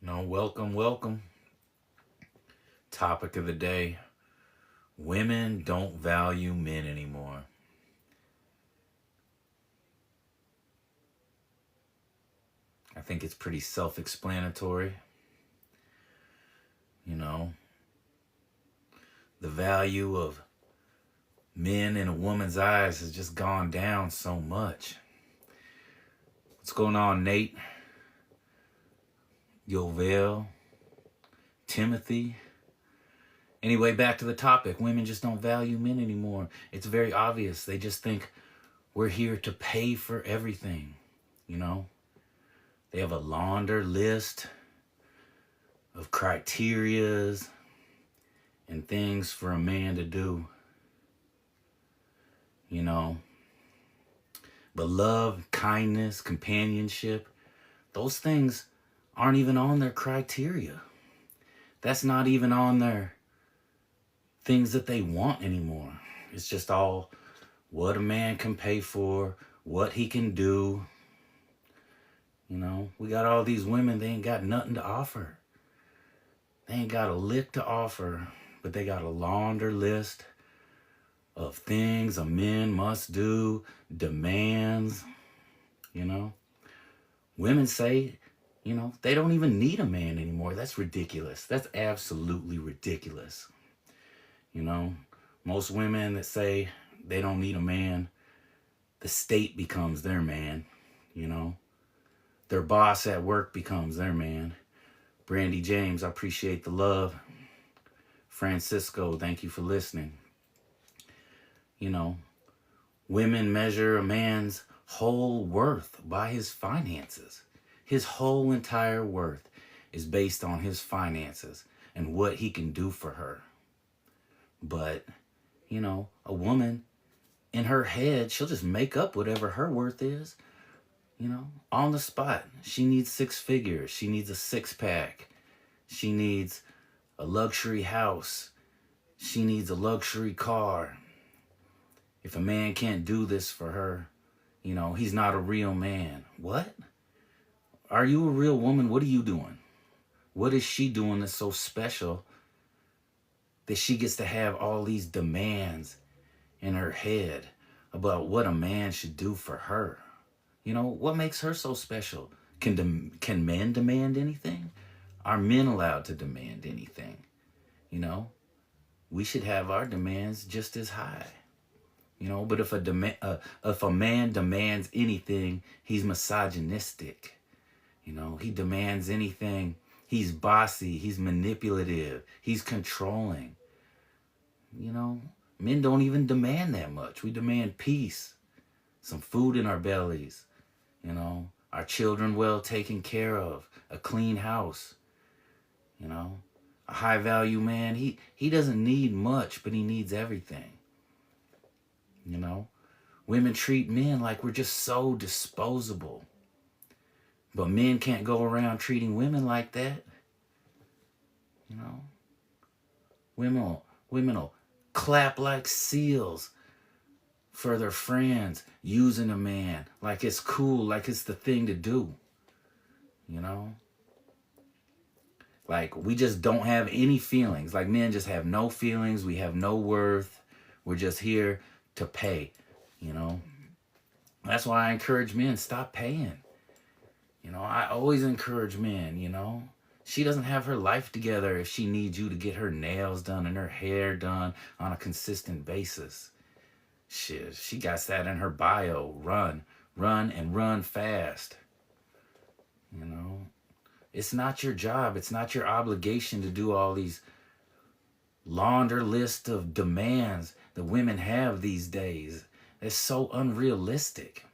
No, welcome. Topic of the day: women don't value men anymore. I think it's pretty self explanatory. You know, the value of men in a woman's eyes has just gone down so much. What's going on, Nate? Yovel? Timothy? Anyway, back to the topic. Women just don't value men anymore. It's very obvious. They just think we're here to pay for everything. You know, they have a launder list of criterias and things for a man to do, you know. But love, kindness, companionship, those things aren't even on their criteria. That's not even on their things that they want anymore. It's just all what a man can pay for, what he can do. You know, we got all these women, they ain't got nothing to offer. They ain't got a lick to offer, but they got a launder list of things a man must do, demands, you know. Women say, they don't even need a man anymore. That's ridiculous. That's absolutely ridiculous. You know, most women that say they don't need a man, the state becomes their man, you know. Their boss at work becomes their man. Brandy James, I appreciate the love. Francisco, thank you for listening. You know, women measure a man's whole worth by his finances. His whole entire worth is based on his finances and what he can do for her. But, a woman, in her head, she'll just make up whatever her worth is, on the spot. She needs 6 figures. She needs a 6-pack. She needs a luxury house. She needs a luxury car. If a man can't do this for her, he's not a real man. What? Are you a real woman? What are you doing? What is she doing that's so special that she gets to have all these demands in her head about what a man should do for her? What makes her so special? Can men demand anything? Are men allowed to demand anything? We should have our demands just as high. But if a man demands anything, he's misogynistic. He demands anything. He's bossy. He's manipulative. He's controlling. Men don't even demand that much. We demand peace, some food in our bellies, our children well taken care of, a clean house, a high value man. He doesn't need much, but he needs everything. Women treat men like we're just so disposable. But men can't go around treating women like that. Women will clap like seals for their friends using a man like it's cool, like it's the thing to do. Like we just don't have any feelings. Like men just have no feelings. We have no worth. We're just here to pay. That's why I encourage men, stop paying. I always encourage men, She doesn't have her life together if she needs you to get her nails done and her hair done on a consistent basis. Shit, she got that in her bio. Run, and run fast. It's not your job. It's not your obligation to do all these launder list of demands that women have these days. It's so unrealistic.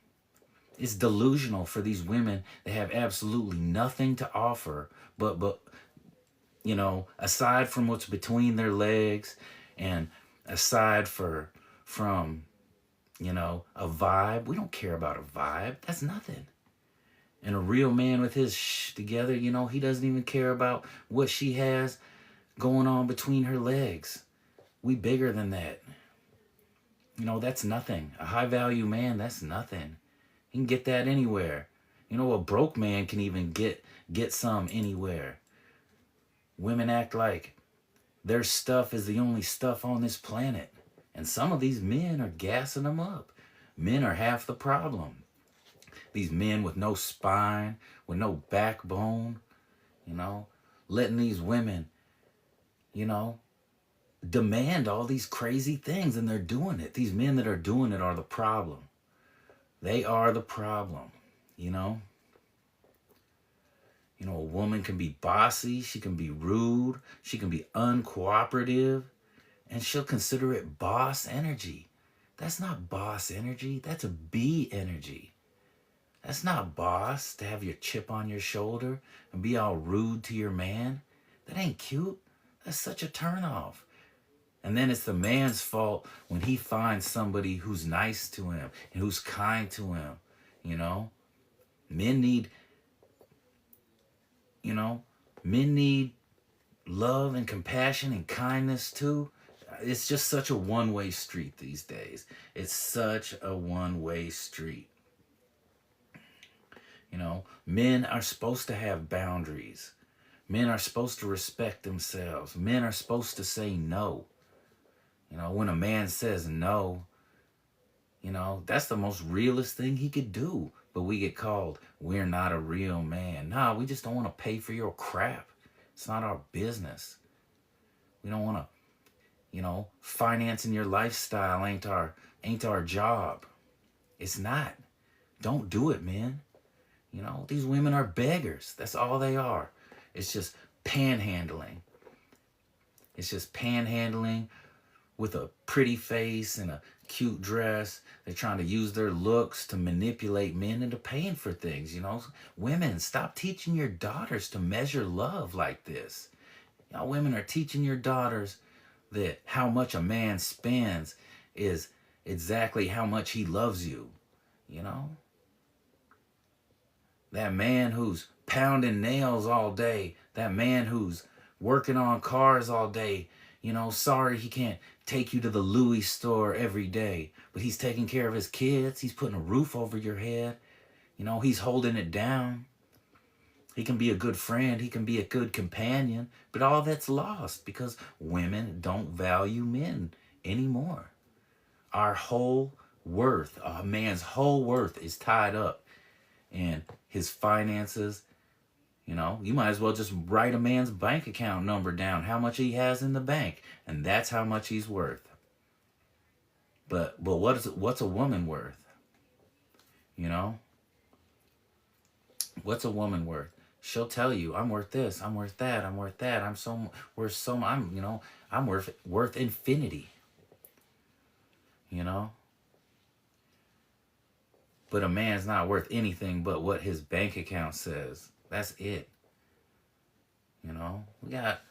It's delusional for these women that have absolutely nothing to offer but aside from what's between their legs and aside from a vibe. We don't care about a vibe. That's nothing. And a real man with his together, he doesn't even care about what she has going on between her legs. We bigger than that. That's nothing. A high value man, that's nothing. You can get that anywhere. You know, a broke man can even get some anywhere. Women act like their stuff is the only stuff on this planet. And some of these men are gassing them up. Men are half the problem. These men with no spine, with no backbone, you know, letting these women, you know, demand all these crazy things, and they're doing it. These men that are doing it are the problem. They are the problem, you know. You know, a woman can be bossy, she can be rude, she can be uncooperative, and she'll consider it boss energy. That's not boss energy, that's a B energy. That's not boss, to have your chip on your shoulder and be all rude to your man. That ain't cute. That's such a turnoff. And then it's the man's fault when he finds somebody who's nice to him and who's kind to him. You know, men need, you know, men need love and compassion and kindness too. It's just such a one-way street these days. It's such a one-way street. You know, men are supposed to have boundaries. Men are supposed to respect themselves. Men are supposed to say no. You know, when a man says no, you know, that's the most realest thing he could do. But we get called, we're not a real man. Nah, we just don't want to pay for your crap. It's not our business. We don't want to, you know, financing your lifestyle ain't our job. It's not. Don't do it, man. You know, these women are beggars. That's all they are. It's just panhandling. It's just panhandling with a pretty face and a cute dress. They're trying to use their looks to manipulate men into paying for things, you know. Women, stop teaching your daughters to measure love like this. You know, women are teaching your daughters that how much a man spends is exactly how much he loves you, you know. That man who's pounding nails all day, that man who's working on cars all day, you know, sorry he can't take you to the Louis store every day, but he's taking care of his kids. He's putting a roof over your head. You know, he's holding it down. He can be a good friend. He can be a good companion, but all that's lost because women don't value men anymore. Our whole worth, a man's whole worth is tied up in his finances. You know, you might as well just write a man's bank account number down, how much he has in the bank, and that's how much he's worth. But what's a woman worth? You know? What's a woman worth? She'll tell you, I'm worth this, I'm worth that, I'm worth that, I'm worth infinity. You know? But a man's not worth anything but what his bank account says. That's it. You know? We got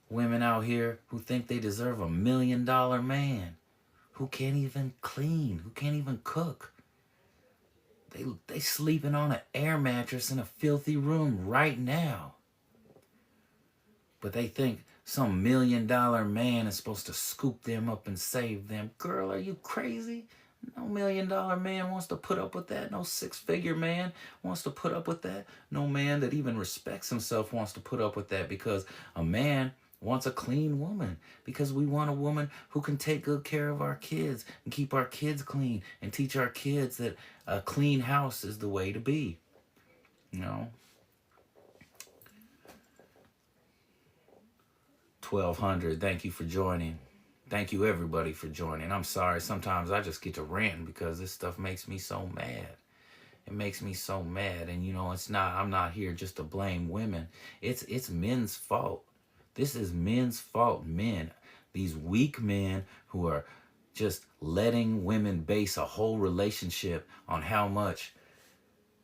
women out here who think they deserve $1 million man, who can't even clean, who can't even cook. They sleeping on an air mattress in a filthy room right now. But they think some $1 million man is supposed to scoop them up and save them. Girl, are you crazy? No $1 million man wants to put up with that. No 6-figure man wants to put up with that. No man that even respects himself wants to put up with that, because a man wants a clean woman, because we want a woman who can take good care of our kids and keep our kids clean and teach our kids that a clean house is the way to be. You know? 1200, thank you for joining. Thank you everybody for joining. I'm sorry, sometimes I just get to ranting because this stuff makes me so mad. It makes me so mad. And you know, I'm not here just to blame women. It's men's fault. This is men's fault. Men, these weak men who are just letting women base a whole relationship on how much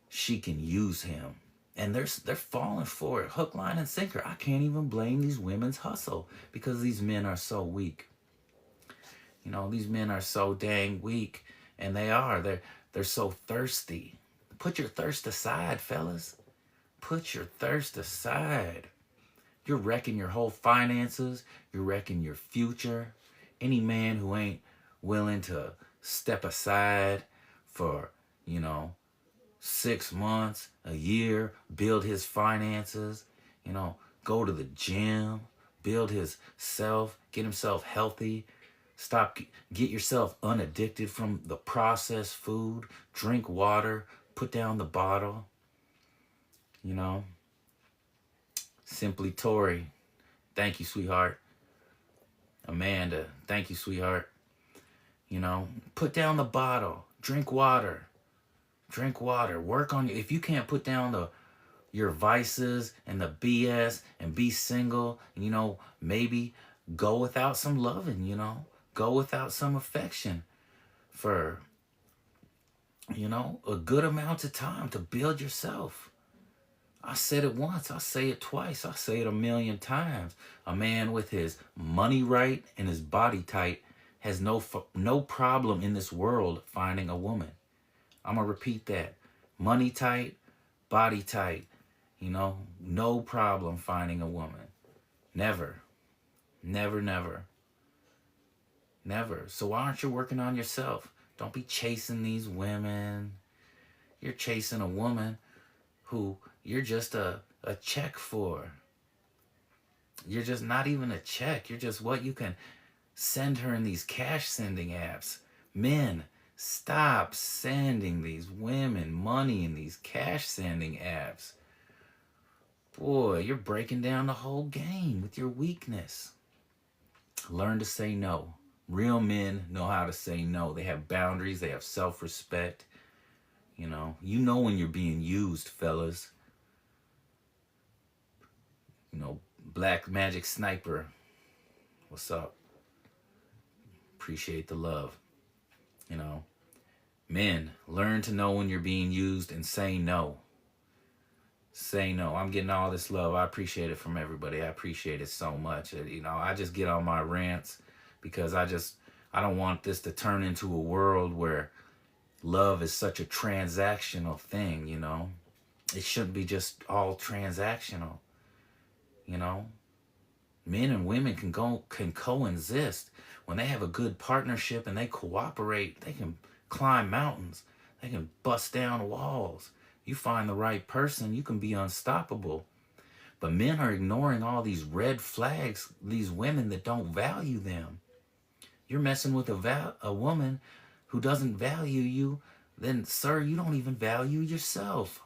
she can use him. And they're falling for it, hook, line, and sinker. I can't even blame these women's hustle because these men are so weak. You know, these men are so dang weak, and they're so thirsty. Put your thirst aside, fellas. Put your thirst aside. You're wrecking your whole finances. You're wrecking your future. Any man who ain't willing to step aside for, you know, 6 months, a year, build his finances, go to the gym, build his self, get himself healthy, get yourself unaddicted from the processed food, drink water, put down the bottle, you know. Simply Tori, thank you, sweetheart. Amanda, thank you, sweetheart. Put down the bottle, drink water. Drink water. Work on if you can't put down your vices and the BS and be single, maybe go without some loving, go without some affection for, a good amount of time to build yourself. I said it once, I say it twice, I say it 1,000,000 times. A man with his money right and his body tight has no problem in this world finding a woman. I'm going to repeat that. Money tight, body tight, no problem finding a woman. Never, never, never, never. So why aren't you working on yourself? Don't be chasing these women. You're chasing a woman who you're just a check for. You're just not even a check. You're just what you can send her in these cash sending apps. Men, stop sending these women money in these cash sending apps. Boy, you're breaking down the whole game with your weakness. Learn to say no. Real men know how to say no. They have boundaries. They have self-respect. You know when you're being used, fellas. Black Magic Sniper. What's up? Appreciate the love. Men, learn to know when you're being used and say no. Say no. I'm getting all this love. I appreciate it from everybody. I appreciate it so much. I just get on my rants because I don't want this to turn into a world where love is such a transactional thing, It shouldn't be just all transactional, Men and women can coexist. When they have a good partnership and they cooperate, they can climb mountains. They can bust down walls. You find the right person, you can be unstoppable. But men are ignoring all these red flags, these women that don't value them. You're messing with a woman who doesn't value you, then, sir, you don't even value yourself.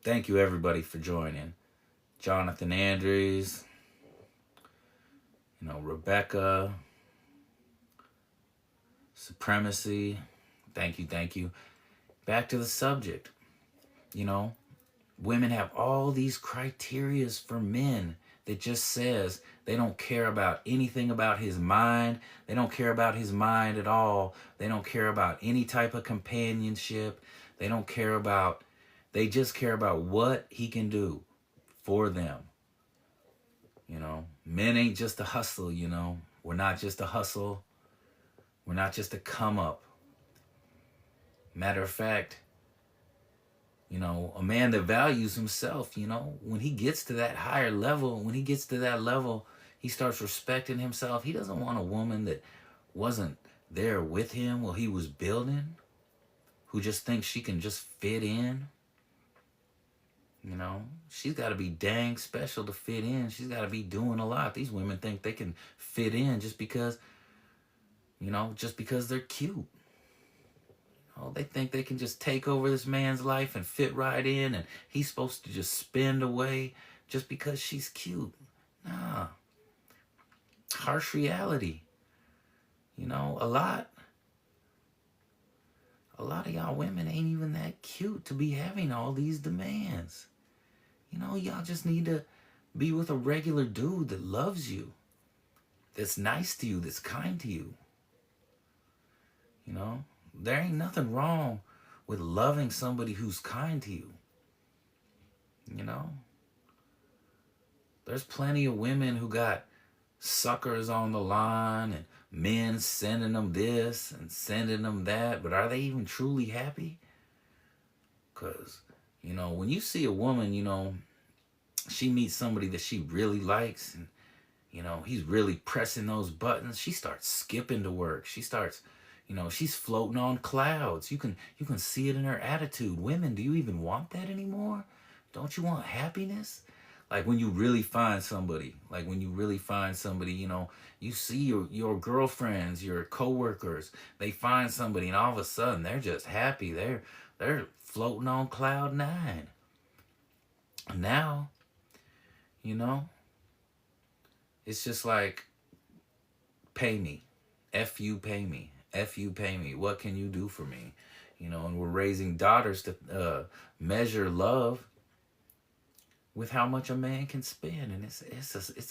Thank you, everybody, for joining. Jonathan Andrews, Rebecca, Supremacy. Thank you. Back to the subject. Women have all these criterias for men that just says they don't care about anything about his mind. They don't care about his mind at all. They don't care about any type of companionship. They just care about what he can do for them. Men ain't just a hustle, We're not just a hustle. We're not just a come up. Matter of fact, a man that values himself, when he gets to that higher level, he starts respecting himself. He doesn't want a woman that wasn't there with him while he was building, who just thinks she can just fit in. She's got to be dang special to fit in. She's got to be doing a lot. These women think they can fit in just because they're cute. They think they can just take over this man's life and fit right in, and he's supposed to just spend away just because she's cute. Nah. Harsh reality. A lot of y'all women ain't even that cute to be having all these demands. Y'all just need to be with a regular dude that loves you, that's nice to you, that's kind to you. There ain't nothing wrong with loving somebody who's kind to you. There's plenty of women who got suckers on the line and men sending them this and sending them that, but are they even truly happy? Because, when you see a woman, she meets somebody that she really likes, and, He's really pressing those buttons. She starts skipping to work. She starts, she's floating on clouds. You can see it in her attitude. Women, do you even want that anymore? Don't you want happiness? Like when you really find somebody, you see your girlfriends, your coworkers, they find somebody and all of a sudden they're just happy. They're floating on cloud nine. Now, you know, it's just like, pay me. F you, pay me. F you, pay me. What can you do for me? And we're raising daughters to measure love with how much a man can spend. And it's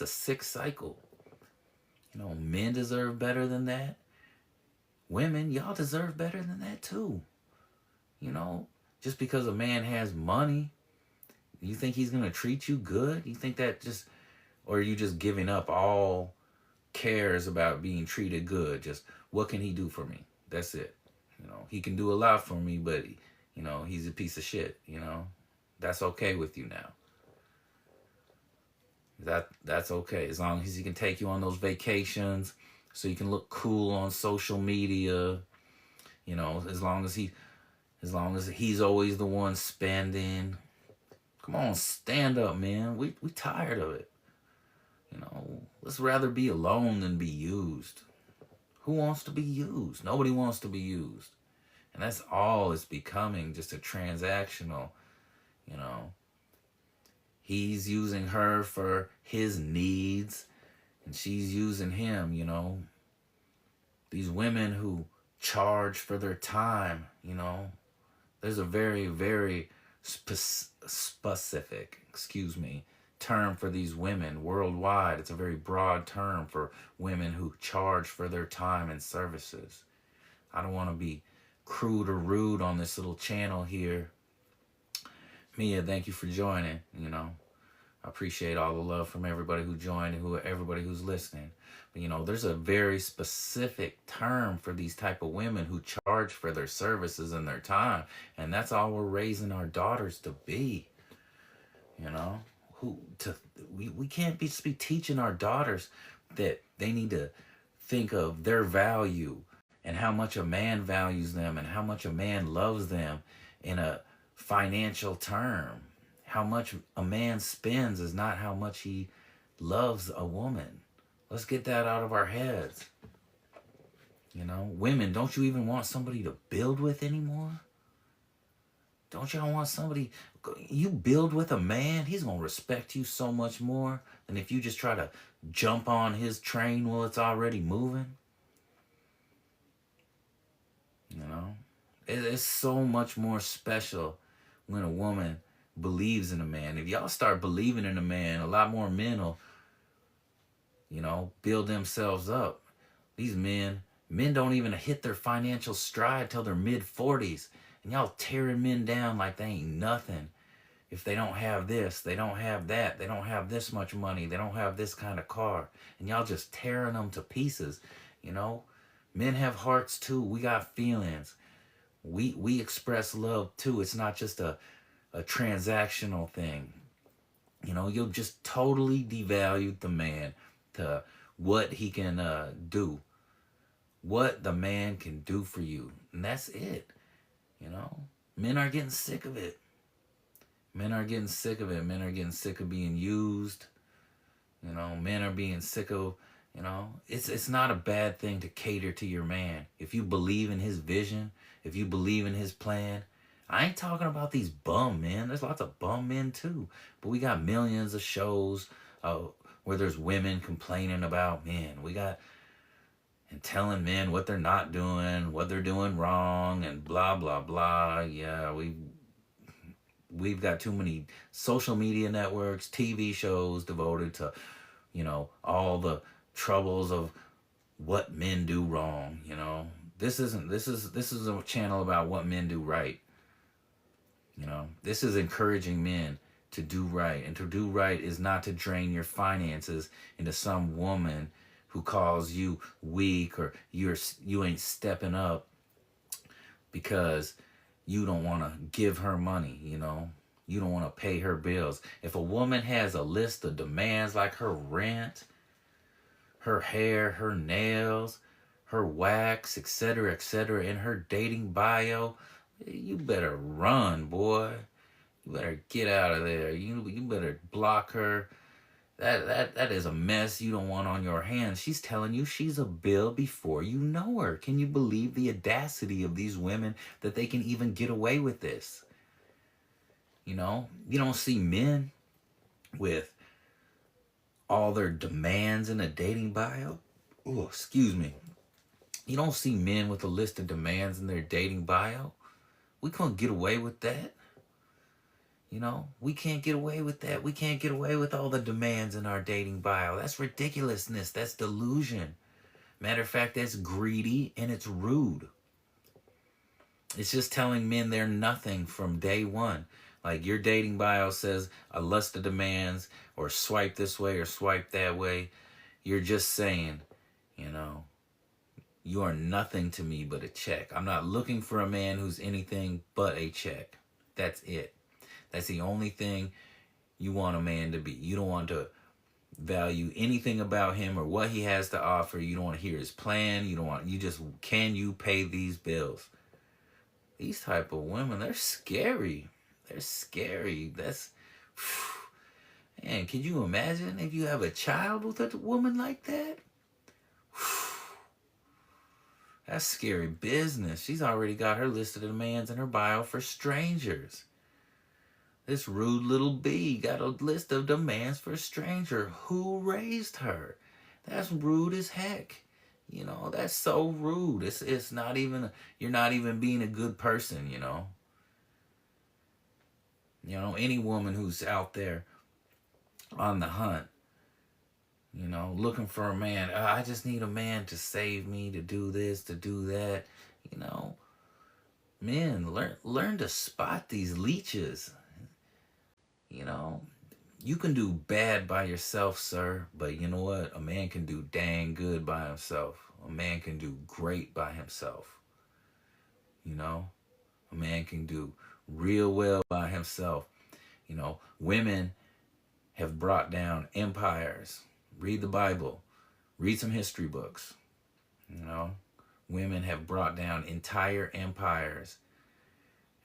a sick cycle. Men deserve better than that. Women, y'all deserve better than that too. Just because a man has money, you think he's going to treat you good? You think that or are you just giving up all cares about being treated good? Just, what can he do for me? That's it. He can do a lot for me, but, he's a piece of shit, That's okay with you now. That's okay. As long as he can take you on those vacations so you can look cool on social media, as long as he's always the one spending. Come on, stand up, man. We tired of it. Let's rather be alone than be used. Who wants to be used? Nobody wants to be used. And that's all it's becoming, just a transactional, He's using her for his needs, and she's using him, These women who charge for their time, There's a very, very specific, term for these women worldwide. It's a very broad term for women who charge for their time and services. I don't want to be crude or rude on this little channel here. Mia, thank you for joining. I appreciate all the love from everybody who joined and everybody who's listening. But there's a very specific term for these type of women who charge for their services and their time, and that's all we're raising our daughters to be. We can't be teaching our daughters that they need to think of their value and how much a man values them and how much a man loves them in a financial term. How much a man spends is not how much he loves a woman. Let's get that out of our heads. Women, don't you even want somebody to build with anymore? Don't y'all want somebody, you build with a man, he's going to respect you so much more than if you just try to jump on his train while it's already moving. It's so much more special when a woman believes in a man. If y'all start believing in a man, a lot more men will, build themselves up. These men don't even hit their financial stride till their mid-40s. And y'all tearing men down like they ain't nothing. If they don't have this, they don't have that, they don't have this much money, they don't have this kind of car. And y'all just tearing them to pieces. Men have hearts too. We got feelings. We express love too. It's not just a transactional thing. You'll just totally devalue the man to what he can do. What the man can do for you. And that's it. Men are getting sick of it. Men are getting sick of it. Men are getting sick of being used. Men are being sick of, it's not a bad thing to cater to your man. If you believe in his vision, if you believe in his plan. I ain't talking about these bum men. There's lots of bum men too. But we got millions of shows where there's women complaining about men. And telling men what they're not doing, what they're doing wrong, and blah, blah, blah. Yeah, we've got too many social media networks, TV shows devoted to, all the troubles of what men do wrong, This is a channel about what men do right. This is encouraging men to do right. And to do right is not to drain your finances into some woman who calls you weak or you ain't stepping up because you don't want to give her money, you don't want to pay her bills. If a woman has a list of demands like her rent, her hair, her nails, her wax, etc., in her dating bio, you better run, boy. You better get out of there. You better block her. That is a mess you don't want on your hands. She's telling you she's a bill before you know her. Can you believe the audacity of these women that they can even get away with this? You know, you don't see men with all their demands in a dating bio. Oh, excuse me. You don't see men with a list of demands in their dating bio. We can't get away with that. You know, we can't get away with that. We can't get away with all the demands in our dating bio. That's ridiculousness. That's delusion. Matter of fact, that's greedy and it's rude. It's just telling men they're nothing from day one. Like your dating bio says a list of demands or swipe this way or swipe that way. You're just saying, you know, you are nothing to me but a check. I'm not looking for a man who's anything but a check. That's it. That's the only thing you want a man to be. You don't want to value anything about him or what he has to offer. You don't want to hear his plan. You just, can you pay these bills? These type of women, they're scary. They're scary. That's, man, can you imagine if you have a child with a woman like that? That's scary business. She's already got her list of demands in her bio for strangers. This rude little bee got a list of demands for a stranger. Who raised her? That's rude as heck. You know, that's so rude. It's not even, you're not even being a good person, you know. You know, any woman who's out there on the hunt, you know, looking for a man. I just need a man to save me, to do this, to do that. You know, men, learn to spot these leeches. You know, you can do bad by yourself, sir, but you know what? A man can do dang good by himself. A man can do great by himself. You know, a man can do real well by himself. You know, women have brought down empires. Read the Bible. Read some history books. You know, women have brought down entire empires.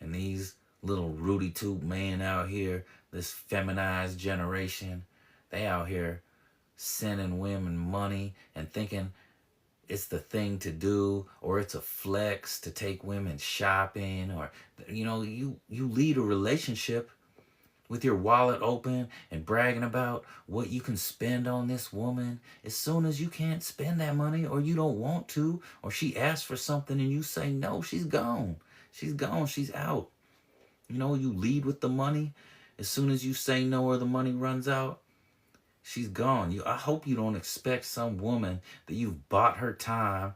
And these little Rudy Toot men out here, this feminized generation, they out here sending women money and thinking it's the thing to do, or it's a flex to take women shopping, or, you know, you lead a relationship with your wallet open and bragging about what you can spend on this woman. As soon as you can't spend that money, or you don't want to, or she asks for something and you say no, she's gone. She's gone. She's out. You know, you lead with the money. As soon as you say no or the money runs out, she's gone. I hope you don't expect some woman that you've bought her time,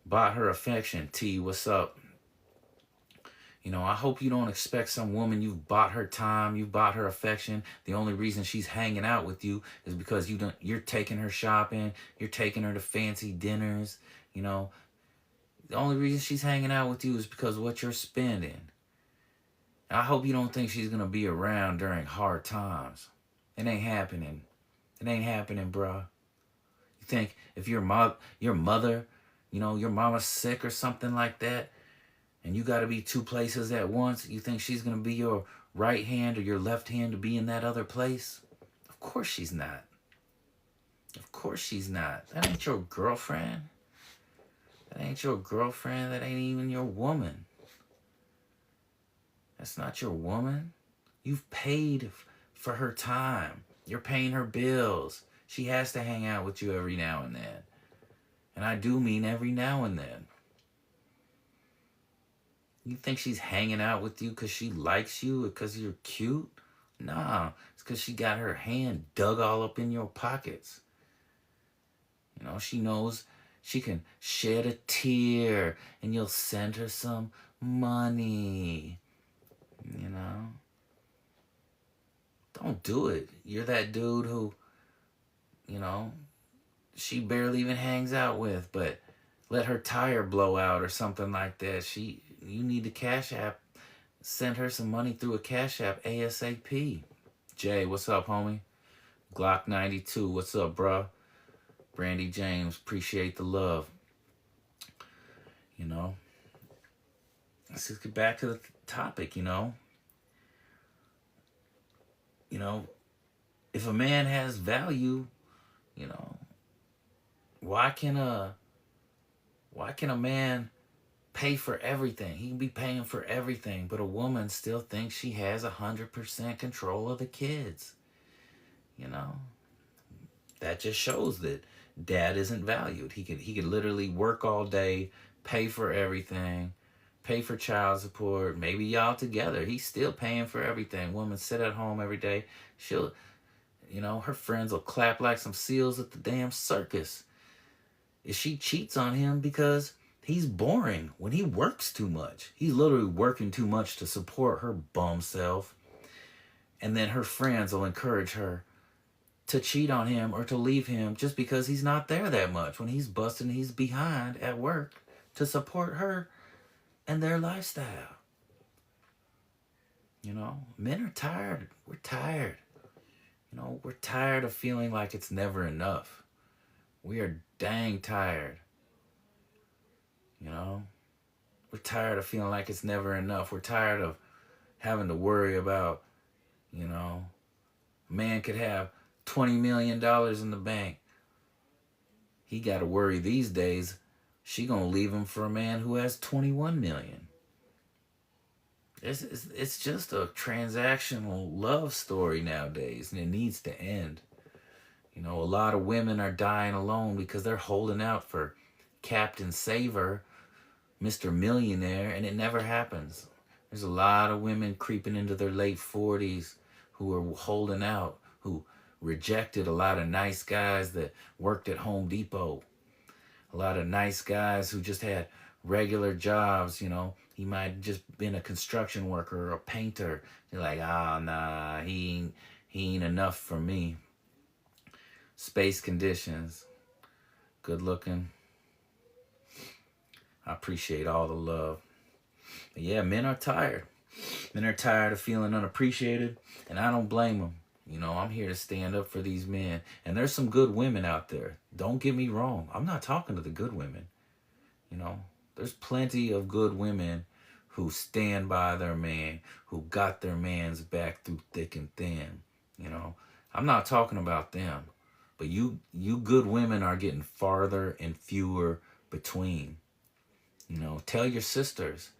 bought her affection. T, what's up? You know, I hope you don't expect some woman you've bought her time, you've bought her affection. The only reason she's hanging out with you is because you're taking her shopping, you're taking her to fancy dinners. You know, the only reason she's hanging out with you is because of what you're spending. I hope you don't think she's going to be around during hard times. It ain't happening. It ain't happening, bruh. You think if your mother, you know, your mama's sick or something like that, and you got to be two places at once, you think she's going to be your right hand or your left hand to be in that other place? Of course she's not. Of course she's not. That ain't your girlfriend. That ain't your girlfriend. That ain't even your woman. That's not your woman. You've paid for her time. You're paying her bills. She has to hang out with you every now and then. And I do mean every now and then. You think she's hanging out with you because she likes you or because you're cute? Nah, it's because she got her hand dug all up in your pockets. You know, she knows she can shed a tear and you'll send her some money. You know? Don't do it. You're that dude who, you know, she barely even hangs out with, but let her tire blow out or something like that. You need the Cash App. Send her some money through a Cash App ASAP. Jay, what's up, homie? Glock 92, what's up, bruh? Brandy James, appreciate the love. You know, let's just get back to the topic. You know, if a man has value, you know, why can a man pay for everything? He can be paying for everything, but a woman still thinks she has 100% control of the kids. You know, that just shows that dad isn't valued. He could literally work all day, pay for everything, pay for child support, maybe y'all together. He's still paying for everything. Woman sit at home every day. She'll, her friends will clap like some seals at the damn circus. If she cheats on him because he's boring when he works too much. He's literally working too much to support her bum self. And then her friends will encourage her to cheat on him or to leave him just because he's not there that much when he's busting he's behind at work to support her and their lifestyle. Men are tired. We're tired. We're tired of feeling like it's never enough. We are dang tired. We're tired of feeling like it's never enough. We're tired of having to worry about, a man could have $20 million in the bank. He got to worry these days, she gonna leave him for a man who has 21 million. It's just a transactional love story nowadays, and it needs to end. A lot of women are dying alone because they're holding out for Captain Saver, Mr. Millionaire, and it never happens. There's a lot of women creeping into their late 40s who are holding out, who rejected a lot of nice guys that worked at Home Depot. A lot of nice guys who just had regular jobs, He might have just been a construction worker or a painter. You're like, nah, he ain't enough for me. Space conditions. Good looking. I appreciate all the love. But yeah, men are tired. Men are tired of feeling unappreciated, and I don't blame them. I'm here to stand up for these men. And there's some good women out there. Don't get me wrong. I'm not talking to the good women. There's plenty of good women who stand by their man, who got their man's back through thick and thin. I'm not talking about them. But you good women are getting farther and fewer between. Tell your sisters.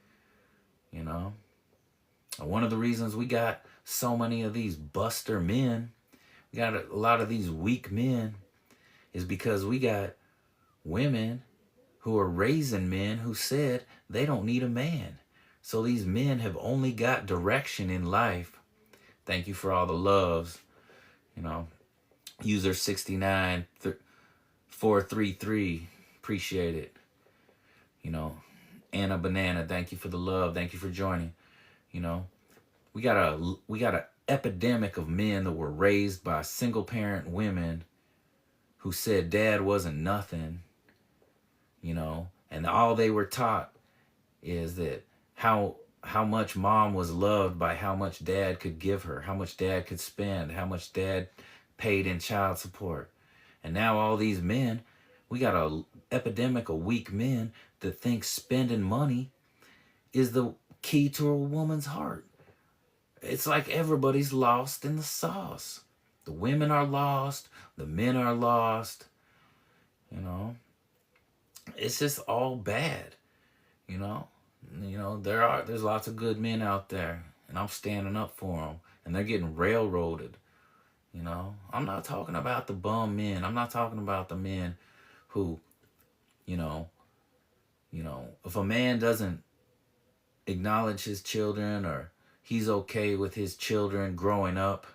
One of the reasons we got so many of these buster men, we got a lot of these weak men, is because we got women who are raising men who said they don't need a man. So these men have only got direction in life. Thank you for all the loves. User 69433, appreciate it. Anna Banana, thank you for the love. Thank you for joining. We got a epidemic of men that were raised by single parent women who said dad wasn't nothing, and all they were taught is that how much mom was loved by how much dad could give her, how much dad could spend, how much dad paid in child support. And now all these men, we got a epidemic of weak men that think spending money is the key to a woman's heart. It's like everybody's lost in the sauce. The women are lost, the men are lost. It's just all bad. There's lots of good men out there, and I'm standing up for them, and they're getting railroaded. I'm not talking about the bum men. I'm not talking about the men who, if a man doesn't acknowledge his children, or he's okay with his children growing up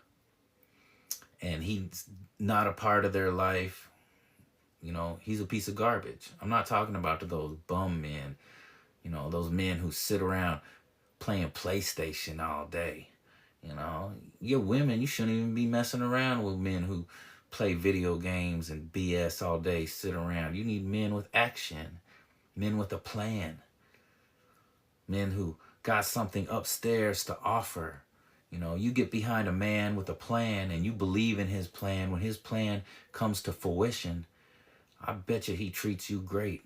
and he's not a part of their life, he's a piece of garbage. I'm not talking about those bum men, those men who sit around playing PlayStation all day. You're women, you shouldn't even be messing around with men who play video games and BS all day, sit around. You need men with action, men with a plan, men who got something upstairs to offer. You get behind a man with a plan and you believe in his plan. When his plan comes to fruition, I bet you he treats you great.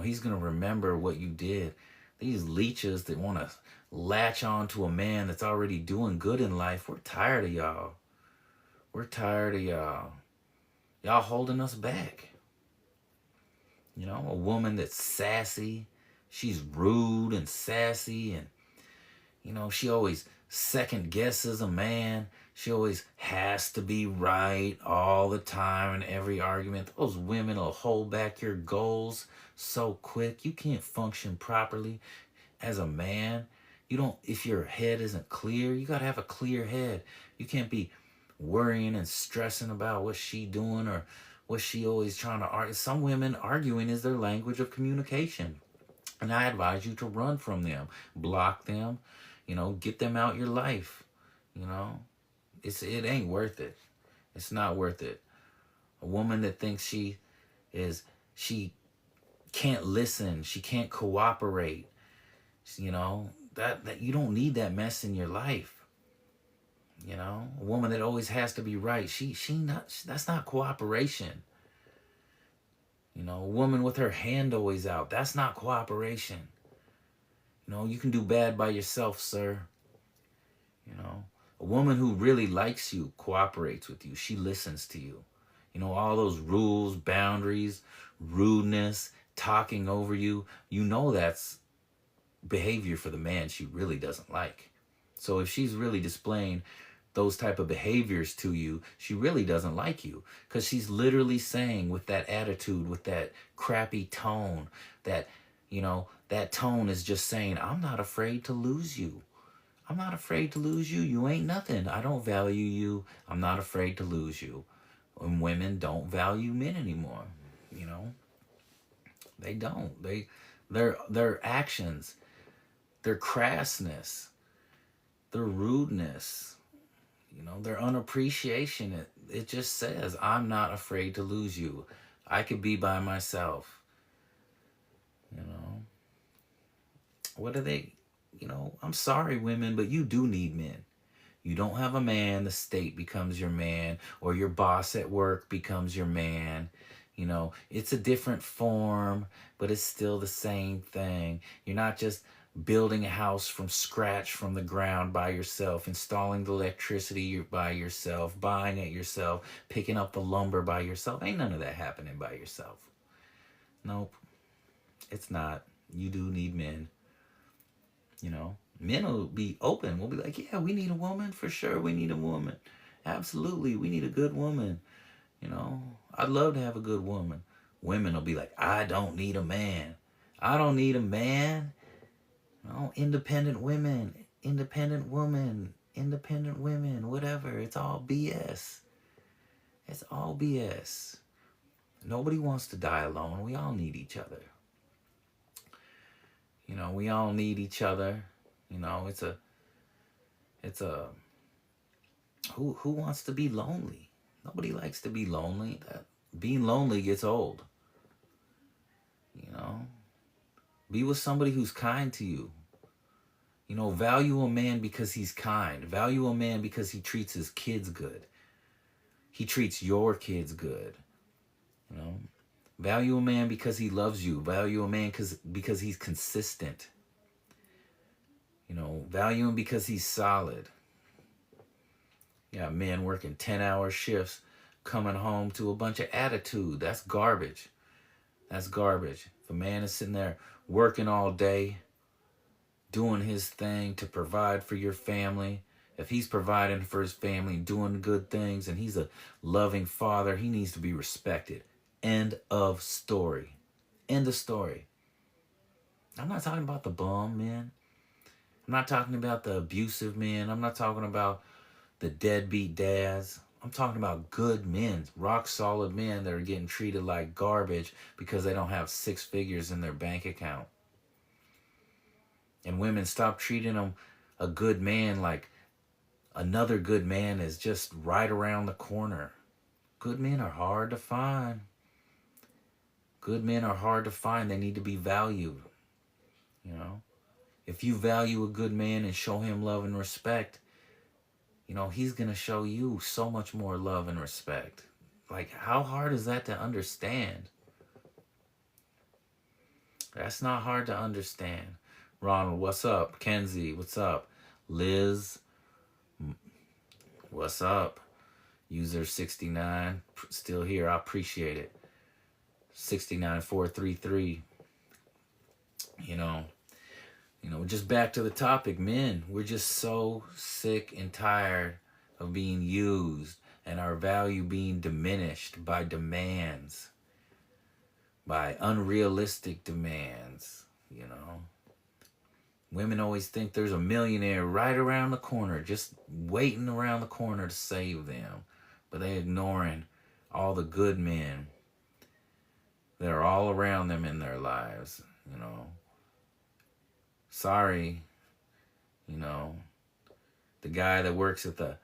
He's going to remember what you did. These leeches that want to latch on to a man that's already doing good in life, we're tired of y'all. We're tired of y'all. Y'all holding us back. A woman that's sassy. She's rude and sassy, and she always second guesses a man. She always has to be right all the time in every argument. Those women will hold back your goals so quick. You can't function properly as a man. You don't, if your head isn't clear, you got to have a clear head. You can't be worrying and stressing about what she doing or what she always trying to argue. Some women, arguing is their language of communication. And I advise you to run from them, block them, get them out your life. It ain't worth it. It's not worth it. A woman that thinks she can't listen, she can't cooperate, that you don't need that mess in your life. A woman that always has to be right, that's not cooperation. A woman with her hand always out, that's not cooperation. You can do bad by yourself, sir. A woman who really likes you cooperates with you. She listens to you. All those rules, boundaries, rudeness, talking over you, that's behavior for the man she really doesn't like. So if she's really displaying those type of behaviors to you, she really doesn't like you, because she's literally saying with that attitude, with that crappy tone, that tone is just saying, I'm not afraid to lose you. I'm not afraid to lose you. You ain't nothing. I don't value you. I'm not afraid to lose you. And women don't value men anymore. They don't. Their actions, their crassness, their rudeness, their unappreciation, it just says, I'm not afraid to lose you. I could be by myself. What are they? I'm sorry, women, but you do need men. You don't have a man, the state becomes your man, or your boss at work becomes your man. It's a different form, but it's still the same thing. You're not just building a house from scratch, from the ground by yourself, installing the electricity by yourself, buying it yourself, picking up the lumber by yourself. Ain't none of that happening by yourself. Nope, it's not. You do need men. Men will be open. We'll be like, yeah, we need a woman. For sure, we need a woman. Absolutely, we need a good woman. I'd love to have a good woman. Women will be like, I don't need a man. I don't need a man. Independent women, independent woman, independent women, whatever. It's all BS. It's all BS. Nobody wants to die alone. We all need each other. We all need each other. It's a who wants to be lonely? Nobody likes to be lonely. Being lonely gets old. Be with somebody who's kind to you. Value a man because he's kind. Value a man because he treats his kids good. He treats your kids good. Value a man because he loves you. Value a man because he's consistent. Value him because he's solid. Men working 10-hour shifts, coming home to a bunch of attitude. That's garbage. That's garbage. If a man is sitting there working all day, doing his thing to provide for your family, if he's providing for his family, doing good things, and he's a loving father, he needs to be respected. End of story. End of story. I'm not talking about the bum men. I'm not talking about the abusive men. I'm not talking about the deadbeat dads. I'm talking about good men, rock solid men that are getting treated like garbage because they don't have 6 figures in their bank account. And women, stop treating them, a good man, like another good man is just right around the corner. Good men are hard to find. Good men are hard to find. They need to be valued. If you value a good man and show him love and respect, he's going to show you so much more love and respect. Like, how hard is that to understand? That's not hard to understand. Ronald, what's up? Kenzie, what's up? Liz, what's up? User 69, still here. I appreciate it. 69433. You know, just back to the topic, men. We're just so sick and tired of being used and our value being diminished by demands, by unrealistic demands, Women always think there's a millionaire right around the corner, just waiting around the corner to save them. But they're ignoring all the good men that are all around them in their lives, Sorry, the guy that works at the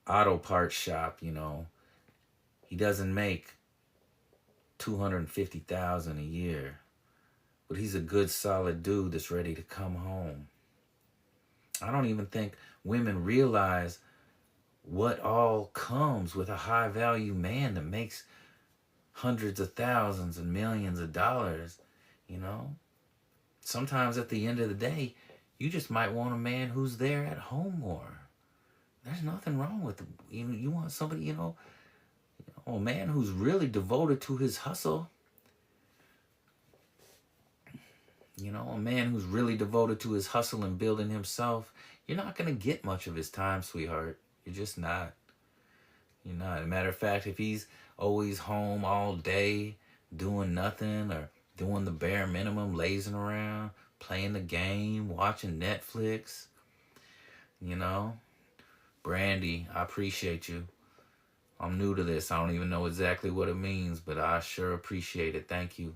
auto parts shop, he doesn't make $250,000 a year, but he's a good, solid dude that's ready to come home. I don't even think women realize what all comes with a high value man that makes hundreds of thousands and millions of dollars, Sometimes at the end of the day, you just might want a man who's there at home more. There's nothing wrong with it. You want somebody, a man who's really devoted to his hustle. A man who's really devoted to his hustle and building himself. You're not going to get much of his time, sweetheart. You're just not. You're not. As a matter of fact, if he's always home all day doing nothing or doing the bare minimum, lazing around, playing the game, watching Netflix, Brandy, I appreciate you. I'm new to this. I don't even know exactly what it means, but I sure appreciate it. Thank you.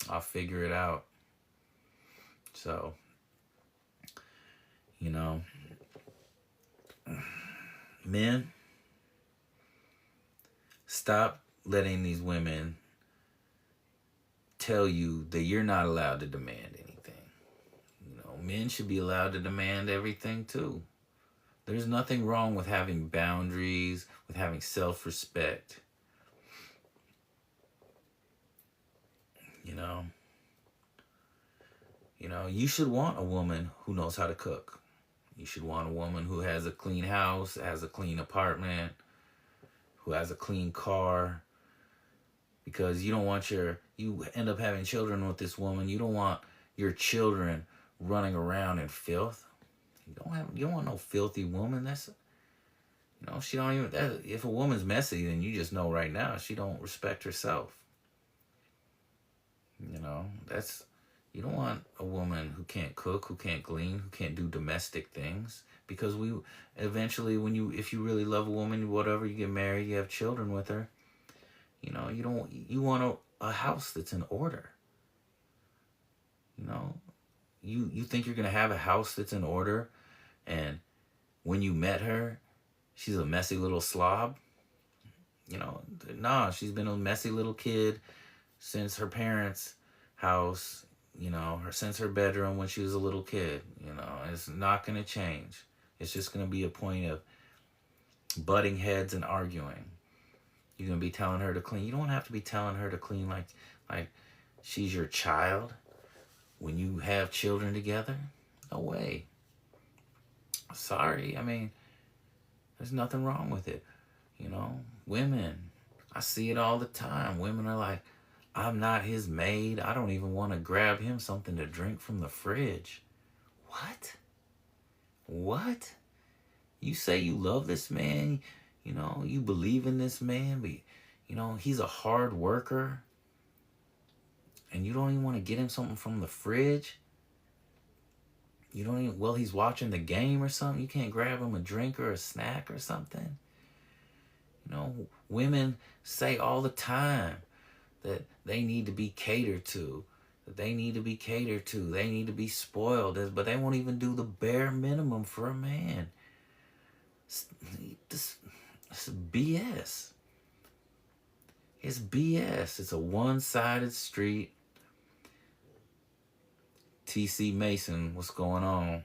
I'll figure it out. So, men, stop letting these women tell you that you're not allowed to demand anything. Men should be allowed to demand everything too. There's nothing wrong with having boundaries, with having self-respect. You should want a woman who knows how to cook. You should want a woman who has a clean house, has a clean apartment, who has a clean car. Because you don't want you end up having children with this woman. You don't want your children running around in filth. You don't want no filthy woman. That's, she don't even, if a woman's messy, then you just know right now she don't respect herself. You don't want a woman who can't cook, who can't clean, who can't do domestic things. Because eventually if you really love a woman, whatever, you get married, you have children with her, you want a house that's in order. You think you're going to have a house that's in order, and when you met her, she's a messy little slob? Nah, she's been a messy little kid since her parents' house, since her bedroom when she was a little kid. It's not going to change. It's just going to be a point of butting heads and arguing. You're going to be telling her to clean. You don't have to be telling her to clean like she's your child when you have children together. No way. Sorry. There's nothing wrong with it. Women, I see it all the time. Women are like, I'm not his maid. I don't even want to grab him something to drink from the fridge. What? You say you love this man, you believe in this man, but, he's a hard worker, and you don't even want to get him something from the fridge? You don't even, he's watching the game or something, you can't grab him a drink or a snack or something? Women say all the time that they need to be catered to, they need to be spoiled, but they won't even do the bare minimum for a man. This is BS. It's BS. It's a one-sided street. TC Mason, what's going on?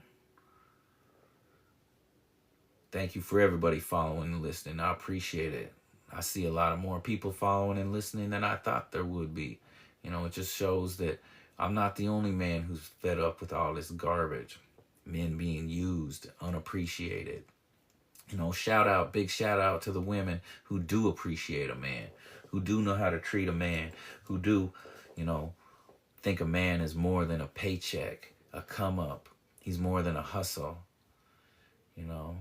Thank you for everybody following and listening. I appreciate it. I see a lot of more people following and listening than I thought there would be. It just shows that I'm not the only man who's fed up with all this garbage. Men being used, unappreciated. Big shout out to the women who do appreciate a man, who do know how to treat a man, who do, you know, think a man is more than a paycheck, a come up. He's more than a hustle. You know,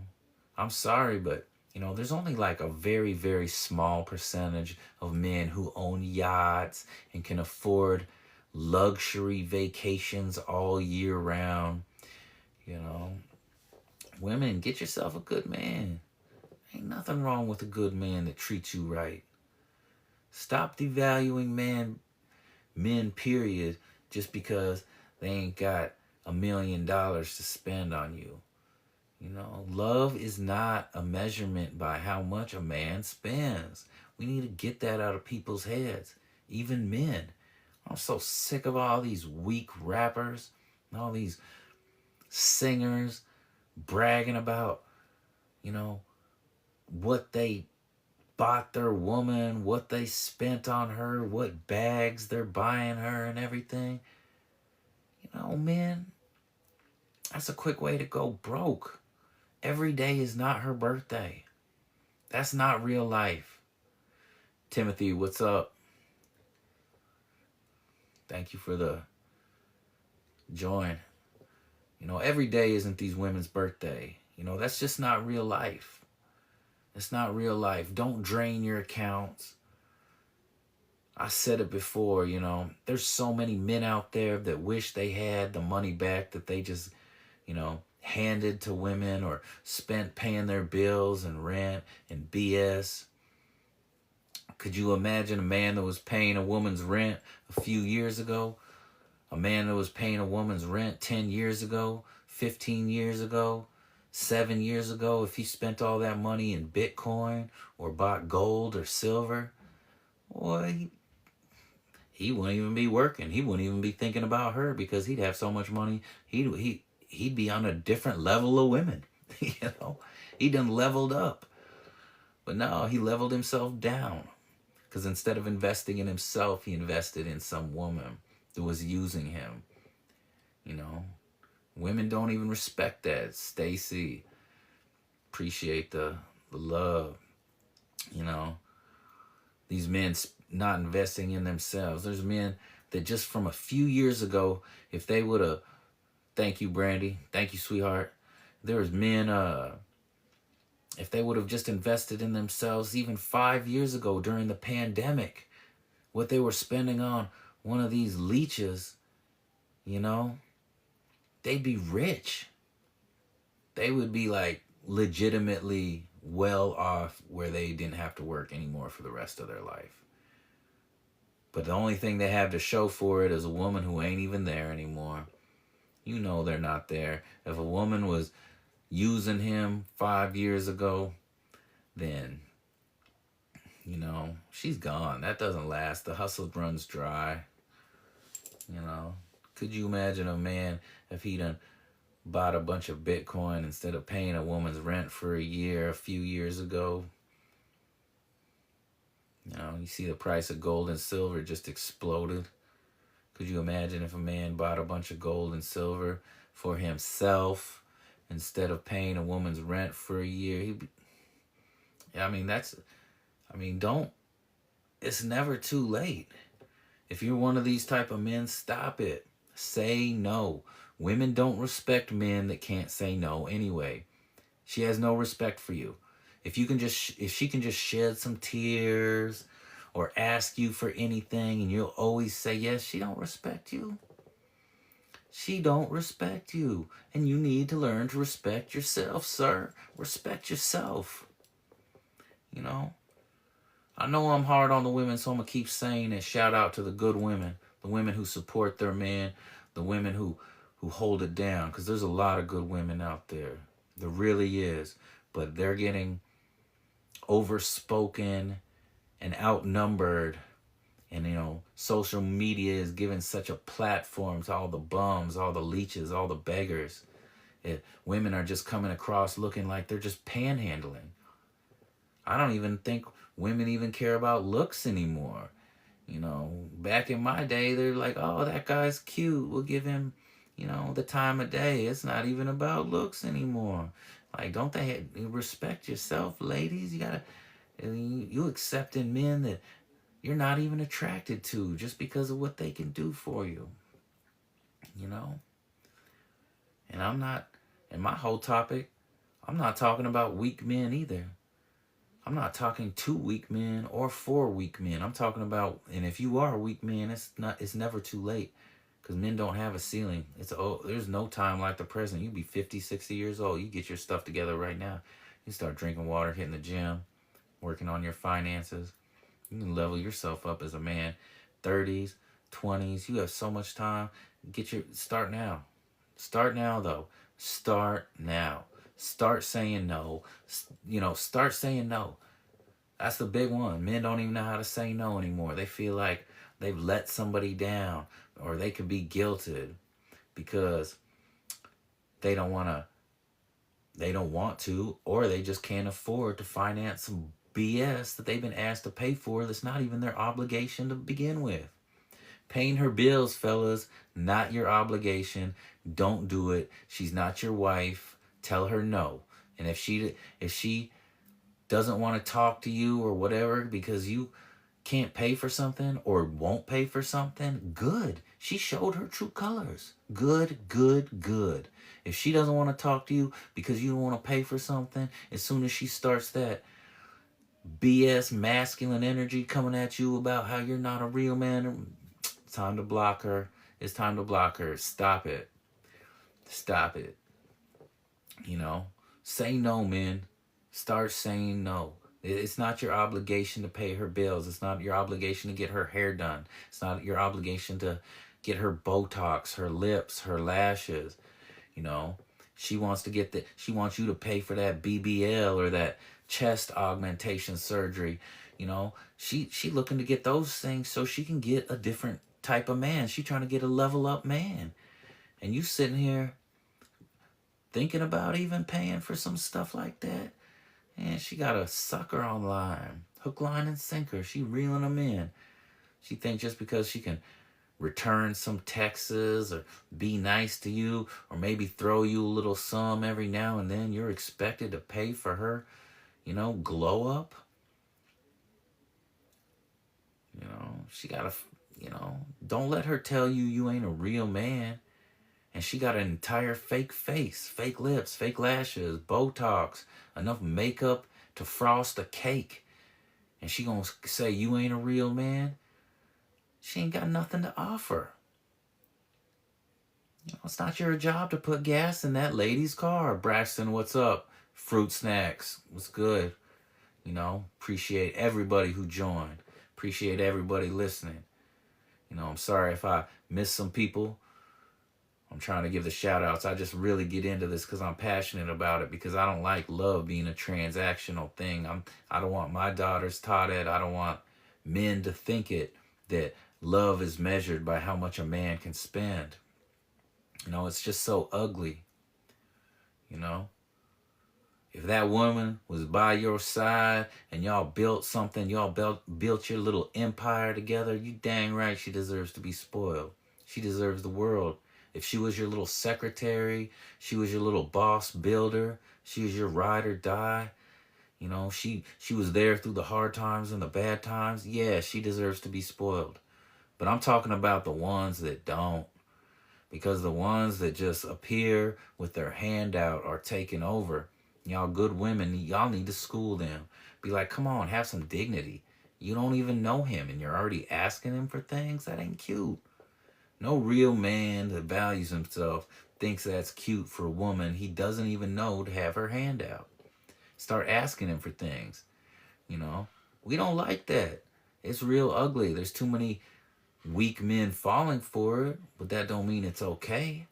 I'm sorry, but there's only like a very, very small percentage of men who own yachts and can afford luxury vacations all year round. Women, get yourself a good man. Ain't nothing wrong with a good man that treats you right. Stop devaluing men, period, just because they ain't got $1 million to spend on you. Love is not a measurement by how much a man spends. We need to get that out of people's heads, even men. I'm so sick of all these weak rappers and all these singers bragging about, what they bought their woman, what they spent on her, what bags they're buying her and everything. Men, that's a quick way to go broke. Every day is not her birthday. That's not real life. Timothy, what's up? Thank you for the join. Every day isn't these women's birthday. That's just not real life. It's not real life. Don't drain your accounts. I said it before, there's so many men out there that wish they had the money back that they just, handed to women or spent paying their bills and rent and BS. Could you imagine a man that was paying a woman's rent a few years ago? A man that was paying a woman's rent 10 years ago, 15 years ago, 7 years ago, if he spent all that money in Bitcoin or bought gold or silver, boy, he wouldn't even be working. He wouldn't even be thinking about her because he'd have so much money. He'd be on a different level of women. He done leveled up. But no, he leveled himself down because instead of investing in himself, he invested in some woman that was using him. Women don't even respect that. Stacy, appreciate the love. These men not investing in themselves. There's men that just from a few years ago, if they would have, thank you, Brandy, thank you, sweetheart. There's men, if they would have just invested in themselves even 5 years ago during the pandemic, what they were spending on one of these leeches, they'd be rich. They would be like legitimately well off where they didn't have to work anymore for the rest of their life. But the only thing they have to show for it is a woman who ain't even there anymore. They're not there. If a woman was using him 5 years ago, then, she's gone. That doesn't last. The hustle runs dry. Could you imagine a man if he done bought a bunch of Bitcoin instead of paying a woman's rent for a year a few years ago? You see the price of gold and silver just exploded. Could you imagine if a man bought a bunch of gold and silver for himself instead of paying a woman's rent for a year? It's never too late. If you're one of these type of men, stop it. Say no. Women don't respect men that can't say no anyway. She has no respect for you. If she can just shed some tears or ask you for anything and you'll always say yes, she don't respect you. She don't respect you. And you need to learn to respect yourself, sir. Respect yourself. I know I'm hard on the women, so I'm going to keep saying it. Shout out to the good women, the women who support their men, the women who hold it down, because there's a lot of good women out there. There really is. But they're getting overspoken and outnumbered. And, social media is giving such a platform to all the bums, all the leeches, all the beggars. Women are just coming across looking like they're just panhandling. I don't even think women even care about looks anymore. Back in my day, they're like, oh, that guy's cute. We'll give him, the time of day. It's not even about looks anymore. Like, don't they respect yourself, ladies? You accepting men that you're not even attracted to just because of what they can do for you, you know? And in my whole topic, I'm not talking about weak men either. I'm not talking to weak men or for weak men. I'm talking about, and if you are a weak man, it's never too late, because men don't have a ceiling. There's no time like the present. You be 50, 60 years old. You get your stuff together right now. You start drinking water, hitting the gym, working on your finances. You can level yourself up as a man. 30s, 20s, you have so much time. Start now. Start now, though. Start now. Start saying no. Start saying no. That's the big one. Men don't even know how to say no anymore. They feel like they've let somebody down, or they could be guilted because they don't want to, or they just can't afford to finance some BS that they've been asked to pay for that's not even their obligation to begin with. Paying her bills, fellas, not your obligation. Don't do it. She's not your wife. Tell her no. And if she doesn't want to talk to you or whatever because you can't pay for something or won't pay for something, good. She showed her true colors. Good, good, good. If she doesn't want to talk to you because you don't want to pay for something, as soon as she starts that BS masculine energy coming at you about how you're not a real man, it's time to block her. It's time to block her. Stop it. Stop it. Say no, men. Start saying no. It's not your obligation to pay her bills. It's not your obligation to get her hair done. It's not your obligation to get her Botox, her lips, her lashes. She wants you to pay for that BBL or that chest augmentation surgery. She looking to get those things so she can get a different type of man. She trying to get a level up man. And you sitting here thinking about even paying for some stuff like that. And she got a sucker online. Hook, line, and sinker. She reeling them in. She thinks just because she can return some texts or be nice to you or maybe throw you a little sum every now and then, you're expected to pay for her, glow up. She got don't let her tell you ain't a real man. And she got an entire fake face, fake lips, fake lashes, Botox, enough makeup to frost a cake. And she gonna say you ain't a real man? She ain't got nothing to offer. It's not your job to put gas in that lady's car. Braxton, what's up? Fruit snacks, what's good? Appreciate everybody who joined. Appreciate everybody listening. I'm sorry if I missed some people. I'm trying to give the shout outs. I just really get into this because I'm passionate about it, because I don't like love being a transactional thing. I don't want my daughters taught it. I don't want men to think that love is measured by how much a man can spend. It's just so ugly. If that woman was by your side and y'all built something, y'all built your little empire together, you dang right she deserves to be spoiled. She deserves the world. If she was your little secretary, she was your little boss builder, she was your ride or die, she was there through the hard times and the bad times, yeah, she deserves to be spoiled. But I'm talking about the ones that don't. Because the ones that just appear with their hand out are taking over. Y'all good women, y'all need to school them. Be like, come on, have some dignity. You don't even know him and you're already asking him for things? That ain't cute. No real man that values himself thinks that's cute for a woman he doesn't even know to have her hand out. Start asking him for things. We don't like that. It's real ugly. There's too many weak men falling for it, but that don't mean it's okay.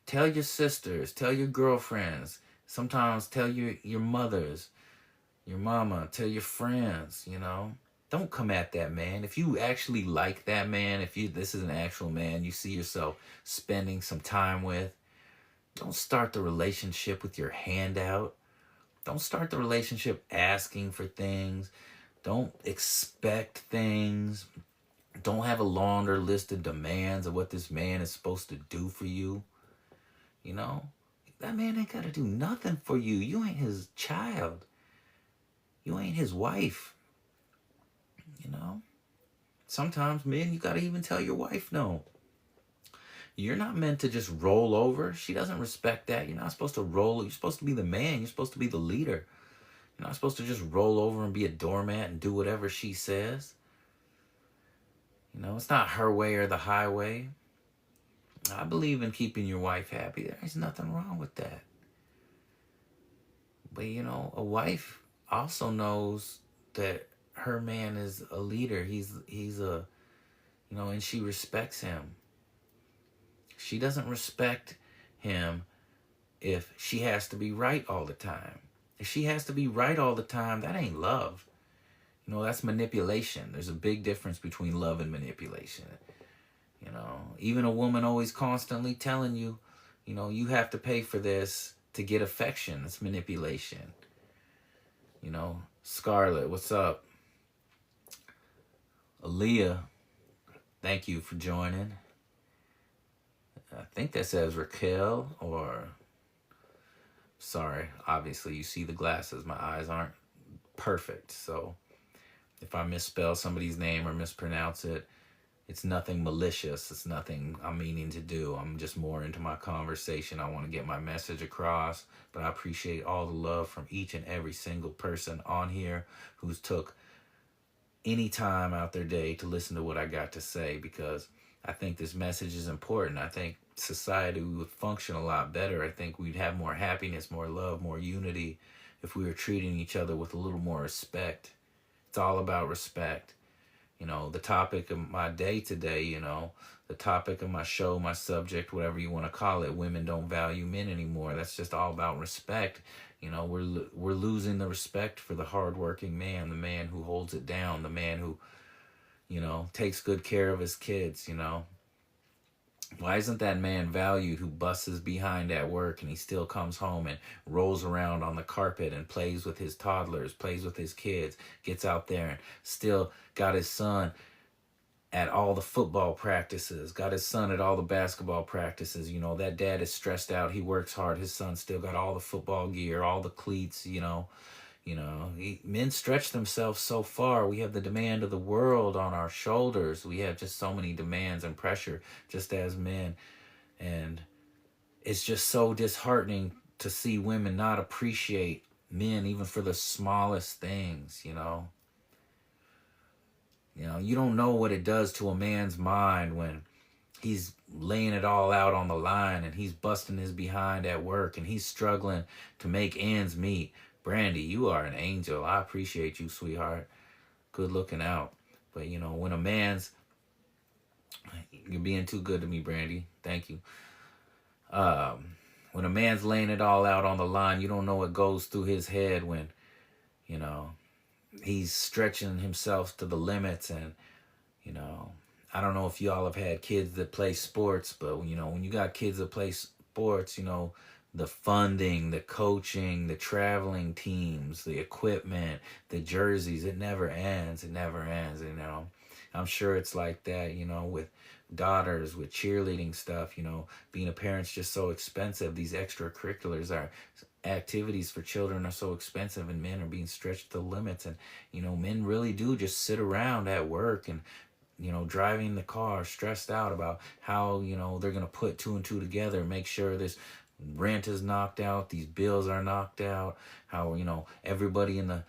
Tell your sisters, tell your girlfriends, sometimes tell your mothers, your mama, tell your friends, Don't come at that man. If you actually like that man, this is an actual man you see yourself spending some time with, don't start the relationship with your hand out. Don't start the relationship asking for things. Don't expect things. Don't have a longer list of demands of what this man is supposed to do for you. You know, that man ain't got to do nothing for you. You ain't his child. You ain't his wife. You know, sometimes men, you got to even tell your wife no. You're not meant to just roll over. She doesn't respect that. You're not supposed to roll. You're supposed to be the man. You're supposed to be the leader. You're not supposed to just roll over and be a doormat and do whatever she says. You know, it's not her way or the highway. I believe in keeping your wife happy. There's nothing wrong with that. But, you know, a wife also knows that her man is a leader. He's a, you know, and she respects him. She doesn't respect him if she has to be right all the time. If she has to be right all the time, that ain't love. You know, that's manipulation. There's a big difference between love and manipulation. You know, even a woman always constantly telling you, you know, you have to pay for this to get affection. It's manipulation. You know, Scarlett, what's up? Aaliyah, thank you for joining. I think that says Raquel or... Sorry, obviously you see the glasses. My eyes aren't perfect. So if I misspell somebody's name or mispronounce it, it's nothing malicious. It's nothing I'm meaning to do. I'm just more into my conversation. I want to get my message across. But I appreciate all the love from each and every single person on here who's took any time out their day to listen to what I got to say, because I think this message is important. I think society would function a lot better. I think we'd have more happiness, more love, more unity if we were treating each other with a little more respect. It's all about respect. You know, the topic of my day today, you know, the topic of my show, my subject, whatever you want to call it, women don't value men anymore. That's just all about respect. You know, we're losing the respect for the hardworking man, the man who holds it down, the man who, you know, takes good care of his kids, you know. Why isn't that man valued who busts his behind at work and he still comes home and rolls around on the carpet and plays with his toddlers, plays with his kids, gets out there and still got his son at all the football practices, got his son at all the basketball practices? You know, that dad is stressed out. He works hard. His son still got all the football gear, all the cleats, you know. Men stretch themselves so far. We have the demand of the world on our shoulders. We have just so many demands and pressure just as men. And it's just so disheartening to see women not appreciate men even for the smallest things, you know. You know, you don't know what it does to a man's mind when he's laying it all out on the line and he's busting his behind at work and he's struggling to make ends meet. Brandy, you are an angel. I appreciate you, sweetheart. Good looking out. But, you know, when a man's... You're being too good to me, Brandy. Thank you. When a man's laying it all out on the line, you don't know what goes through his head when, you know, he's stretching himself to the limits. And, you know, I don't know if y'all have had kids that play sports, but, you know, when you got kids that play sports, you know, the funding, the coaching, the traveling teams, the equipment, the jerseys, it never ends. It never ends, you know. I'm sure it's like that, you know, with daughters, with cheerleading stuff, you know. Being a parent's just so expensive. These extracurriculars are activities for children are so expensive, and men are being stretched to the limits. And, you know, men really do just sit around at work and, you know, driving the car, stressed out about how, you know, they're going to put two and two together, make sure this rent is knocked out, these bills are knocked out, how, you know, everybody in the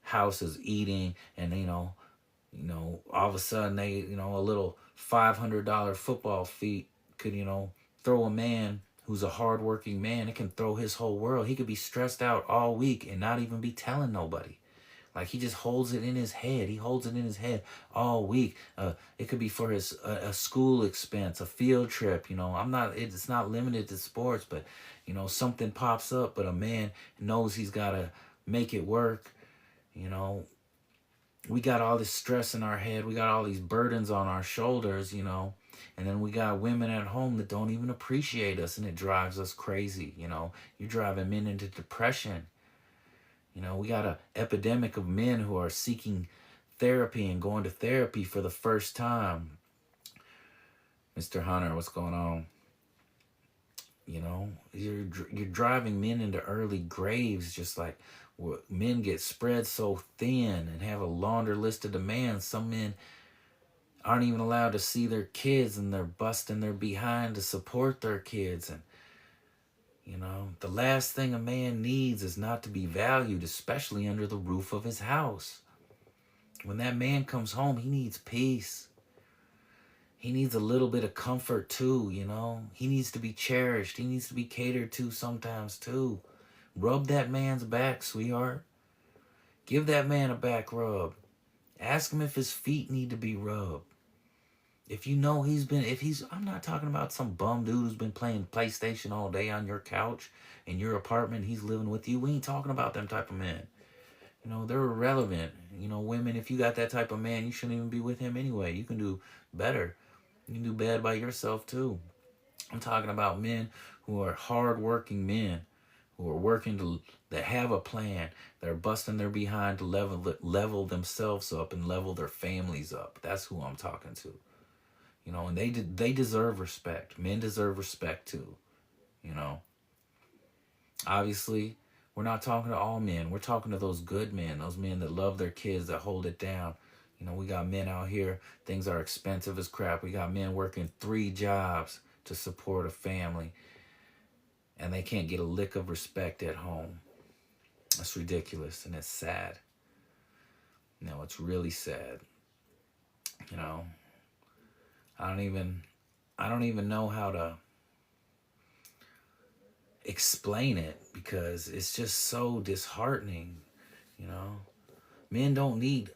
house is eating, and, you know, all of a sudden they, you know, a little $500 football feet could, you know, throw a man who's a hardworking man. It can throw his whole world. He could be stressed out all week and not even be telling nobody. Like, he just holds it in his head. He holds it in his head all week. It could be for his a school expense, a field trip. You know, it's not limited to sports, but, you know, something pops up, but a man knows he's got to make it work. You know, we got all this stress in our head. We got all these burdens on our shoulders, you know, and then we got women at home that don't even appreciate us, and it drives us crazy. You know, you're driving men into depression. You know, we got an epidemic of men who are seeking therapy and going to therapy for the first time. Mr. Hunter, what's going on? You know, you're driving men into early graves, just like men get spread so thin and have a longer list of demands. Some men aren't even allowed to see their kids, and they're busting their behind to support their kids. And you know, the last thing a man needs is not to be valued, especially under the roof of his house. When that man comes home, he needs peace. He needs a little bit of comfort too, you know. He needs to be cherished. He needs to be catered to sometimes too. Rub that man's back, sweetheart. Give that man a back rub. Ask him if his feet need to be rubbed. If you know I'm not talking about some bum dude who's been playing PlayStation all day on your couch in your apartment, he's living with you. We ain't talking about them type of men. You know, they're irrelevant. You know, women, if you got that type of man, you shouldn't even be with him anyway. You can do better. You can do bad by yourself too. I'm talking about men who are hard-working men, who are working that have a plan, that are busting their behind to level themselves up and level their families up. That's who I'm talking to. You know, and they deserve respect. Men deserve respect too. You know, obviously, we're not talking to all men. We're talking to those good men, those men that love their kids, that hold it down. You know, we got men out here, things are expensive as crap. We got men working 3 jobs to support a family, and they can't get a lick of respect at home. That's ridiculous, and it's sad. You know, it's really sad. You know, I don't even know how to explain it, because it's just so disheartening. You know, men don't need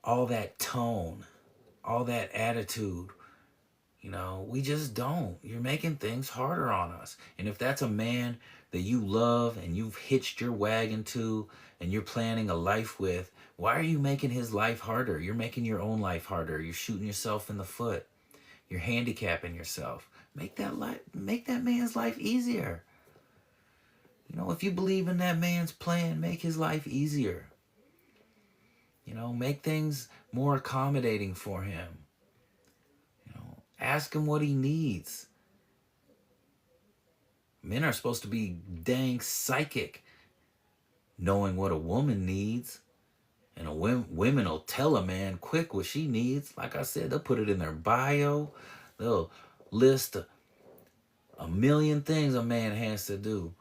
all that tone, all that attitude. You know, we just don't. You're making things harder on us. And if that's a man that you love and you've hitched your wagon to and you're planning a life with, why are you making his life harder? You're making your own life harder. You're shooting yourself in the foot. You're handicapping yourself. Make that man's life easier. You know, if you believe in that man's plan, make his life easier. You know, make things more accommodating for him. You know, ask him what he needs. Men are supposed to be dang psychic, knowing what a woman needs. And women will tell a man quick what she needs. Like I said, they'll put it in their bio. They'll list a million things a man has to do.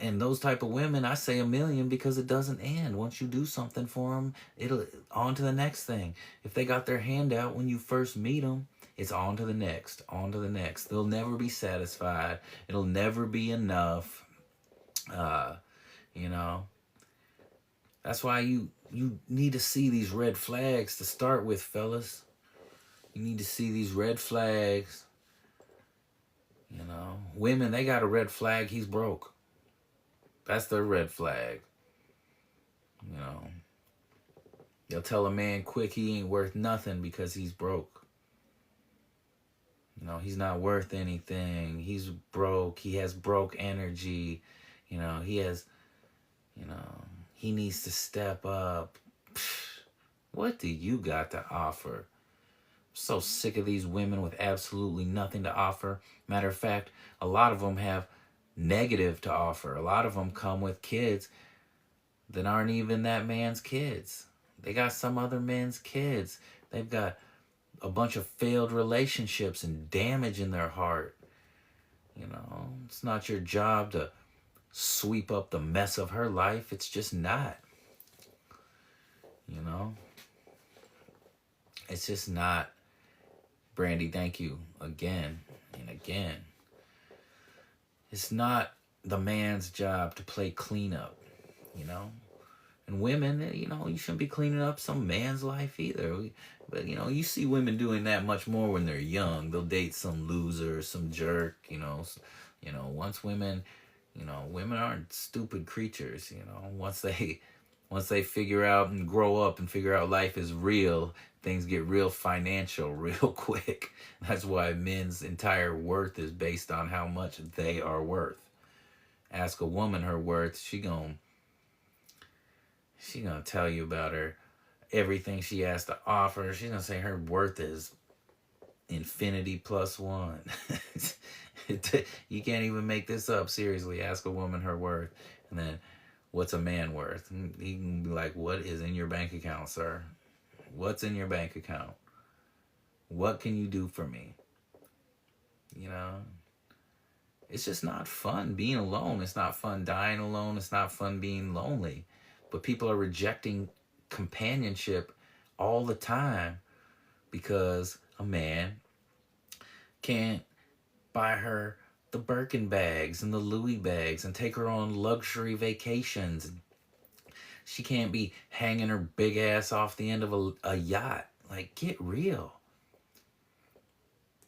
And those type of women, I say a million because it doesn't end. Once you do something for them, it'll on to the next thing. If they got their hand out when you first meet them, it's on to the next, on to the next. They'll never be satisfied. It'll never be enough. You know, that's why you need to see these red flags to start with, fellas. You need to see these red flags. You know, women, they got a red flag. He's broke. That's their red flag. You know, they'll tell a man quick he ain't worth nothing because he's broke. You know, he's not worth anything. He's broke. He has broke energy. You know, he needs to step up. What do you got to offer? I'm so sick of these women with absolutely nothing to offer. Matter of fact, a lot of them have negative to offer. A lot of them come with kids that aren't even that man's kids. They got some other man's kids. They've got a bunch of failed relationships and damage in their heart. You know, it's not your job to sweep up the mess of her life. It's just not. You know, it's just not. Brandy, thank you again and again. It's not the man's job to play cleanup, you know. And women, you know, you shouldn't be cleaning up some man's life either. But, you know, you see women doing that much more when they're young. They'll date some loser, some jerk, you know. Once women, you know, women aren't stupid creatures, you know. Once they Once they figure out and grow up and figure out life is real, things get real financial real quick. That's why men's entire worth is based on how much they are worth. Ask a woman her worth, she gonna tell you about her everything she has to offer. She's gonna say her worth is infinity plus one. You can't even make this up. Seriously, ask a woman her worth, and then what's a man worth? He can be like, what is in your bank account, sir? What's in your bank account? What can you do for me? You know, it's just not fun being alone. It's not fun dying alone. It's not fun being lonely. But people are rejecting companionship all the time because a man can't buy her the Birkin bags and the Louis bags and take her on luxury vacations. She can't be hanging her big ass off the end of a yacht. Like, get real.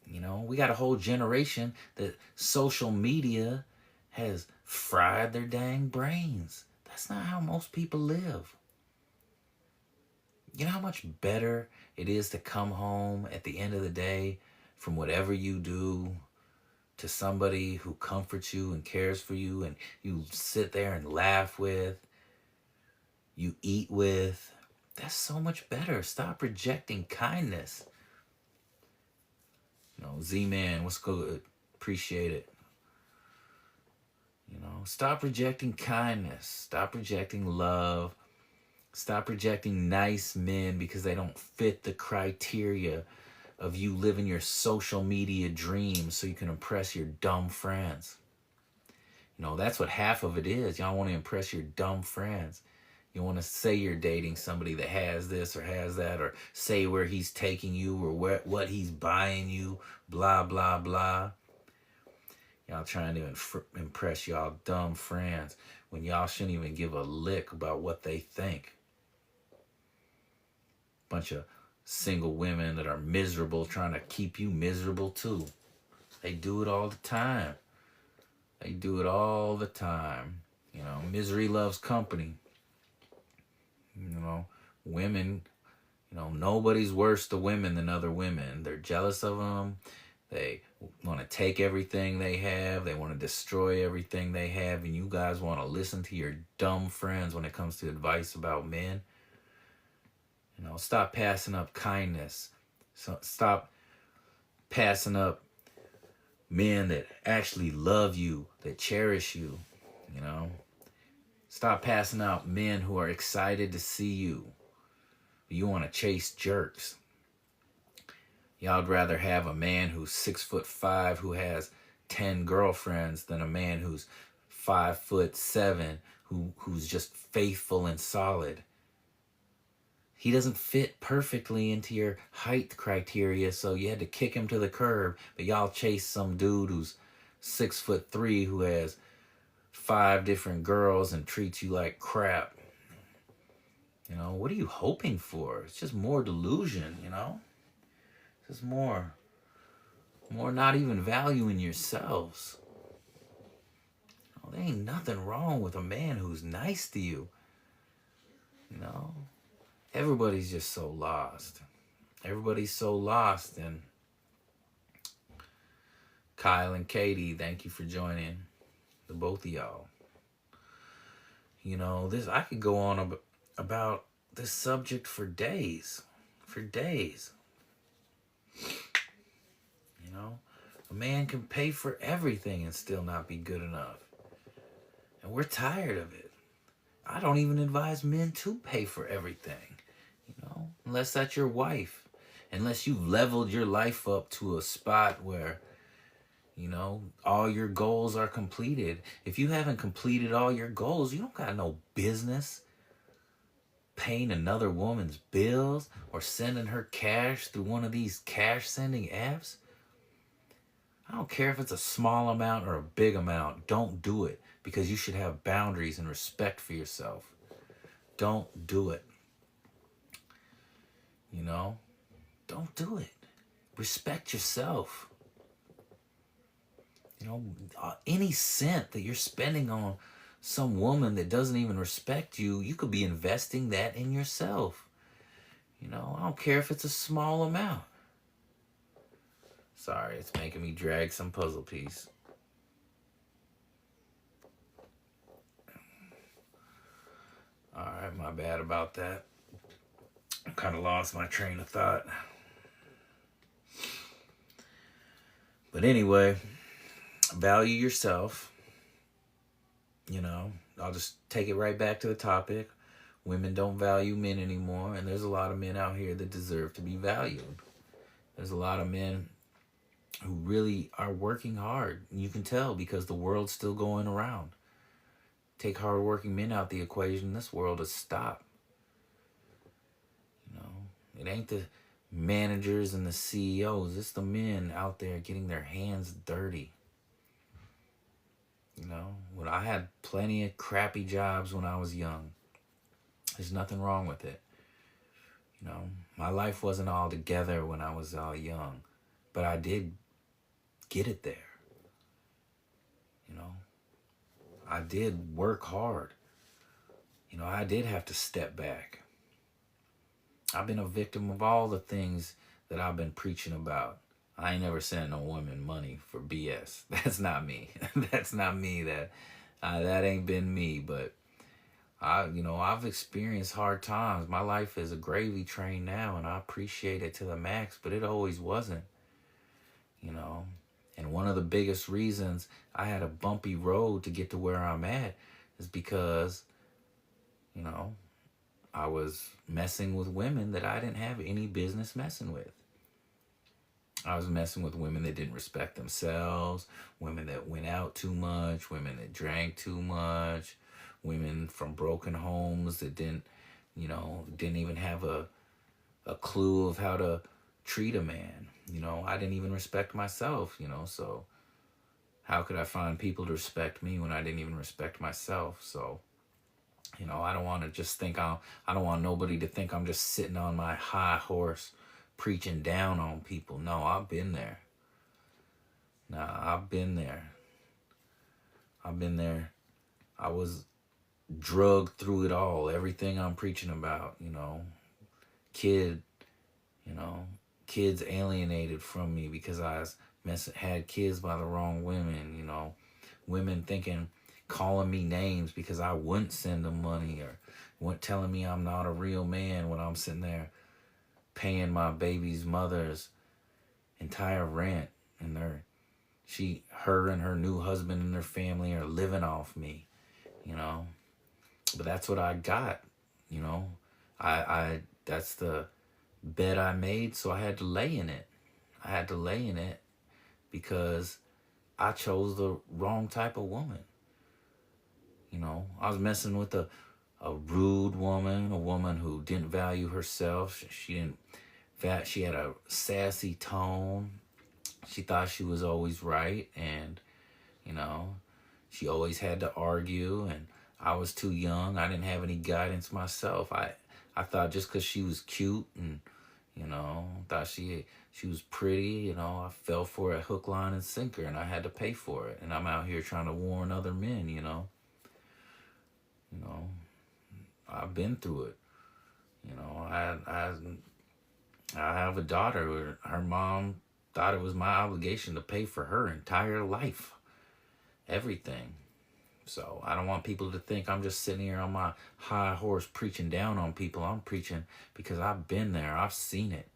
You know, we got a whole generation that social media has fried their dang brains. That's not how most people live. You know how much better it is to come home at the end of the day from whatever you do to somebody who comforts you and cares for you and you sit there and laugh with, you eat with. That's so much better. Stop rejecting kindness. You know, Z-Man, what's good? Appreciate it. You know, stop rejecting kindness. Stop rejecting love. Stop rejecting nice men because they don't fit the criteria of you living your social media dreams so you can impress your dumb friends. You know, that's what half of it is. Y'all want to impress your dumb friends. You want to say you're dating somebody that has this or has that, or say where he's taking you or what he's buying you, blah, blah, blah. Y'all trying to impress y'all dumb friends when y'all shouldn't even give a lick about what they think. Bunch of single women that are miserable trying to keep you miserable too. They do it all the time. They do it all the time. You know, misery loves company. You know, women, you know, nobody's worse to women than other women. They're jealous of them. They want to take everything they have. They want to destroy everything they have. And you guys want to listen to your dumb friends when it comes to advice about men. You know, stop passing up kindness. So stop passing up men that actually love you, that cherish you, you know. Stop passing out men who are excited to see you. You want to chase jerks. Y'all'd rather have a man who's 6'5" who has 10 girlfriends than a man who's 5'7" who's just faithful and solid. He doesn't fit perfectly into your height criteria, so you had to kick him to the curb. But y'all chase some dude who's 6'3" who has 5 different girls and treats you like crap. You know, what are you hoping for? It's just more delusion, you know? It's just more not even valuing yourselves. You know, there ain't nothing wrong with a man who's nice to you. You know? Everybody's just so lost. Everybody's so lost. And Kyle and Katie, thank you for joining. The both of y'all. You know, I could go on about this subject for days. For days. You know, a man can pay for everything and still not be good enough. And we're tired of it. I don't even advise men to pay for everything. You know, unless that's your wife. Unless you've leveled your life up to a spot where, you know, all your goals are completed. If you haven't completed all your goals, you don't got no business paying another woman's bills or sending her cash through one of these cash sending apps. I don't care if it's a small amount or a big amount. Don't do it, because you should have boundaries and respect for yourself. Don't do it. You know, don't do it. Respect yourself. You know, any cent that you're spending on some woman that doesn't even respect you, you could be investing that in yourself. You know, I don't care if it's a small amount. Sorry, it's making me drag some puzzle piece. All right, my bad about that. I kind of lost my train of thought. But anyway, value yourself. You know, I'll just take it right back to the topic. Women don't value men anymore, and there's a lot of men out here that deserve to be valued. There's a lot of men who really are working hard. You can tell because the world's still going around. Take hardworking men out the equation, this world will stop. You know, it ain't the managers and the CEOs. It's the men out there getting their hands dirty. You know, when I had plenty of crappy jobs when I was young. There's nothing wrong with it. You know, my life wasn't all together when I was all young, but I did get it there. You know, I did work hard. You know, I did have to step back. I've been a victim of all the things that I've been preaching about. I ain't never sent no woman money for BS. That's not me. That's not me. That ain't been me. But I've experienced hard times. My life is a gravy train now, and I appreciate it to the max. But it always wasn't. You know, and one of the biggest reasons I had a bumpy road to get to where I'm at is because, you know, I was messing with women that I didn't have any business messing with. I was messing with women that didn't respect themselves, women that went out too much, women that drank too much, women from broken homes that didn't even have a clue of how to treat a man. You know, I didn't even respect myself, so how could I find people to respect me when I didn't even respect myself? So, I don't want to just think I don't want nobody to think I'm just sitting on my high horse preaching down on people. No, I've been there. I've been there. I was drugged through it all. Everything I'm preaching about, kids alienated from me because I had kids by the wrong women, women calling me names because I wouldn't send them money, or telling me I'm not a real man when I'm sitting there paying my baby's mother's entire rent, and her and her new husband and their family are living off me, but that's what I got. I that's the bed I made, so I had to lay in it because I chose the wrong type of woman. I was messing with a rude woman, a woman who didn't value herself. She had a sassy tone. She thought she was always right, and she always had to argue, and I was too young. I didn't have any guidance myself. I thought just because she was cute and thought she was pretty, I fell for it hook, line, and sinker, and I had to pay for it. And I'm out here trying to warn other men, I've been through it. I have a daughter where her mom thought it was my obligation to pay for her entire life, everything. So I don't want people to think I'm just sitting here on my high horse preaching down on people. I'm preaching because I've been there. I've seen it.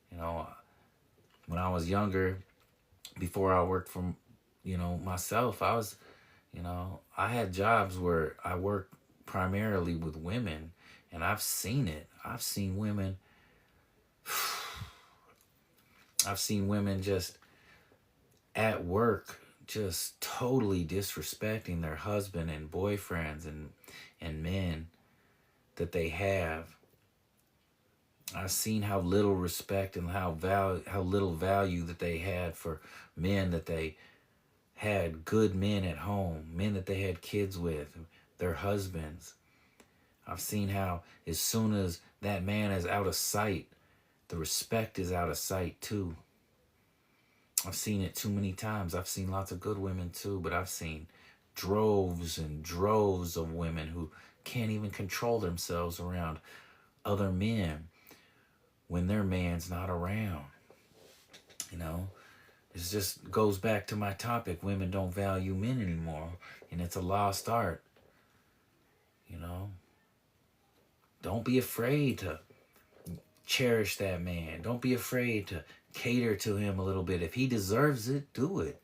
When I was younger, before I worked for, myself, I had jobs where I worked primarily with women, and I've seen it. I've seen women just at work just totally disrespecting their husband and boyfriends and men that they have. I've seen how little respect and how little value that they had for men that they had, good men at home, men that they had kids with, their husbands. I've seen how as soon as that man is out of sight, the respect is out of sight too. I've seen it too many times. I've seen lots of good women too, but I've seen droves and droves of women who can't even control themselves around other men when their man's not around. You know, it just goes back to my topic. Women don't value men anymore, and it's a lost art. You know, don't be afraid to cherish that man. Don't be afraid to cater to him a little bit. If he deserves it, do it.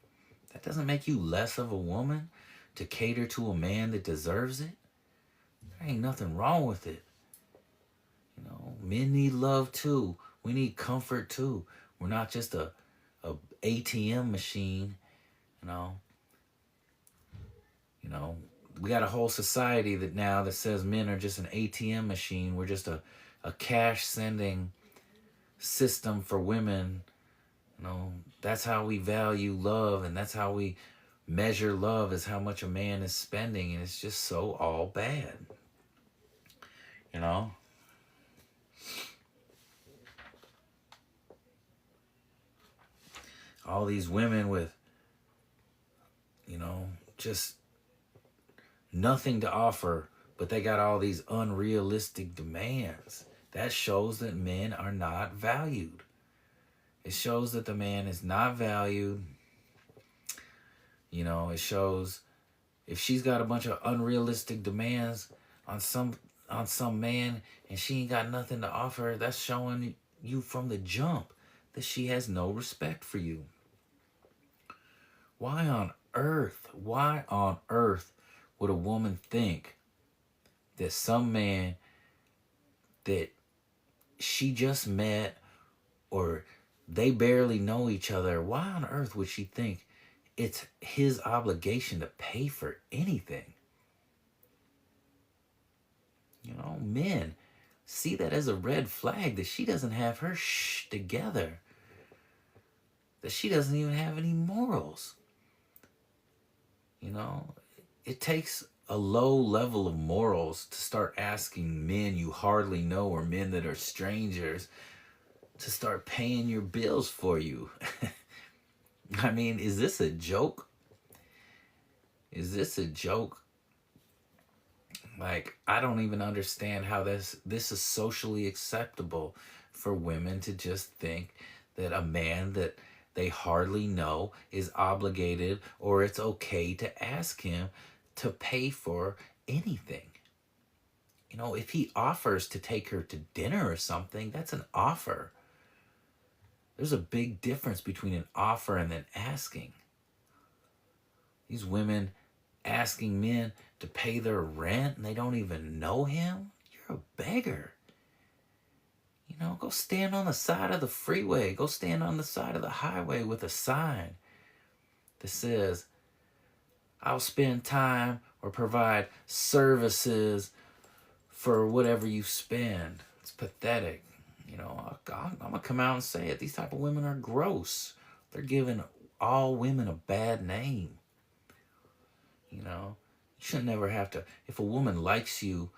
That doesn't make you less of a woman to cater to a man that deserves it. There ain't nothing wrong with it. You know, men need love too. We need comfort too. We're not just a ATM machine, you know. You know, we got a whole society that now that says men are just an ATM machine. We're just a cash sending system for women. You know, that's how we value love, and that's how we measure love, is how much a man is spending, and it's just so all bad. You know? All these women with, you know, just nothing to offer, but they got all these unrealistic demands. That shows that men are not valued. It shows that the man is not valued. You know, it shows if she's got a bunch of unrealistic demands on some man and she ain't got nothing to offer, that's showing you from the jump that she has no respect for you. Why on earth would a woman think that some man that she just met or they barely know each other, why on earth would she think it's his obligation to pay for anything? You know, men see that as a red flag that she doesn't have her shh together, that she doesn't even have any morals. You know, it takes a low level of morals to start asking men you hardly know or men that are strangers to start paying your bills for you. I mean, is this a joke? Is this a joke? Like, I don't even understand how this is socially acceptable for women to just think that a man that they hardly know is obligated, or it's okay to ask him to pay for anything. You know, if he offers to take her to dinner or something, that's an offer. There's a big difference between an offer and then asking. These women asking men to pay their rent and they don't even know him. You're a beggar. You know, go stand on the side of the freeway. Go stand on the side of the highway with a sign that says, I'll spend time or provide services for whatever you spend. It's pathetic. You know, I'm going to come out and say it. These type of women are gross. They're giving all women a bad name. You know, you should never have to. If a woman likes you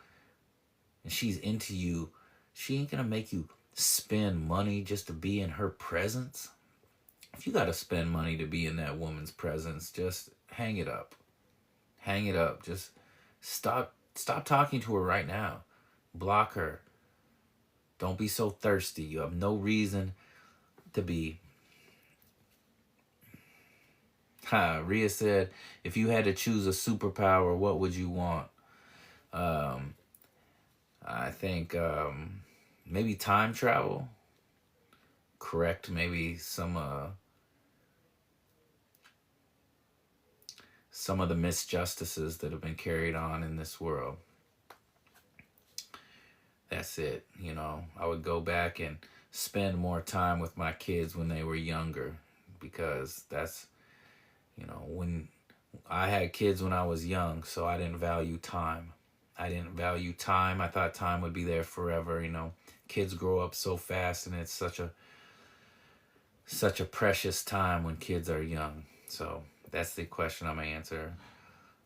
and she's into you, she ain't going to make you spend money just to be in her presence. If you got to spend money to be in that woman's presence, just hang it up. Hang it up. Just stop talking to her right now. Block her. Don't be so thirsty. You have no reason to be. Rhea said, if you had to choose a superpower, what would you want? I think maybe time travel. Correct maybe some of the misjustices that have been carried on in this world. That's it. You know, I would go back and spend more time with my kids when they were younger, because that's, you know, when I had kids when I was young, so I didn't value time. I thought time would be there forever. You know, kids grow up so fast, and it's such a precious time when kids are young. So that's the question I'm going to answer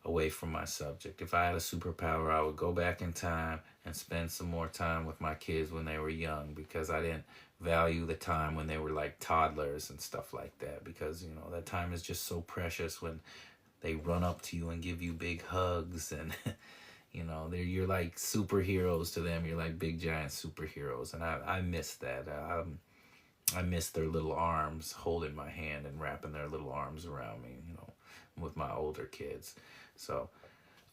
away from my subject. If I had a superpower, I would go back in time and spend some more time with my kids when they were young, because I didn't value the time when they were like toddlers and stuff like that, because, you know, that time is just so precious when They run up to you and give you big hugs, and you know, you're like superheroes to them. You're like big giant superheroes, and I miss that. I miss their little arms holding my hand and wrapping their little arms around me, you know, with my older kids. So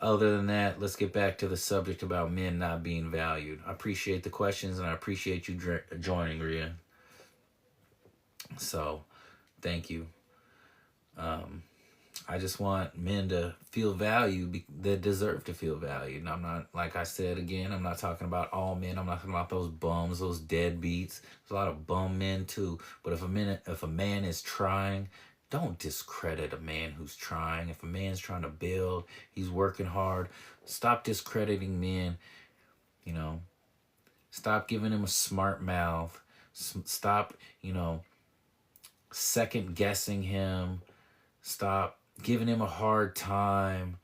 other than that, let's get back to the subject about men not being valued. I appreciate the questions, and I appreciate you joining, Rhea. So thank you. I just want men to feel valued that deserve to feel valued. And I'm not, like I said again, I'm not talking about all men. I'm not talking about those bums, those deadbeats. There's a lot of bum men too. But if a man is trying, don't discredit a man who's trying. If a man's trying to build, he's working hard. Stop discrediting men. You know, stop giving him a smart mouth. Stop, you know, second guessing him. Stop giving him a hard time.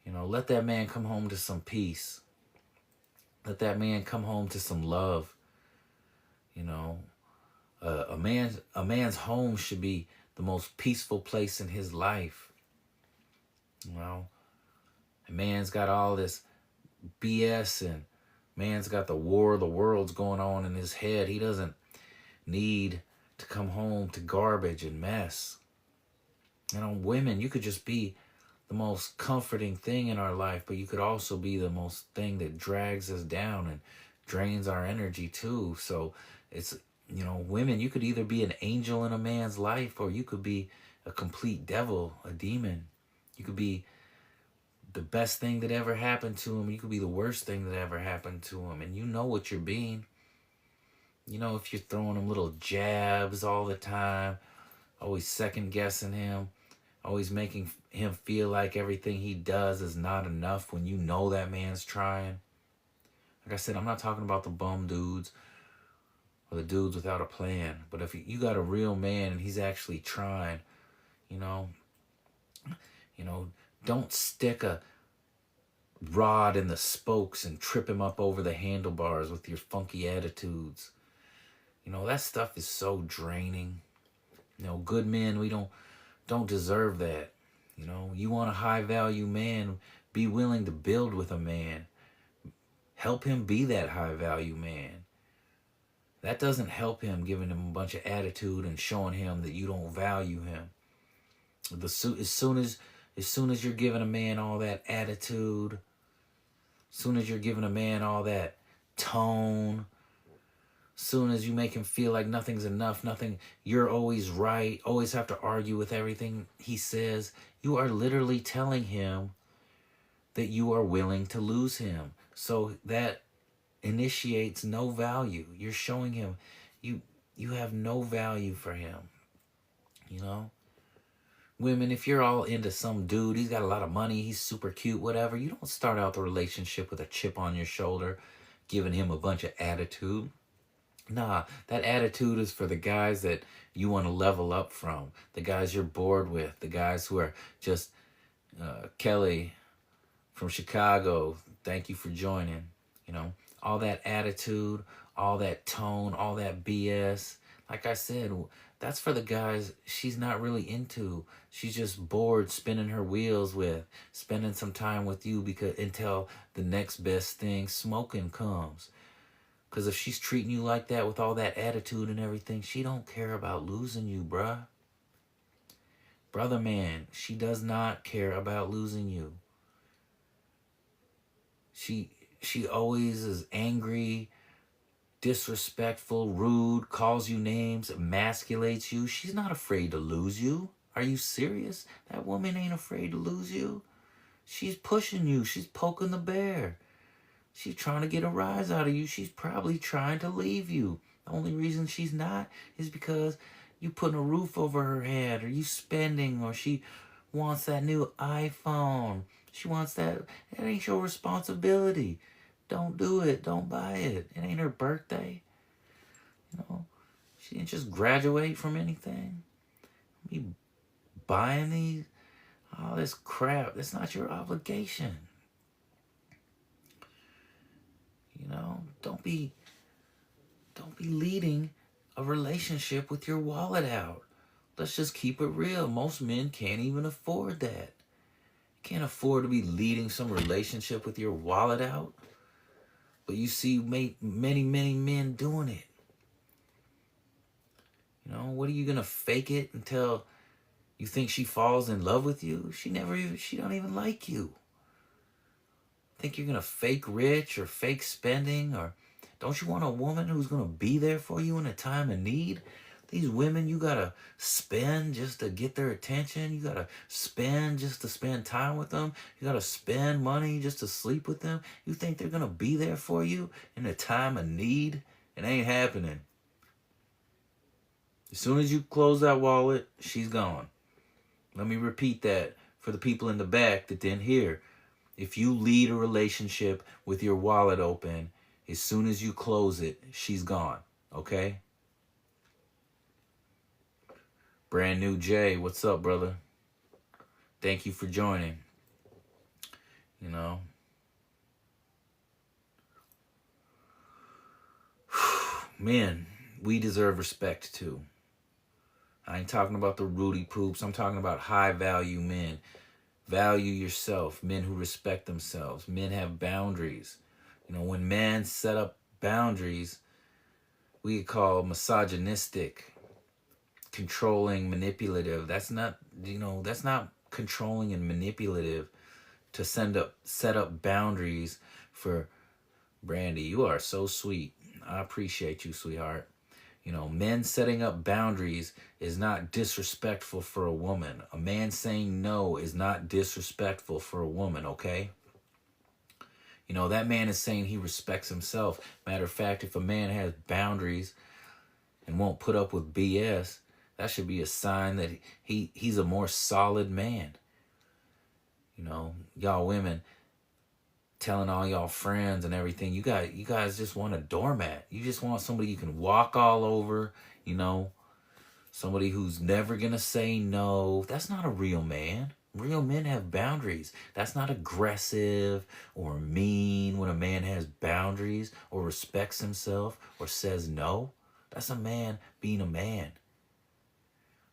You know, let that man come home to some peace. Let that man come home to some love. You know, a man's home should be the most peaceful place in his life. You know, a man's got all this BS, and man's got the war of the worlds going on in his head. He doesn't need to come home to garbage and mess. You know, women, you could just be the most comforting thing in our life, but you could also be the most thing that drags us down and drains our energy too. So it's, you know, women, you could either be an angel in a man's life, or you could be a complete devil, a demon. You could be the best thing that ever happened to him. You could be the worst thing that ever happened to him. And you know what you're being. You know, if you're throwing him little jabs all the time, always second guessing him, always making him feel like everything he does is not enough when you know that man's trying. Like I said, I'm not talking about the bum dudes or the dudes without a plan. But if you got a real man and he's actually trying, you know, don't stick a rod in the spokes and trip him up over the handlebars with your funky attitudes. You know, that stuff is so draining. You know, good men, we don't deserve that. You know, you want a high value man, be willing to build with a man. Help him be that high value man. That doesn't help him giving him a bunch of attitude and showing him that you don't value him. As soon as you're giving a man all that attitude, as soon as you're giving a man all that tone, soon as you make him feel like nothing's enough, you're always right, always have to argue with everything he says, you are literally telling him that you are willing to lose him. So that initiates no value. You're showing him you have no value for him. You know? Women, if you're all into some dude, he's got a lot of money, he's super cute, whatever, you don't start out the relationship with a chip on your shoulder, giving him a bunch of attitude. Nah, that attitude is for the guys that you want to level up from. The guys you're bored with. The guys who are just, Kelly from Chicago, thank you for joining. You know, all that attitude, all that tone, all that BS. Like I said, that's for the guys she's not really into. She's just bored spinning her wheels with, spending some time with you until the next best thing, smoking, comes. Because if she's treating you like that with all that attitude and everything, she don't care about losing you, bruh. Brother man, she does not care about losing you. She always is angry, disrespectful, rude, calls you names, emasculates you. She's not afraid to lose you. Are you serious? That woman ain't afraid to lose you. She's pushing you. She's poking the bear. She's trying to get a rise out of you. She's probably trying to leave you. The only reason she's not is because you putting a roof over her head, or you spending, or she wants that new iPhone. She wants that. It ain't your responsibility. Don't do it. Don't buy it. It ain't her birthday. You know, she didn't just graduate from anything. Be buying all this crap. That's not your obligation. You know, don't be leading a relationship with your wallet out. Let's just keep it real. Most men can't even afford that. You can't afford to be leading some relationship with your wallet out. But you see many men doing it. You know, what are you gonna fake it until you think she falls in love with you? She don't even like you. Think you're gonna fake rich or fake spending? Or don't you want a woman who's gonna be there for you in a time of need? These women you gotta spend just to get their attention. You gotta spend just to spend time with them. You gotta spend money just to sleep with them. You think they're gonna be there for you in a time of need? It ain't happening. As soon as you close that wallet, she's gone. Let me repeat that for the people in the back that didn't hear. If you lead a relationship with your wallet open, as soon as you close it, she's gone. Okay? Brand new Jay, what's up, brother? Thank you for joining. You know. Men, we deserve respect too. I ain't talking about the Rudy poops. I'm talking about high value men. Value yourself. Men who respect themselves. Men have boundaries. You know, when men set up boundaries, we call misogynistic, controlling, manipulative. That's not controlling and manipulative to set up boundaries for Brandy. You are so sweet. I appreciate you, sweetheart. You know, men setting up boundaries is not disrespectful for a woman. A man saying no is not disrespectful for a woman, okay? You know, that man is saying he respects himself. Matter of fact, if a man has boundaries and won't put up with BS, that should be a sign that he's a more solid man. You know, y'all women telling all y'all friends and everything, you guys just want a doormat. You just want somebody you can walk all over, you know, somebody who's never gonna say no. That's not a real man. Real men have boundaries. That's not aggressive or mean when a man has boundaries or respects himself or says no. That's a man being a man.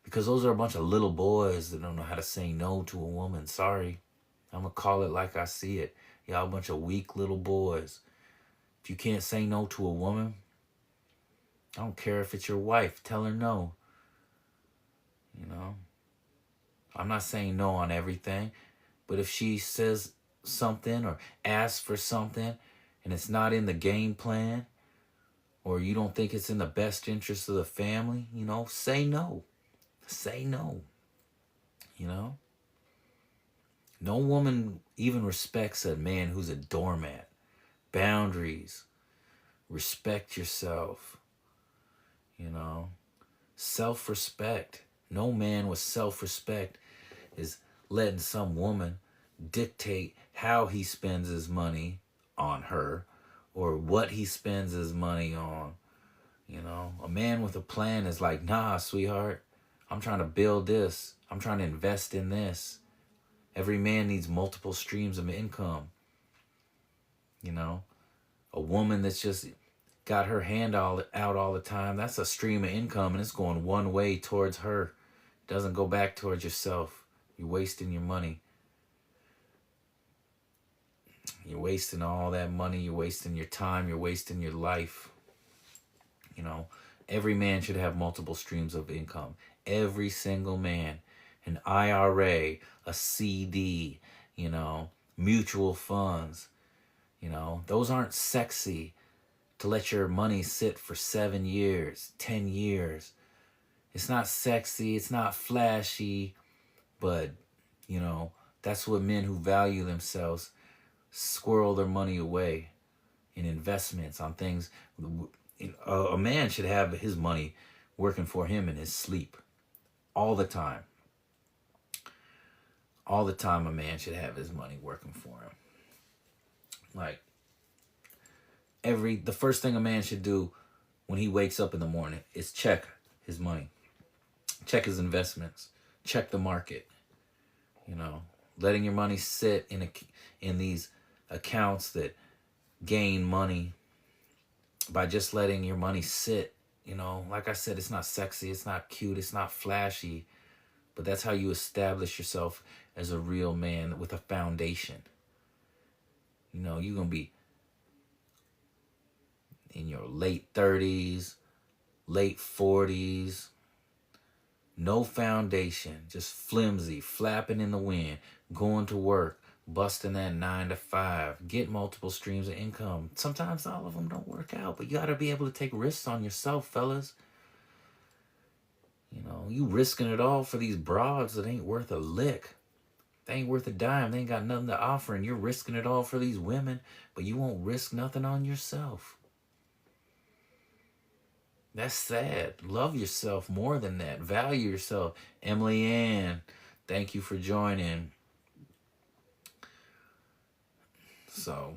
Because those are a bunch of little boys that don't know how to say no to a woman. Sorry. I'm gonna call it like I see it. Y'all a bunch of weak little boys. If you can't say no to a woman, I don't care if it's your wife, tell her no. You know? I'm not saying no on everything, but if she says something or asks for something and it's not in the game plan, or you don't think it's in the best interest of the family, you know, say no. Say no. You know? No woman even respects a man who's a doormat. Boundaries. Respect yourself. You know? Self-respect. No man with self-respect is letting some woman dictate how he spends his money on her or what he spends his money on. You know? A man with a plan is like, nah, sweetheart, I'm trying to build this. I'm trying to invest in this. Every man needs multiple streams of income. You know, a woman that's just got her hand out all the time, that's a stream of income and it's going one way towards her. It doesn't go back towards yourself. You're wasting your money. You're wasting all that money. You're wasting your time. You're wasting your life. You know, every man should have multiple streams of income. Every single man. An IRA, a CD, you know, mutual funds. You know, those aren't sexy to let your money sit for 7 years, 10 years. It's not sexy, it's not flashy, but, you know, that's what men who value themselves squirrel their money away in investments on things. A man should have his money working for him in his sleep all the time. All the time a man should have his money working for him. Like, the first thing a man should do when he wakes up in the morning is check his money. Check his investments. Check the market. You know, letting your money sit in these accounts that gain money by just letting your money sit. You know, like I said, it's not sexy, it's not cute, it's not flashy, But that's how you establish yourself as a real man with a foundation. You know, you're going to be in your late 30s, late 40s, no foundation, just flimsy, flapping in the wind, going to work, busting that 9 to 5, get multiple streams of income. Sometimes all of them don't work out, but you got to be able to take risks on yourself, fellas. You know, you risking it all for these broads that ain't worth a lick. They ain't worth a dime. They ain't got nothing to offer, and you're risking it all for these women, but you won't risk nothing on yourself. That's sad. Love yourself more than that. Value yourself. Emily Ann, thank you for joining. So,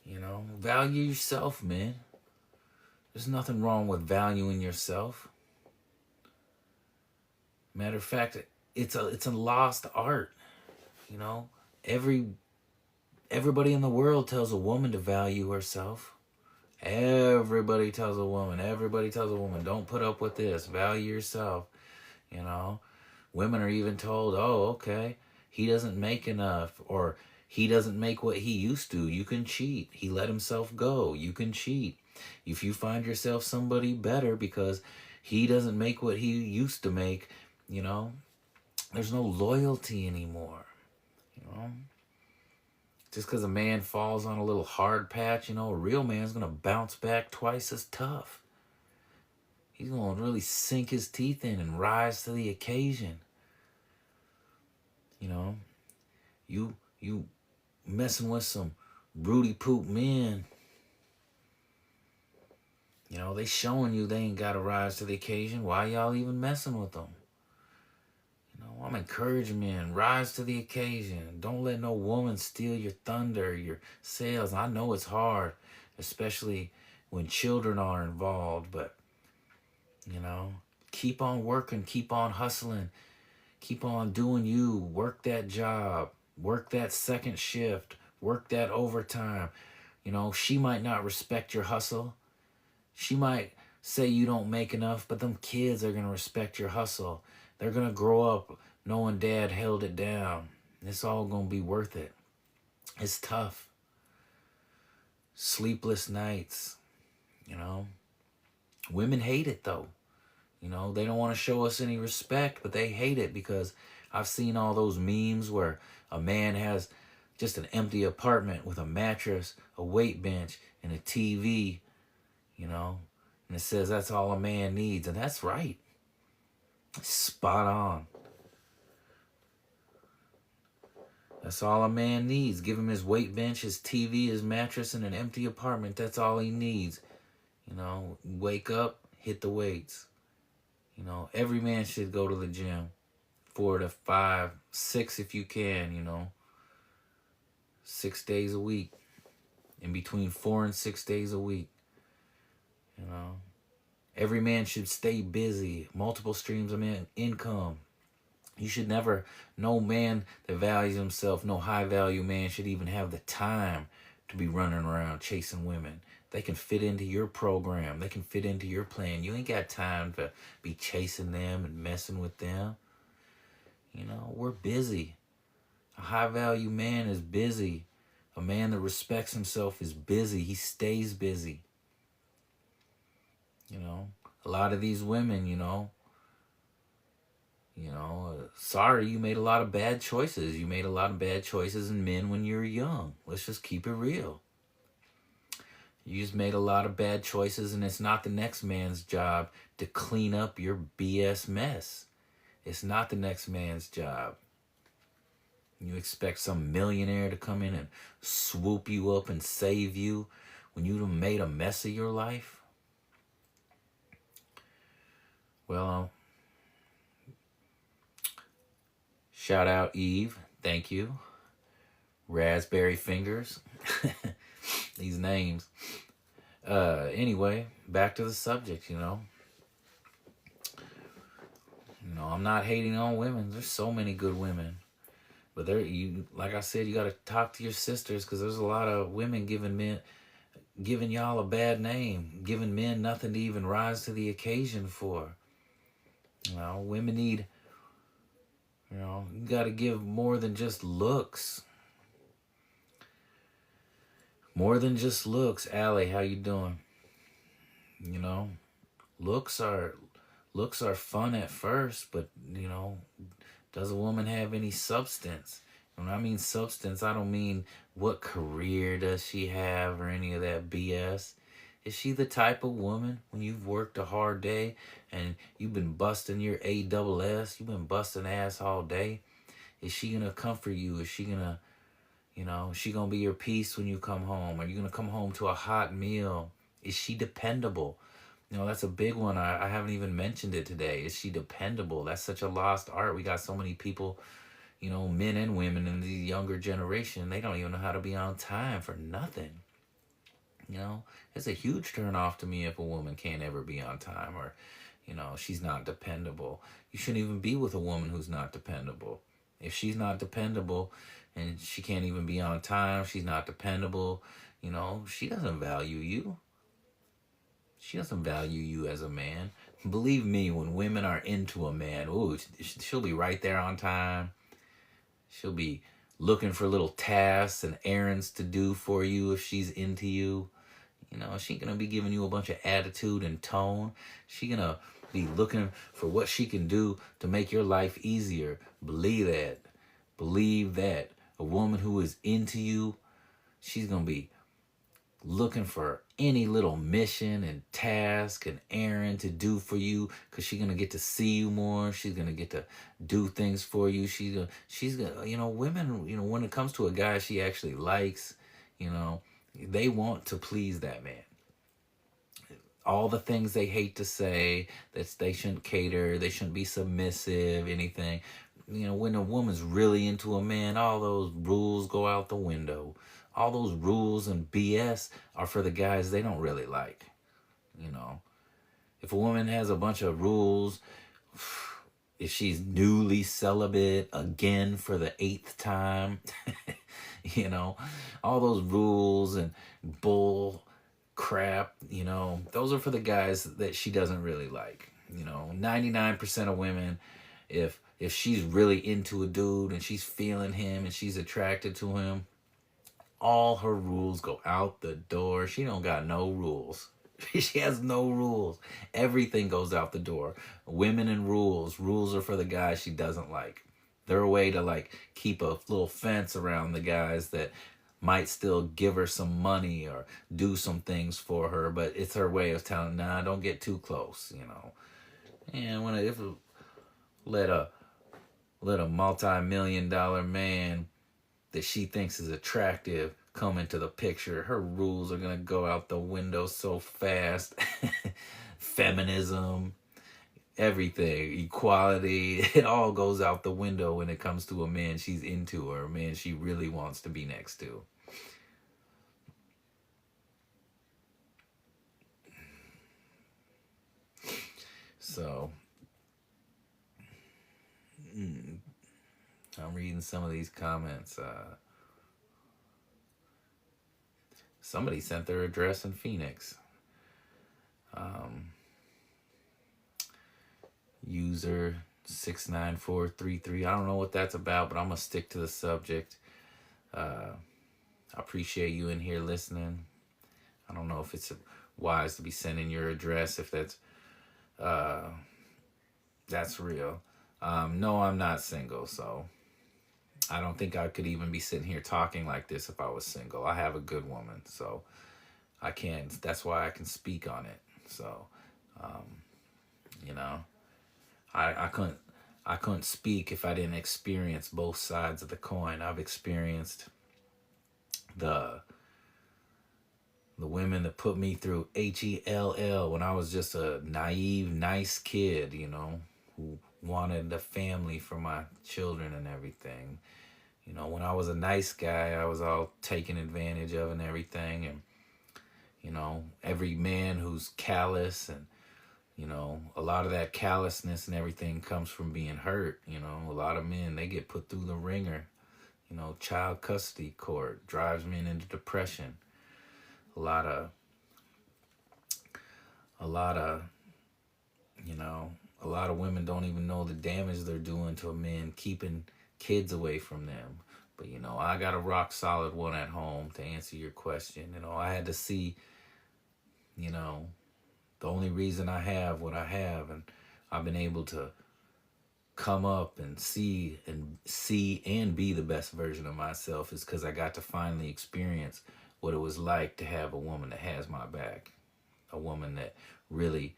you know, value yourself, man. There's nothing wrong with valuing yourself. Matter of fact, it's a lost art. You know, everybody in the world tells a woman to value herself. Everybody tells a woman, don't put up with this, value yourself. You know, women are even told, oh, okay, he doesn't make enough, or he doesn't make what he used to. You can cheat. He let himself go. You can cheat. If you find yourself somebody better because he doesn't make what he used to make, you know, there's no loyalty anymore. You know, just because a man falls on a little hard patch, you know, a real man's going to bounce back twice as tough. He's going to really sink his teeth in and rise to the occasion. You know, you messing with some broody poop men. You know, they showing you they ain't got to rise to the occasion. Why y'all even messing with them? You know, I'm encouraging men, rise to the occasion. Don't let no woman steal your thunder, your sales. I know it's hard, especially when children are involved, but, you know, keep on working, keep on hustling, keep on doing you. Work that job, work that second shift, work that overtime. You know, she might not respect your hustle. She might say you don't make enough, but them kids are going to respect your hustle. They're going to grow up knowing dad held it down. It's all going to be worth it. It's tough. Sleepless nights, you know. Women hate it, though. You know, they don't want to show us any respect, but they hate it because I've seen all those memes where a man has just an empty apartment with a mattress, a weight bench, and a TV, you know, and it says that's all a man needs, and that's right. Spot on. That's all a man needs. Give him his weight bench, his TV, his mattress, and an empty apartment. That's all he needs. You know, wake up, hit the weights. You know, every man should go to the gym 4 to 5, 6 if you can, you know. 6 days a week. In between 4 and 6 days a week. You know. Every man should stay busy. Multiple streams of income. You should never, no man that values himself, no high value man should even have the time to be running around chasing women. They can fit into your program. They can fit into your plan. You ain't got time to be chasing them and messing with them. You know, we're busy. A high value man is busy. A man that respects himself is busy. He stays busy. You know, a lot of these women, you know, sorry, you made a lot of bad choices. You made a lot of bad choices in men when you were young. Let's just keep it real. You just made a lot of bad choices, and it's not the next man's job to clean up your BS mess. It's not the next man's job. You expect some millionaire to come in and swoop you up and save you when you done made a mess of your life? Well, shout out Eve. Thank you. Raspberry Fingers. These names. Anyway, back to the subject, you know. You know, I'm not hating on women. There's so many good women. But like I said, you got to talk to your sisters, because there's a lot of women giving y'all a bad name, giving men nothing to even rise to the occasion for. You know, women need You know, you got to give more than just looks. More than just looks. Allie, how you doing? You know, looks are looks are fun at first, but you know, does a woman have any substance? When I mean substance, I don't mean what career does she have or any of that BS. Is she the type of woman when you've worked a hard day and you've been busting your ASS, you've been busting ass all day? Is she gonna comfort you? Is she gonna, is she gonna be your peace when you come home? Are you gonna come home to a hot meal? Is she dependable? That's a big one. I haven't even mentioned it today. Is she dependable? That's such a lost art. We got so many people, men and women in the younger generation, they don't even know how to be on time for nothing. It's a huge turn off to me if a woman can't ever be on time or, she's not dependable. You shouldn't even be with a woman who's not dependable. If she's not dependable and she can't even be on time, she's not dependable, she doesn't value you. She doesn't value you as a man. Believe me, when women are into a man, ooh, she'll be right there on time. She'll be looking for little tasks and errands to do for you if she's into you. She ain't gonna be giving you a bunch of attitude and tone. She gonna be looking for what she can do to make your life easier. Believe that. Believe that. A woman who is into you, she's gonna be looking for any little mission and task and errand to do for you, because she's gonna get to see you more. She's gonna get to do things for you. She's gonna women, when it comes to a guy she actually likes, they want to please that man. All the things they hate to say, that they shouldn't cater, they shouldn't be submissive, anything. When a woman's really into a man, all those rules go out the window. All those rules and BS are for the guys they don't really like. If a woman has a bunch of rules, if she's newly celibate again for the 8th time, all those rules and bull crap, those are for the guys that she doesn't really like. 99% of women, if she's really into a dude and she's feeling him and she's attracted to him, all her rules go out the door. She don't got no rules. She has no rules. Everything goes out the door. Women and rules. Rules are for the guys she doesn't like. They're a way to keep a little fence around the guys that might still give her some money or do some things for her, but it's her way of telling, nah, don't get too close, And if let a multi-million-dollar man that she thinks is attractive come into the picture, her rules are gonna go out the window so fast. Feminism, everything, equality, it all goes out the window when it comes to a man she's into or a man she really wants to be next to. So, I'm reading some of these comments. Somebody sent their address in Phoenix. User 69433. I don't know what that's about, but I'm going to stick to the subject. I appreciate you in here listening. I don't know if it's wise to be sending your address, if that's real. No, I'm not single, so I don't think I could even be sitting here talking like this if I was single. I have a good woman, so I can't. That's why I can speak on it. So, I couldn't speak if I didn't experience both sides of the coin. I've experienced the women that put me through HELL when I was just a naive, nice kid, who wanted a family for my children and everything. When I was a nice guy, I was all taken advantage of and everything. And, every man who's callous and, a lot of that callousness and everything comes from being hurt. A lot of men, they get put through the ringer. Child custody court drives men into depression. A lot of A lot of women don't even know the damage they're doing to a man, keeping kids away from them. But I got a rock solid one at home to answer your question. I had to see, you know, the only reason I have what I have, and I've been able to come up and see and be the best version of myself is because I got to finally experience what it was like to have a woman that has my back, a woman that really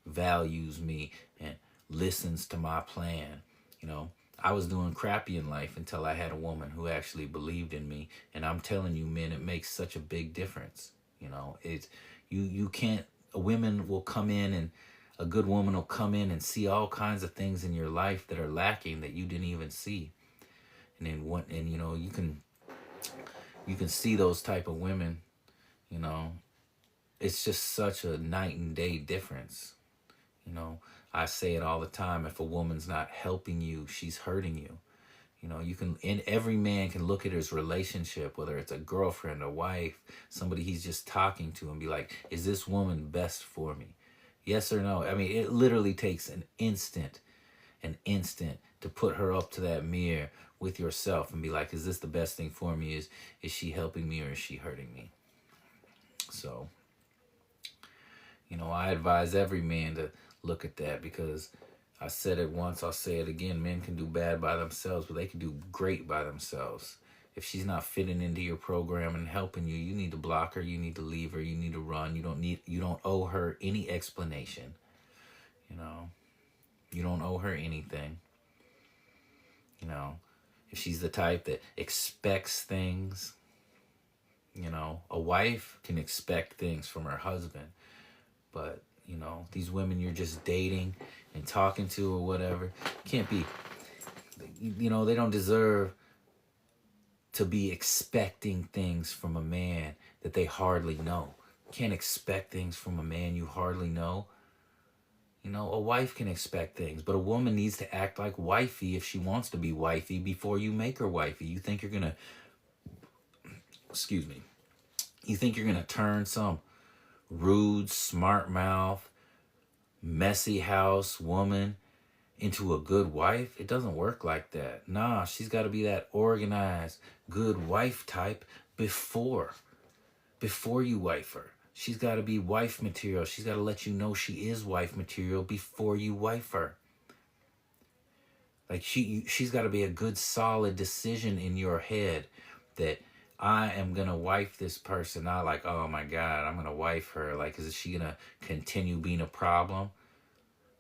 values me and listens to my plan. You know, I was doing crappy in life until I had a woman who actually believed in me. And I'm telling you, men, it makes such a big difference. It's you can't. Women will come in, and a good woman will come in and see all kinds of things in your life that are lacking that you didn't even see. And then what? And you can see those type of women. You know, it's just such a night and day difference. I say it all the time. If a woman's not helping you, she's hurting you. You can, and every man can look at his relationship, whether it's a girlfriend, a wife, somebody he's just talking to, and be like, is this woman best for me? Yes or no? I mean, it literally takes an instant to put her up to that mirror with yourself and be like, is this the best thing for me? Is she helping me or is she hurting me? So, I advise every man to look at that, because I said it once, I'll say it again. Men can do bad by themselves, but they can do great by themselves. If she's not fitting into your program and helping you, you need to block her, you need to leave her, you need to run. You don't owe her any explanation. You don't owe her anything. If she's the type that expects things, a wife can expect things from her husband. But, these women you're just dating and talking to or whatever, can't be, they don't deserve to be expecting things from a man that they hardly know. Can't expect things from a man you hardly know. A wife can expect things, but a woman needs to act like wifey if she wants to be wifey before you make her wifey. You think you're going to, excuse me, you think you're going to turn some rude, smart mouth, messy house woman into a good wife? It doesn't work like that. Nah, she's got to be that organized, good wife type before you wife her. She's got to be wife material. She's got to let you know she is wife material before you wife her. Like she's got to be a good, solid decision in your head that I am going to wife this person. Not like, oh my God, I'm going to wife her. Like, is she going to continue being a problem?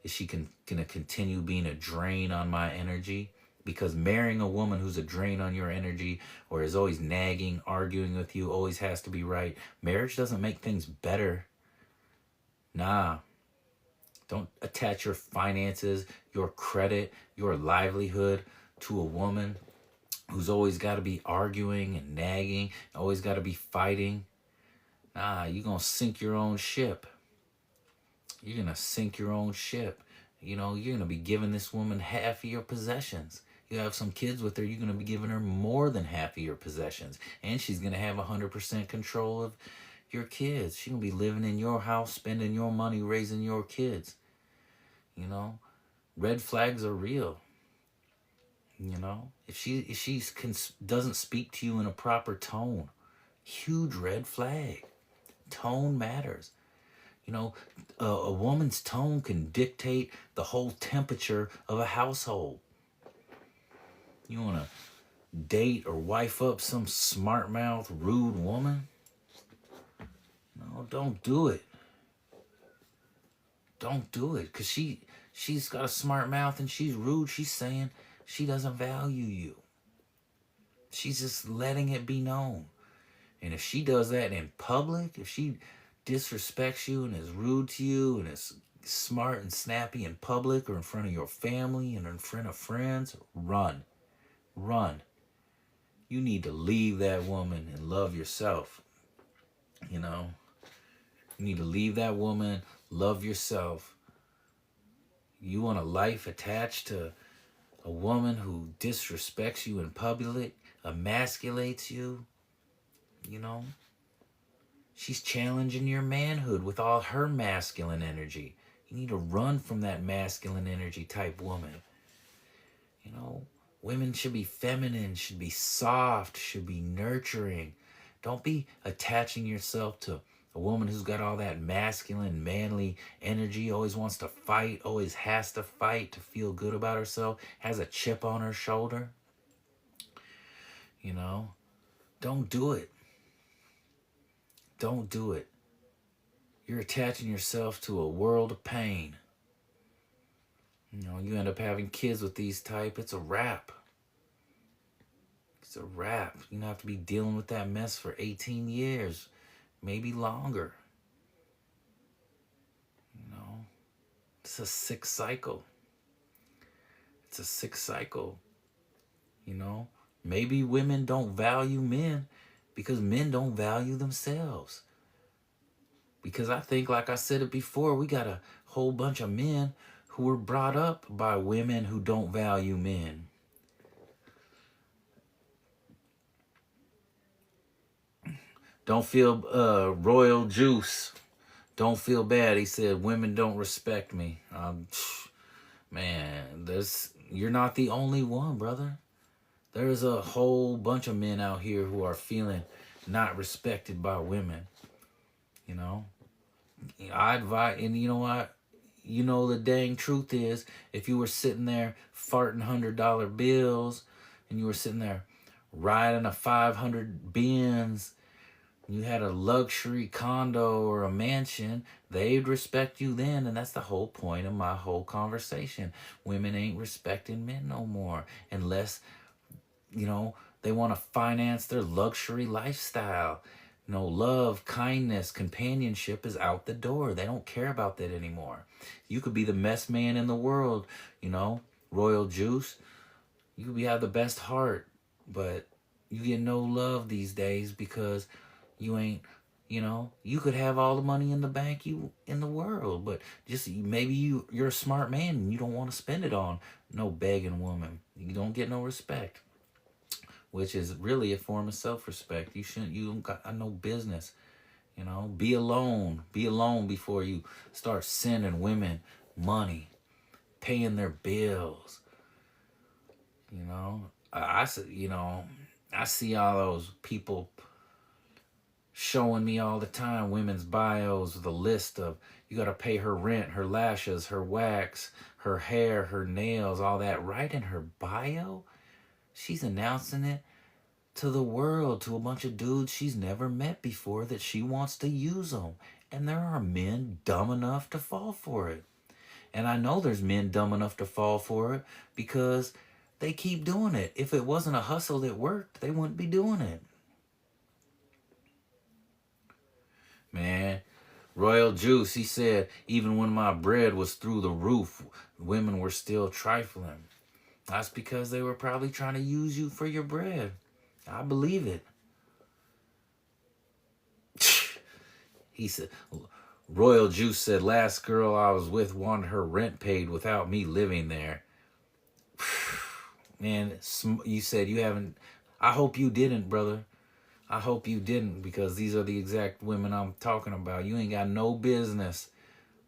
Is she going to continue being a drain on my energy? Because marrying a woman who's a drain on your energy, or is always nagging, arguing with you, always has to be right, marriage doesn't make things better. Nah. Don't attach your finances, your credit, your livelihood to a woman who's always got to be arguing and nagging, always got to be fighting. Nah, you're going to sink your own ship. You're going to sink your own ship. You're going to be giving this woman half of your possessions. You have some kids with her, you're going to be giving her more than half of your possessions. And she's going to have 100% control of your kids. She's going to be living in your house, spending your money, raising your kids. Red flags are real. If she doesn't speak to you in a proper tone, huge red flag. Tone matters. A woman's tone can dictate the whole temperature of a household. You want to date or wife up some smart mouth, rude woman? No, don't do it. Don't do it, because she's got a smart mouth and she's rude. She's saying she doesn't value you. She's just letting it be known. And if she does that in public, if she disrespects you and is rude to you and is smart and snappy in public or in front of your family and in front of friends, run. You need to leave that woman and love yourself. You need to leave that woman, love yourself. You want a life attached to a woman who disrespects you in public, emasculates you, She's challenging your manhood with all her masculine energy. You need to run from that masculine energy type woman. You know, women should be feminine, should be soft, should be nurturing. Don't be attaching yourself to a woman who's got all that masculine, manly energy, always wants to fight, always has to fight to feel good about herself, has a chip on her shoulder. You know, don't do it. Don't do it. You're attaching yourself to a world of pain. You know, you end up having kids with these type, it's a wrap. It's a wrap. You're gonna have to be dealing with that mess for 18 years, maybe longer. You know, it's a sick cycle. It's a sick cycle. You know, maybe women don't value men because men don't value themselves. Because I think, like I said it before, we got a whole bunch of men who were brought up by women who don't value men. Don't feel, Royal Juice, don't feel bad. He said, women don't respect me. Man, you're not the only one, brother. There's a whole bunch of men out here who are feeling not respected by women. You know, I advise, and you know what? You know, the dang truth is, if you were sitting there farting $100 bills and you were sitting there riding a 500 Benz, you had a luxury condo or a mansion, they'd respect you then. And that's the whole point of my whole conversation. Women ain't respecting men no more unless, you know, they want to finance their luxury lifestyle. You know, love, kindness, companionship is out the door. They don't care about that anymore. You could be the best man in the world, you know, Royal Juice. You could have the best heart, but you get no love these days because you ain't, you know, you could have all the money in the bank in the world, but just maybe you're a smart man and you don't want to spend it on no begging woman. You don't get no respect, which is really a form of self-respect. You don't got no business, you know. Be alone before you start sending women money, paying their bills. You know, I see all those people showing me all the time women's bios with a list of, you got to pay her rent, her lashes, her wax, her hair, her nails, all that right in her bio. She's announcing it to the world, to a bunch of dudes she's never met before, that she wants to use them. And there are men dumb enough to fall for it. And I know there's men dumb enough to fall for it because they keep doing it. If it wasn't a hustle that worked, they wouldn't be doing it. Man, Royal Juice, he said, even when my bread was through the roof, women were still trifling. That's because they were probably trying to use you for your bread. I believe it. He said, Royal Juice said, last girl I was with wanted her rent paid without me living there. Man, you said you haven't. I hope you didn't, brother. I hope you didn't, because these are the exact women I'm talking about. You ain't got no business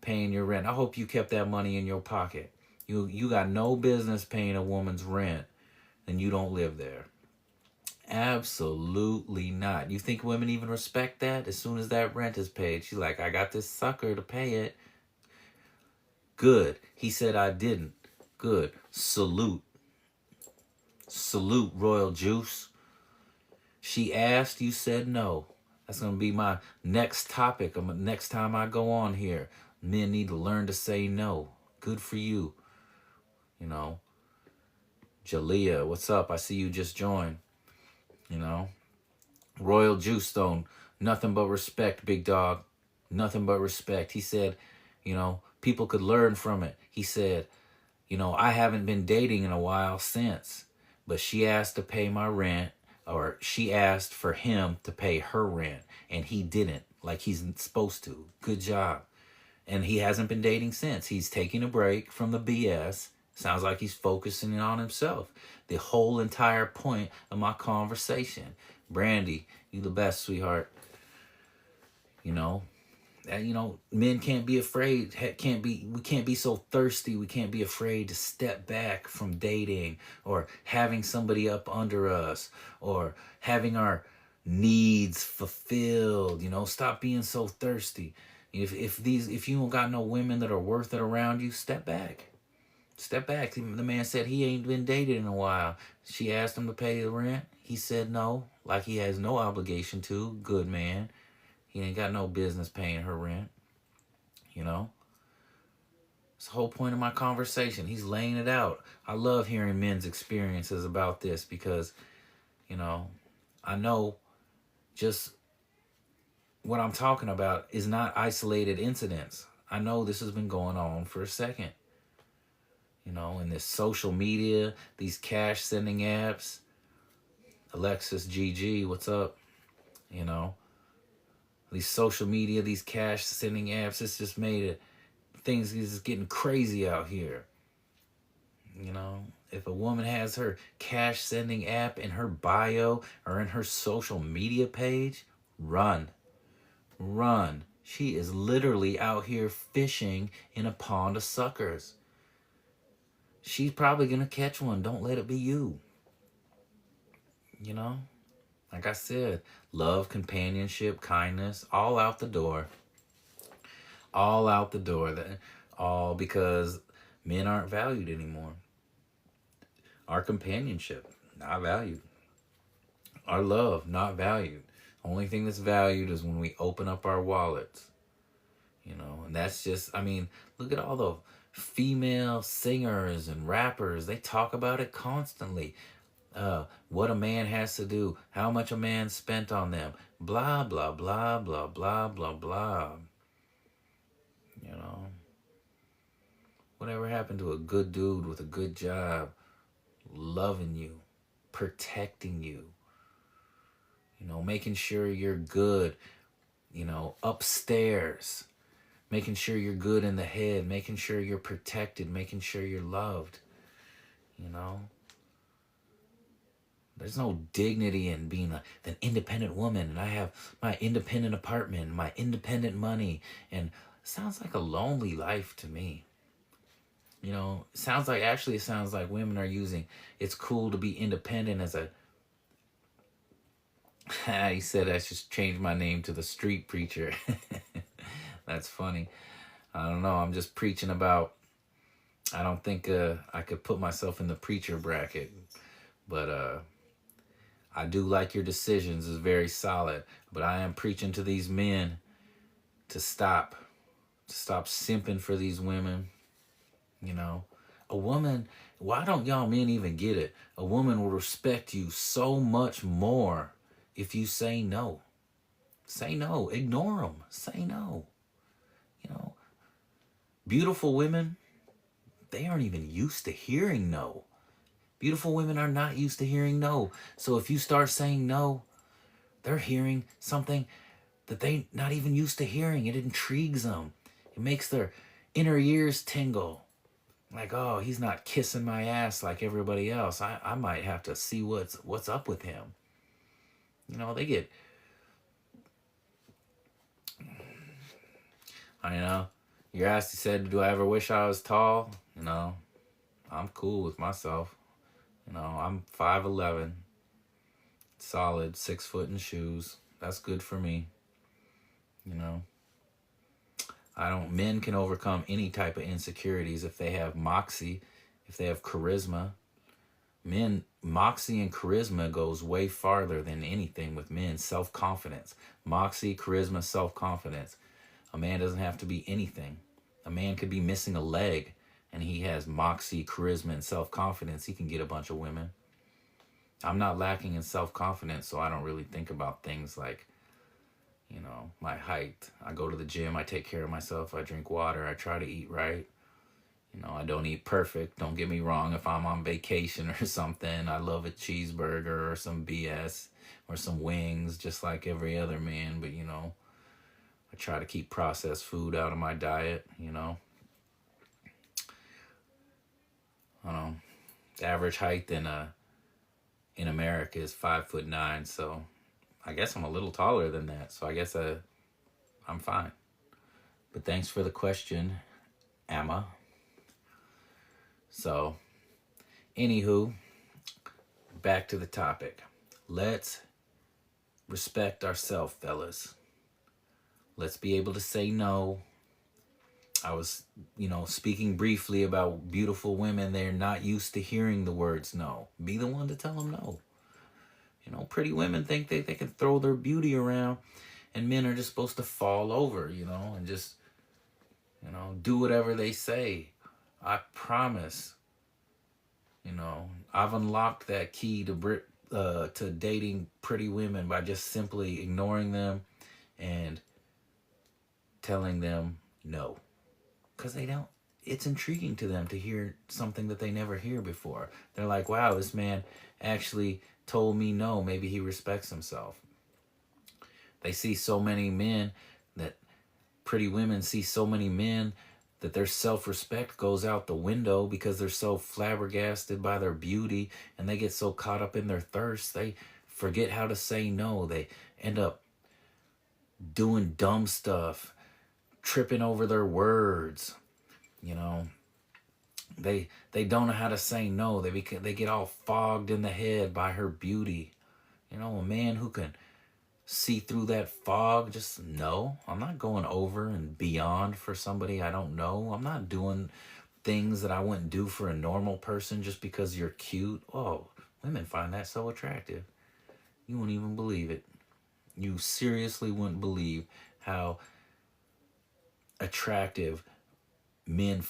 paying your rent. I hope you kept that money in your pocket. You got no business paying a woman's rent and you don't live there. Absolutely not. You think women even respect that? As soon as that rent is paid, she's like, I got this sucker to pay it. Good. He said I didn't. Good. Salute. Salute, Royal Juice. She asked, you said no. That's going to be my next topic. Next time I go on here, men need to learn to say no. Good for you. You know, Jalea, what's up? I see you just joined. You know, Royal Juice Stone, nothing but respect, big dog. Nothing but respect. He said, you know, people could learn from it. He said, you know, I haven't been dating in a while since, but she asked to pay my rent, or she asked for him to pay her rent, and he didn't, like he's supposed to. Good job. And he hasn't been dating since. He's taking a break from the BS. Sounds like he's focusing on himself. The whole entire point of my conversation. Brandy, you the best, sweetheart. You know, You know, men can't be afraid. We can't be so thirsty. We can't be afraid to step back from dating or having somebody up under us or having our needs fulfilled. You know, stop being so thirsty. If you don't got no women that are worth it around you, step back. Step back. The man said he ain't been dated in a while. She asked him to pay the rent. He said no, like he has no obligation to. Good man. He ain't got no business paying her rent. You know? It's the whole point of my conversation. He's laying it out. I love hearing men's experiences about this because, you know, I know just what I'm talking about is not isolated incidents. I know this has been going on for a second. You know, in this social media, these cash sending apps. Alexis GG, what's up? You know, these social media, these cash sending apps, it's just made it, things is just getting crazy out here. You know, if a woman has her cash sending app in her bio or in her social media page, run. Run. She is literally out here fishing in a pond of suckers. She's probably going to catch one. Don't let it be you. You know? Like I said, love, companionship, kindness, all out the door. All out the door. All because men aren't valued anymore. Our companionship, not valued. Our love, not valued. Only thing that's valued is when we open up our wallets. You know, and that's just, I mean, look at all the female singers and rappers. They talk about it constantly. What a man has to do, how much a man spent on them, blah, blah, blah, blah, blah, blah, blah. You know, whatever happened to a good dude with a good job, loving you, protecting you, you know, making sure you're good, you know, upstairs, making sure you're good in the head, making sure you're protected, making sure you're loved, you know. There's no dignity in being an independent woman, and I have my independent apartment, my independent money, and it sounds like a lonely life to me. You know, it sounds like women are using it's cool to be independent as a he said I should change my name to the street preacher. That's funny. I don't know. I'm just preaching about, I don't think I could put myself in the preacher bracket, but I do like your decisions is very solid, but I am preaching to these men to stop simping for these women. You know, a woman, why don't y'all men even get it? A woman will respect you so much more if you say no. Say no. Ignore them. Say no. You know, beautiful women, they aren't even used to hearing no. Beautiful women are not used to hearing no. So if you start saying no, they're hearing something that they're not even used to hearing. It intrigues them. It makes their inner ears tingle. Like, oh, he's not kissing my ass like everybody else. I might have to see what's up with him. You know, they get, I know, you asked, you said, do I ever wish I was tall? You know, I'm cool with myself. You know, I'm 5'11", solid, 6 foot in shoes. That's good for me. You know, men can overcome any type of insecurities if they have moxie, if they have charisma. Men, moxie and charisma goes way farther than anything with men. Self-confidence. Moxie, charisma, self-confidence. A man doesn't have to be anything. A man could be missing a leg and he has moxie, charisma, and self-confidence. He can get a bunch of women. I'm not lacking in self-confidence, so I don't really think about things like, you know, my height. I go to the gym, I take care of myself, I drink water, I try to eat right. You know, I don't eat perfect. Don't get me wrong. If I'm on vacation or something, I love a cheeseburger or some BS or some wings, just like every other man. But, you know, I try to keep processed food out of my diet, you know. I don't know. The average height in America is 5'9", so I guess I'm a little taller than that. So I guess I'm fine. But thanks for the question, Emma. So, anywho, back to the topic. Let's respect ourselves, fellas. Let's be able to say no. I was, speaking briefly about beautiful women. They're not used to hearing the words no. Be the one to tell them no. Pretty women think they can throw their beauty around, and men are just supposed to fall over, and just, do whatever they say. I promise, I've unlocked that key to dating pretty women by just simply ignoring them and telling them no. Because it's intriguing to them to hear something that they never hear before. They're like, wow, this man actually told me no. Maybe he respects himself. They see so many men pretty women see so many men that their self-respect goes out the window because they're so flabbergasted by their beauty, and they get so caught up in their thirst, they forget how to say no. They end up doing dumb stuff, tripping over their words. They don't know how to say no. They get all fogged in the head by her beauty. A man who can see through that fog, just no, I'm not going over and beyond for somebody I don't know. I'm not doing things that I wouldn't do for a normal person just because you're cute. Oh, women find that so attractive. You wouldn't even believe it. You seriously wouldn't believe how attractive women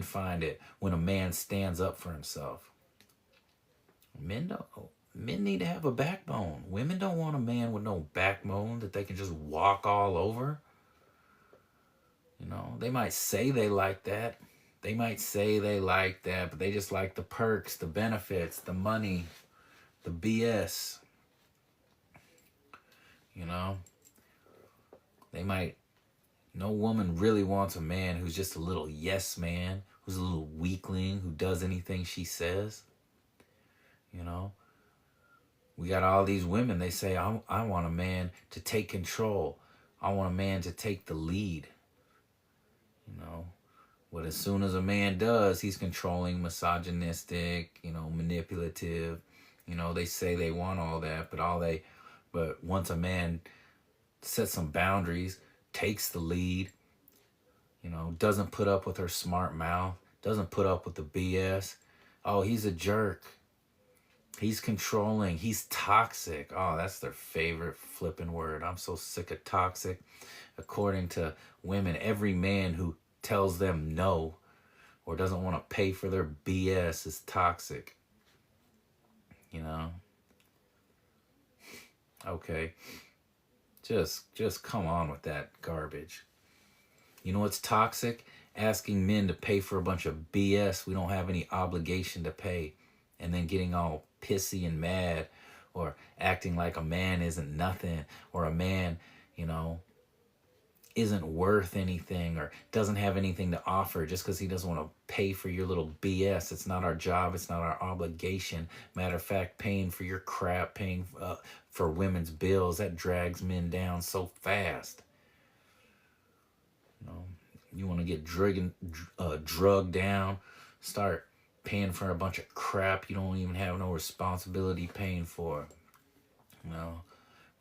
find it when a man stands up for himself. Men need to have a backbone. Women don't want a man with no backbone that they can just walk all over. They might say they like that. But they just like the perks, the benefits, the money, the BS. No woman really wants a man who's just a little yes man, who's a little weakling, who does anything she says. We got all these women, they say, I want a man to take control. I want a man to take the lead. But as soon as a man does, he's controlling, misogynistic, manipulative. They say they want all that, but once a man sets some boundaries, takes the lead, doesn't put up with her smart mouth, doesn't put up with the BS. Oh, he's a jerk. He's controlling. He's toxic. Oh, that's their favorite flipping word. I'm so sick of toxic. According to women, every man who tells them no or doesn't want to pay for their BS is toxic. Okay. Just come on with that garbage. You know what's toxic? Asking men to pay for a bunch of BS we don't have any obligation to pay, and then getting all pissy and mad, or acting like a man isn't nothing, or a man, isn't worth anything, or doesn't have anything to offer just because he doesn't want to pay for your little BS. It's not our job. It's not our obligation. Matter of fact, paying for your crap, paying for women's bills, that drags men down so fast. You want to get drugged down, start paying for a bunch of crap you don't even have no responsibility paying for.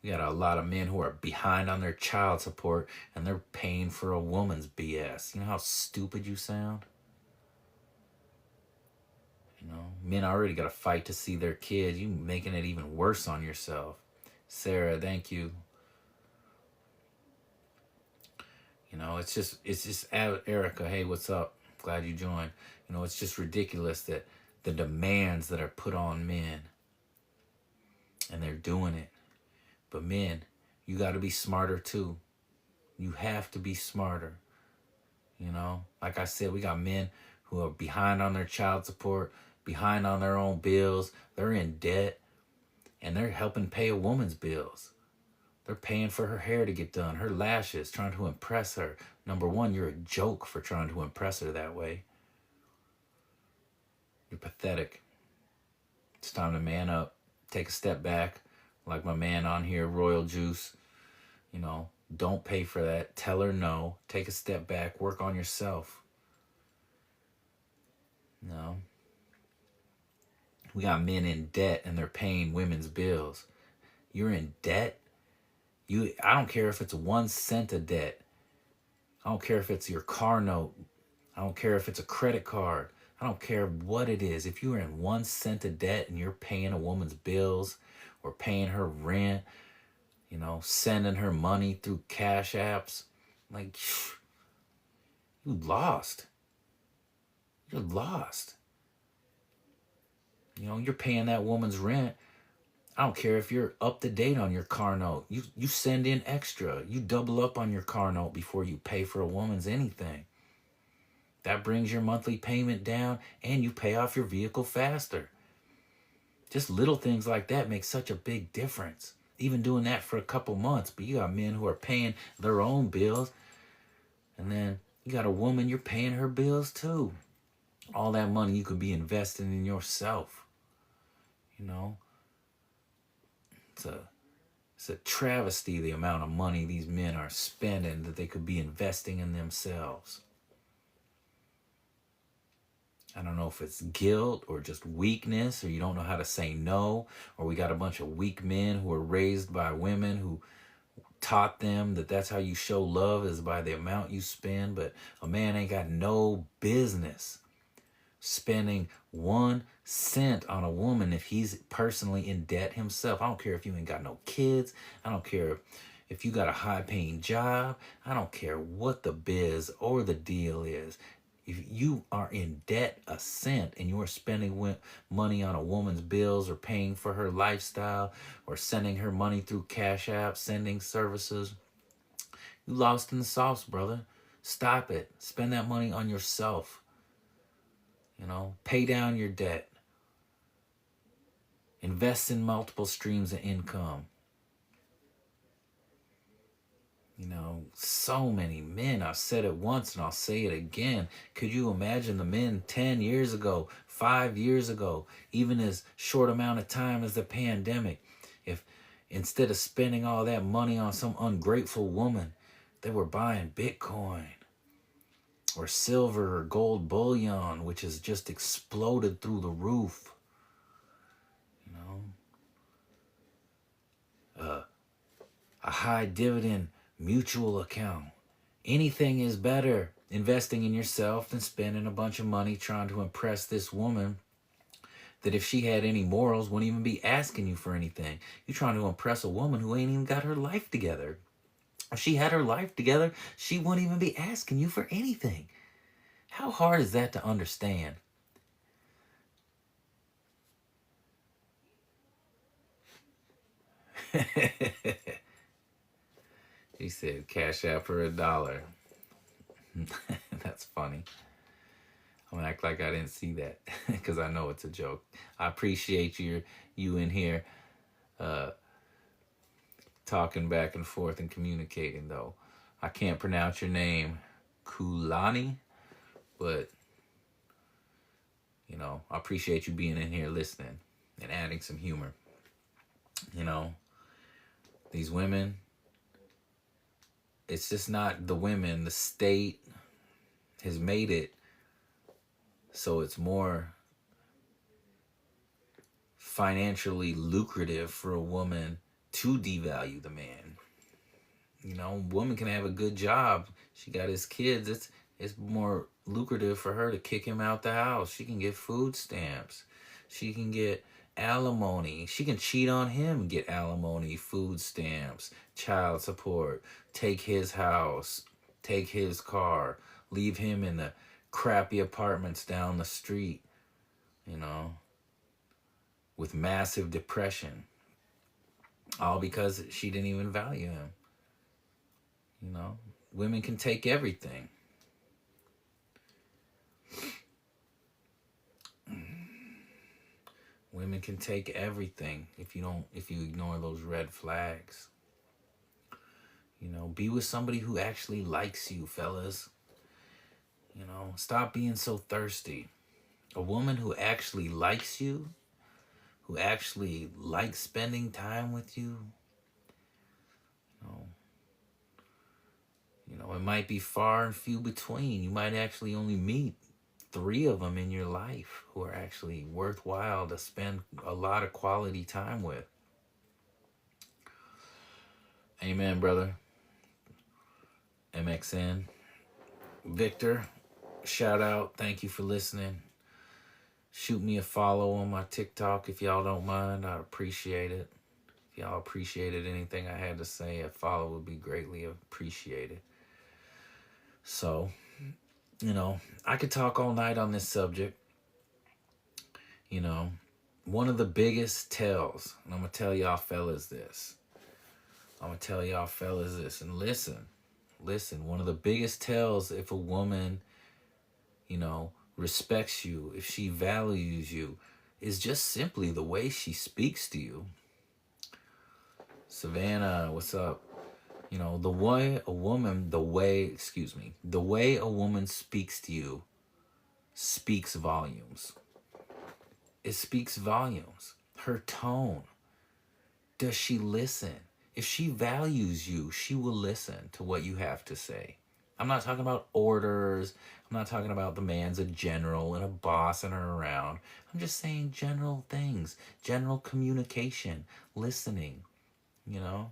We got a lot of men who are behind on their child support, and they're paying for a woman's BS. You know how stupid you sound? Men already got to fight to see their kids. You making it even worse on yourself. Sarah, thank you. It's just Erica, hey, what's up? Glad you joined. It's just ridiculous that the demands that are put on men, and they're doing it. But men, you got to be smarter too. You have to be smarter. Like I said, we got men who are behind on their child support, behind on their own bills. They're in debt, and they're helping pay a woman's bills. They're paying for her hair to get done, her lashes, trying to impress her. Number one, you're a joke for trying to impress her that way. You're pathetic. It's time to man up, take a step back, like my man on here, Royal Juice. Don't pay for that. Tell her no. Take a step back. Work on yourself. No. We got men in debt and they're paying women's bills. You're in debt? I don't care if it's 1 cent of debt. I don't care if it's your car note. I don't care if it's a credit card. I don't care what it is. If you're in 1 cent of debt and you're paying a woman's bills or paying her rent, sending her money through cash apps, like, you lost. You're lost. You're paying that woman's rent. I don't care if you're up to date on your car note. You send in extra. You double up on your car note before you pay for a woman's anything. That brings your monthly payment down and you pay off your vehicle faster. Just little things like that make such a big difference. Even doing that for a couple months. But you got men who are paying their own bills. And then you got a woman, you're paying her bills too. All that money you could be investing in yourself. It's a travesty the amount of money these men are spending that they could be investing in themselves. I don't know if it's guilt or just weakness, or you don't know how to say no, or we got a bunch of weak men who were raised by women who taught them that that's how you show love is by the amount you spend. But a man ain't got no business spending 1 cent on a woman if he's personally in debt himself. I don't care if you ain't got no kids. I don't care if you got a high-paying job. I don't care what the biz or the deal is. If you are in debt 1 cent and you're spending money on a woman's bills or paying for her lifestyle or sending her money through Cash App, sending services, you lost in the sauce, brother. Stop it. Spend that money on yourself. Pay down your debt. Invest in multiple streams of income. So many men, I've said it once and I'll say it again. Could you imagine the men 10 years ago, 5 years ago, even as short amount of time as the pandemic, if instead of spending all that money on some ungrateful woman, they were buying Bitcoin or silver or gold bullion, which has just exploded through the roof. A high dividend mutual account. Anything is better investing in yourself than spending a bunch of money trying to impress this woman that, if she had any morals, wouldn't even be asking you for anything. You're trying to impress a woman who ain't even got her life together. If she had her life together, she wouldn't even be asking you for anything. How hard is that to understand? He said, Cash App for $1. That's funny. I'm gonna act like I didn't see that because I know it's a joke. I appreciate you in here talking back and forth and communicating, though. I can't pronounce your name, Kulani, but I appreciate you being in here listening and adding some humor. These women, it's just not the women. The state has made it so it's more financially lucrative for a woman to devalue the man. Woman can have a good job. She got his kids. It's more lucrative for her to kick him out the house. She can get food stamps. She can get alimony. She can cheat on him and get alimony, food stamps, child support, take his house, take his car, leave him in the crappy apartments down the street, with massive depression. All because she didn't even value him. Women can take everything. Women can take everything if you ignore those red flags. Be with somebody who actually likes you, fellas. Stop being so thirsty. A woman who actually likes you, who actually likes spending time with you, You know, it might be far and few between. You might actually only meet 3 of them in your life who are actually worthwhile to spend a lot of quality time with. Amen, brother. MXN. Victor, shout out. Thank you for listening. Shoot me a follow on my TikTok if y'all don't mind. I'd appreciate it. If y'all appreciated anything I had to say, a follow would be greatly appreciated. So, you know, I could talk all night on this subject. You know, one of the biggest tells, and I'm going to tell y'all fellas this. And listen, one of the biggest tells if a woman, you know, respects you, if she values you, is just simply the way she speaks to you. Savannah, what's up? You know, the way a woman speaks to you speaks volumes. It speaks volumes. Her tone. Does she listen? If she values you, she will listen to what you have to say. I'm not talking about orders. I'm not talking about the man's a general and a boss and her around. I'm just saying general things, general communication, listening, you know?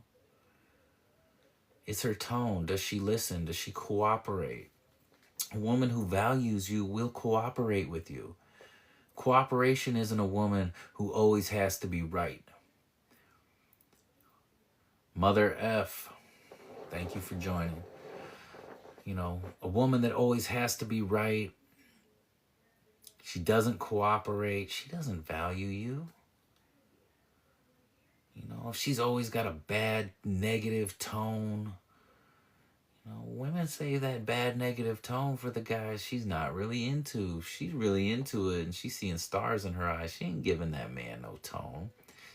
It's her tone. Does she listen? Does she cooperate? A woman who values you will cooperate with you. Cooperation isn't a woman who always has to be right. Mother F, thank you for joining. You know, a woman that always has to be right, she doesn't cooperate, she doesn't value you. You know, if she's always got a bad, negative tone, you know, women say that bad, negative tone for the guys she's not really into. If she's really into it and she's seeing stars in her eyes, she ain't giving that man no tone.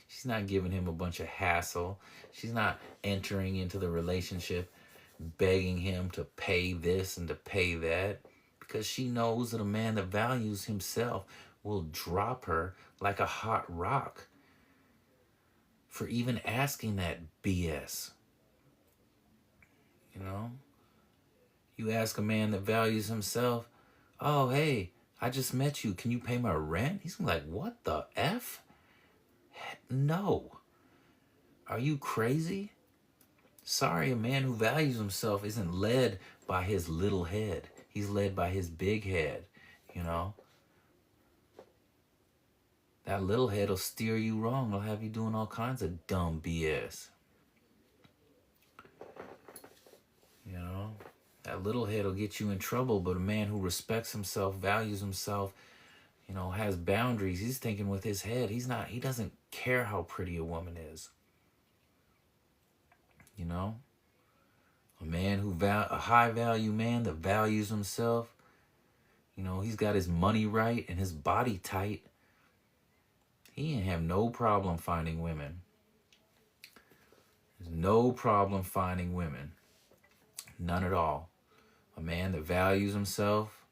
She's not giving him a bunch of hassle. She's not entering into the relationship begging him to pay this and to pay that, because she knows that a man that values himself will drop her like a hot rock for even asking that BS. You know? You ask a man that values himself, oh, hey, I just met you. Can you pay my rent? He's gonna be like, what the F? No. Are you crazy? Sorry, a man who values himself isn't led by his little head. He's led by his big head, you know? That little head will steer you wrong. It'll have you doing all kinds of dumb BS. You know? That little head will get you in trouble, but a man who respects himself, values himself, you know, has boundaries. He's thinking with his head. He doesn't care how pretty a woman is. You know? A high value man that values himself, you know, he's got his money right and his body tight. He ain't have no problem finding women. There's no problem finding women. None at all. A man that values himself,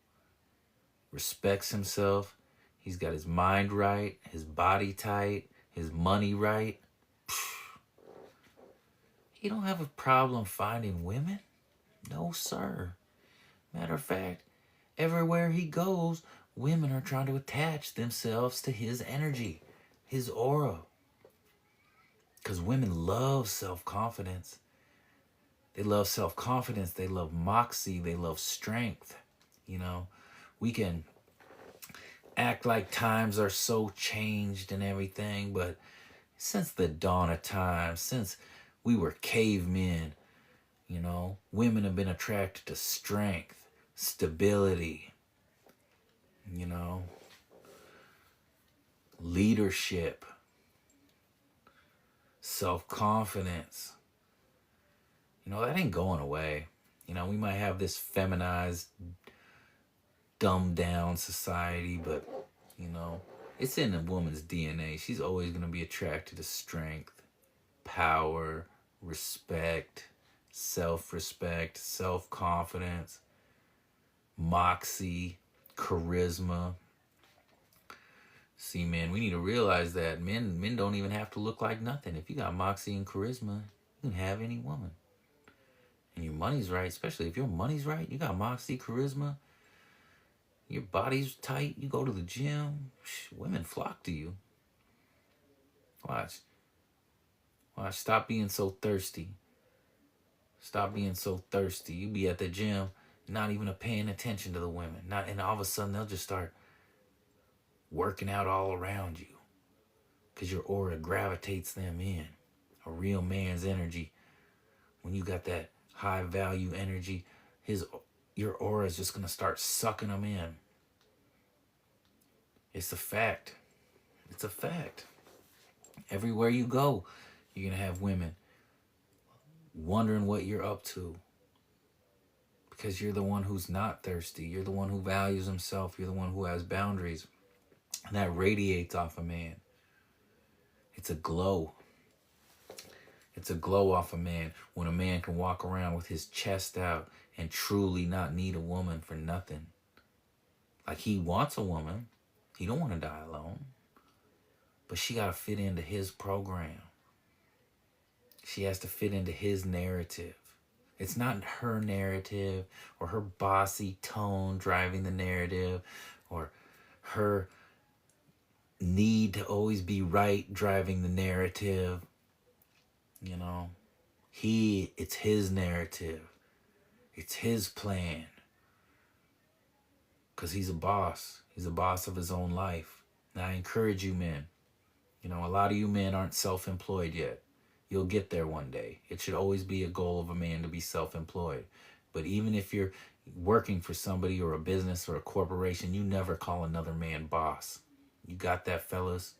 respects himself, he's got his mind right, his body tight, his money right. He don't have a problem finding women. No, sir. Matter of fact, everywhere he goes, women are trying to attach themselves to his energy, his aura. Because women love self-confidence. They love self-confidence. They love moxie. They love strength. You know, we can act like times are so changed and everything, but since the dawn of time, since we were cavemen, you know, women have been attracted to strength, stability, you know, leadership, self-confidence. You know, that ain't going away. You know, we might have this feminized, dumbed down society, but, you know, it's in a woman's DNA. She's always going to be attracted to strength, power, respect, self-respect, self-confidence, moxie, charisma. See, man, we need to realize that men don't even have to look like nothing. If you got moxie and charisma, you can have any woman. and your money's right, especially if your money's right, you got moxie, charisma, your body's tight, you go to the gym, women flock to you. Watch. Watch. Stop being so thirsty. Stop being so thirsty. You be at the gym, not even paying attention to the women. Not, and all of a sudden they'll just start working out all around you. Because your aura gravitates them in. A real man's energy. When you got that high value energy, your aura is just going to start sucking them in. It's a fact. It's a fact. Everywhere you go, you're going to have women wondering what you're up to. Because you're the one who's not thirsty. You're the one who values himself. You're the one who has boundaries. And that radiates off a man. It's a glow. It's a glow off a man when a man can walk around with his chest out and truly not need a woman for nothing. Like, he wants a woman. He don't want to die alone. But she got to fit into his program. She has to fit into his narrative. It's not her narrative or her bossy tone driving the narrative or her need to always be right driving the narrative. You know, it's his narrative. It's his plan. Because he's a boss. He's a boss of his own life. And I encourage you men. You know, a lot of you men aren't self-employed yet. You'll get there one day. It should always be a goal of a man to be self-employed. But even if you're working for somebody or a business or a corporation, you never call another man boss. You got that, fellas?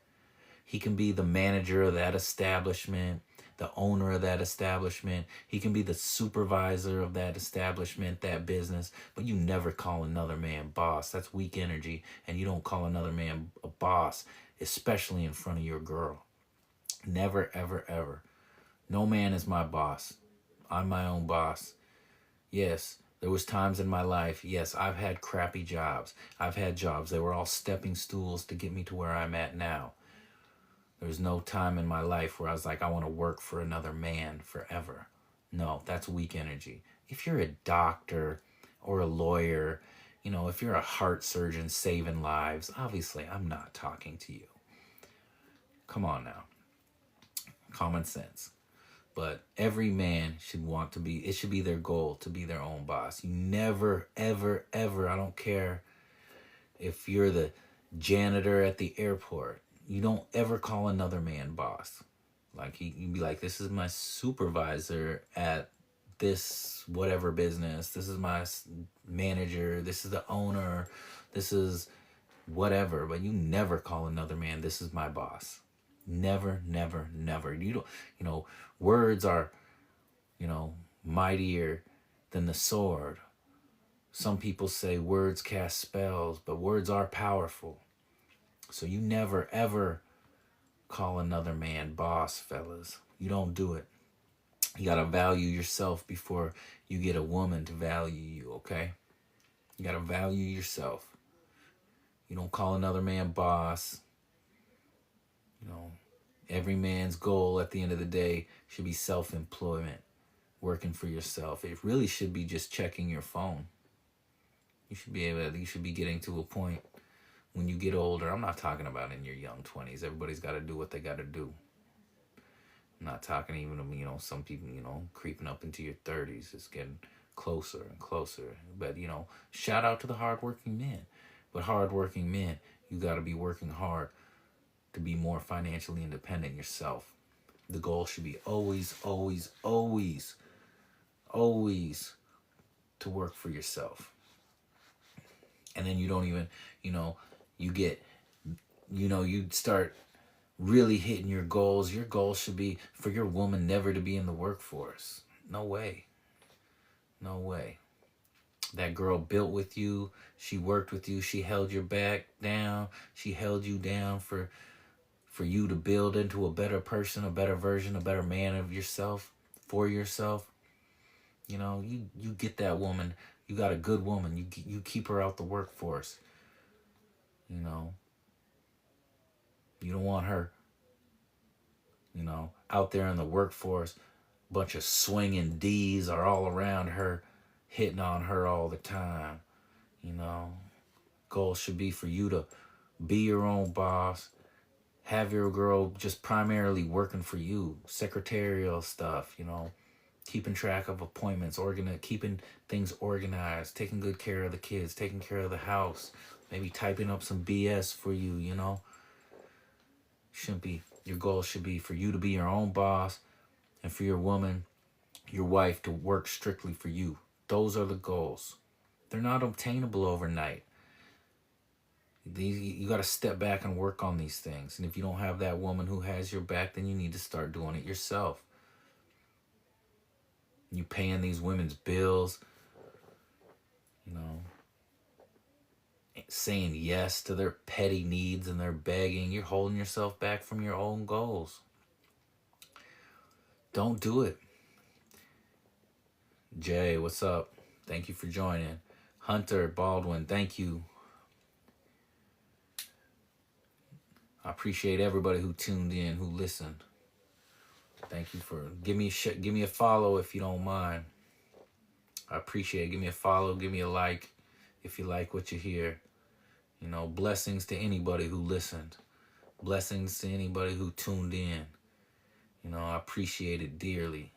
He can be the manager of that establishment, the owner of that establishment. He can be the supervisor of that establishment, that business, but you never call another man boss. That's weak energy, and you don't call another man a boss, especially in front of your girl. Never, ever, ever. No man is my boss. I'm my own boss. Yes, there was times in my life, yes, I've had crappy jobs. I've had jobs. They were all stepping stools to get me to where I'm at now. There was no time in my life where I was like, I want to work for another man forever. No, that's weak energy. If you're a doctor or a lawyer, you know, if you're a heart surgeon saving lives, obviously I'm not talking to you. Come on now. Common sense. But every man should want to be, it should be their goal to be their own boss. You never, ever, ever, I don't care if you're the janitor at the airport, you don't ever call another man boss. Like, you'd be like, this is my supervisor at this whatever business. This is my manager. This is the owner. This is whatever. But you never call another man, this is my boss. Never, never, never. You don't, you know, words are, you know, mightier than the sword. Some people say words cast spells, but words are powerful. So you never, ever call another man boss, fellas. You don't do it. You got to value yourself before you get a woman to value you, okay? You got to value yourself. You don't call another man boss. You know, every man's goal at the end of the day should be self-employment, working for yourself. It really should be just checking your phone. You should be getting to a point when you get older. I'm not talking about in your young 20s. Everybody's got to do what they got to do. I'm not talking even, you know, some people, you know, creeping up into your 30s. It's getting closer and closer. But, you know, shout out to the hardworking men. But hardworking men, you got to be working hard to be more financially independent yourself. The goal should be always, always, always, always to work for yourself. And then you don't even, you know, you get, you know, you start really hitting your goals. Your goal should be for your woman never to be in the workforce. No way. No way. That girl built with you. She worked with you. She held your back down. She held you down for you to build into a better person, a better version, a better man of yourself, for yourself. You know, you get that woman. You got a good woman. You keep her out the workforce. You know, you don't want her, you know, out there in the workforce bunch of swinging D's are all around her, hitting on her all the time. You know, goal should be for you to be your own boss. Have your girl just primarily working for you, secretarial stuff, you know, keeping track of appointments, keeping things organized, taking good care of the kids, taking care of the house, maybe typing up some BS for you, you know. Shouldn't be, your goal should be for you to be your own boss and for your woman, your wife, to work strictly for you. Those are the goals. They're not obtainable overnight. You got to step back and work on these things. And if you don't have that woman who has your back, then you need to start doing it yourself. You paying these women's bills, you know, saying yes to their petty needs and their begging. You're holding yourself back from your own goals. Don't do it. Jay, what's up? Thank you for joining. Hunter Baldwin, thank you. I appreciate everybody who tuned in, who listened. Thank you for give me a follow if you don't mind. I appreciate it. Give me a follow, give me a like if you like what you hear. You know, blessings to anybody who listened. Blessings to anybody who tuned in. You know, I appreciate it dearly.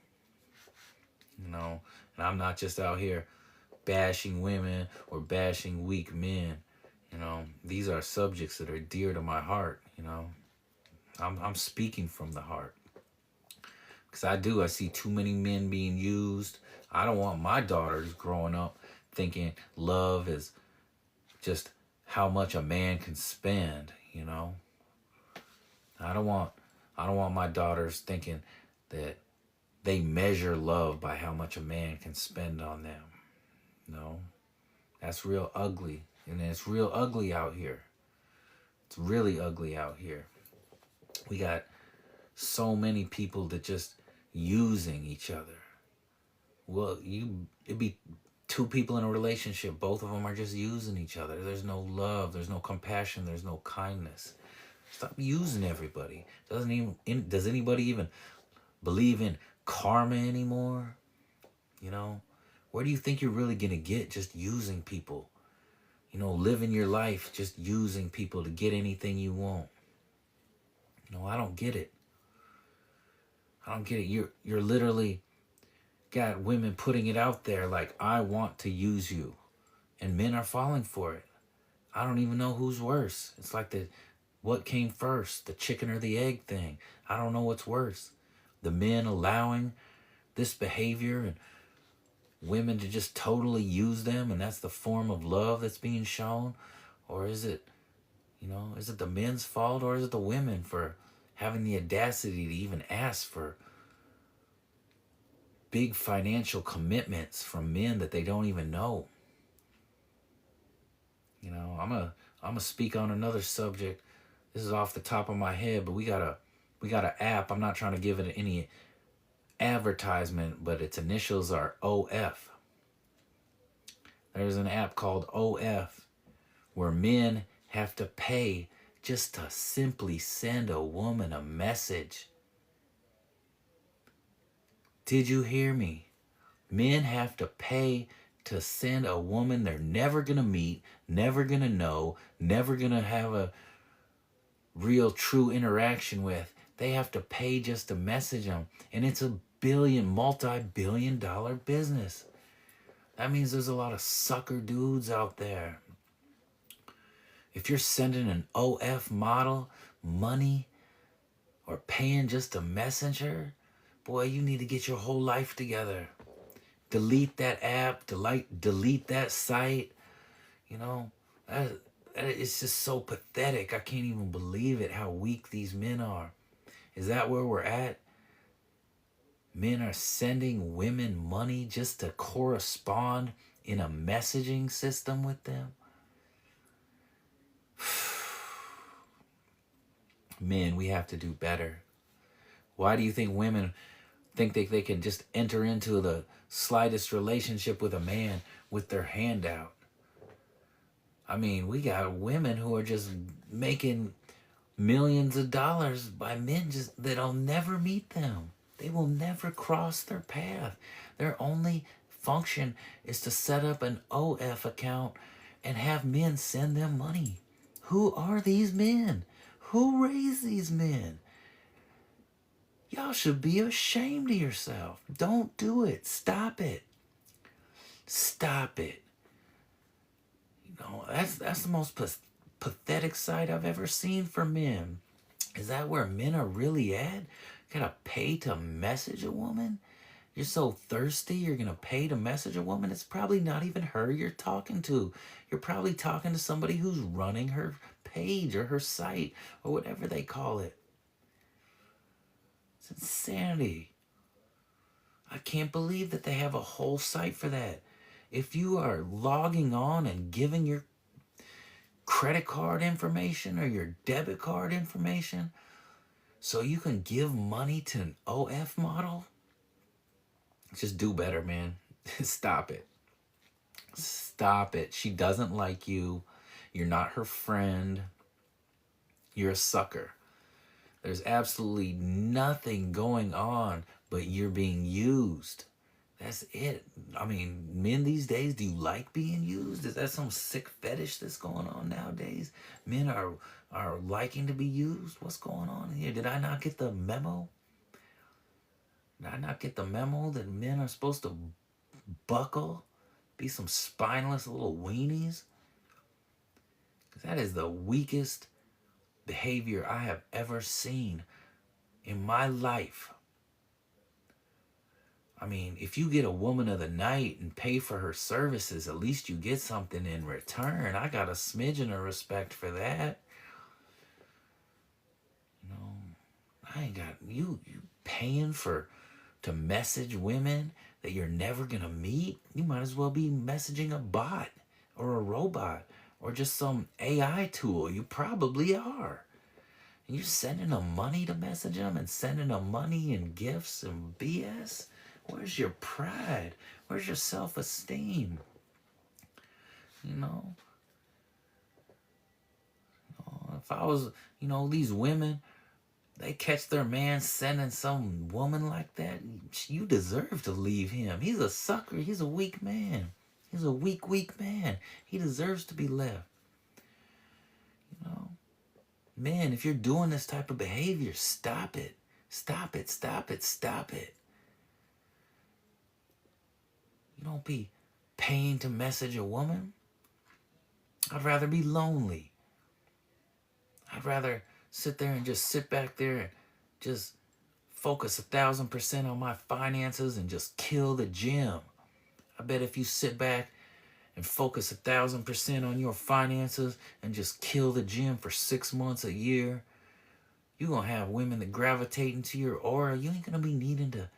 You know, and I'm not just out here bashing women or bashing weak men. You know, these are subjects that are dear to my heart. You know, I'm speaking from the heart. Because I see too many men being used. I don't want my daughters growing up thinking love is just how much a man can spend, you know. I don't want my daughters thinking that they measure love by how much a man can spend on them. No. That's real ugly. And it's real ugly out here. It's really ugly out here. We got so many people that just using each other. Well, it'd be two people in a relationship. Both of them are just using each other. There's no love. There's no compassion. There's no kindness. Stop using everybody. Does anybody even believe in karma anymore? You know, where do you think you're really gonna get just using people? You know, living your life just using people to get anything you want. No, I don't get it. I don't get it. You're literally got women putting it out there like, I want to use you. And men are falling for it. I don't even know who's worse. It's like what came first, the chicken or the egg thing. I don't know what's worse. The men allowing this behavior and women to just totally use them, and that's the form of love that's being shown? Or is it, is it the men's fault, or is it the women for having the audacity to even ask for big financial commitments from men that they don't even know? You know, I'm gonna speak on another subject. This is off the top of my head, but we got an app. I'm not trying to give it any advertisement, but its initials are OF. There's an app called OF where men have to pay just to simply send a woman a message. Did you hear me? Men have to pay to send a woman they're never going to meet, never going to know, never going to have a real true interaction with. They have to pay just to message them. And it's a multi-billion-dollar business. That means there's a lot of sucker dudes out there. If you're sending an OF model money or paying just to message her, boy, you need to get your whole life together. Delete that app, delete that site. You know, it's just so pathetic. I can't even believe it, how weak these men are. Is that where we're at? Men are sending women money just to correspond in a messaging system with them? Men, we have to do better. Why do you think women think they can just enter into the slightest relationship with a man with their hand out? I mean, we got women who are just making millions of dollars by men that'll never meet them. They will never cross their path. Their only function is to set up an OF account and have men send them money. Who are these men? Who raised these men? Y'all should be ashamed of yourself. Don't do it. Stop it. Stop it. You know, that's the most pathetic sight I've ever seen for men. Is that where men are really at? Gotta pay to message a woman? You're so thirsty, you're gonna pay to message a woman? It's probably not even her you're talking to. You're probably talking to somebody who's running her page or her site or whatever they call it. It's insanity. I can't believe that they have a whole site for that. If you are logging on and giving your credit card information or your debit card information so you can give money to an OF model, just do better, man. Stop it. Stop it. She doesn't like you. You're not her friend. You're a sucker. There's absolutely nothing going on, but you're being used. That's it. I mean, men these days, do you like being used? Is that some sick fetish that's going on nowadays? Men are liking to be used? What's going on here? Did I not get the memo? Did I not get the memo that men are supposed to buckle? Be some spineless little weenies? Because that is the weakest behavior I have ever seen in my life. I mean, if you get a woman of the night and pay for her services, at least you get something in return. I got a smidgen of respect for that. You know, I ain't got you paying to message women that you're never gonna meet. You might as well be messaging a bot or a robot or just some AI tool. You probably are. And you're sending them money to message them and sending them money and gifts and BS. Where's your pride? Where's your self-esteem? You know? If I was, these women, they catch their man sending some woman like that, you deserve to leave him. He's a sucker. He's a weak man. He's a weak man. He deserves to be left. You know? Man, if you're doing this type of behavior, stop it. Stop it, stop it, stop it. You don't be paying to message a woman. I'd rather be lonely. I'd rather sit there and just sit back there and just focus 1,000% on my finances and just kill the gym. I bet if you sit back and focus 1,000% on your finances and just kill the gym for 6 months, a year, you're going to have women that gravitate into your aura. You ain't going to be needing to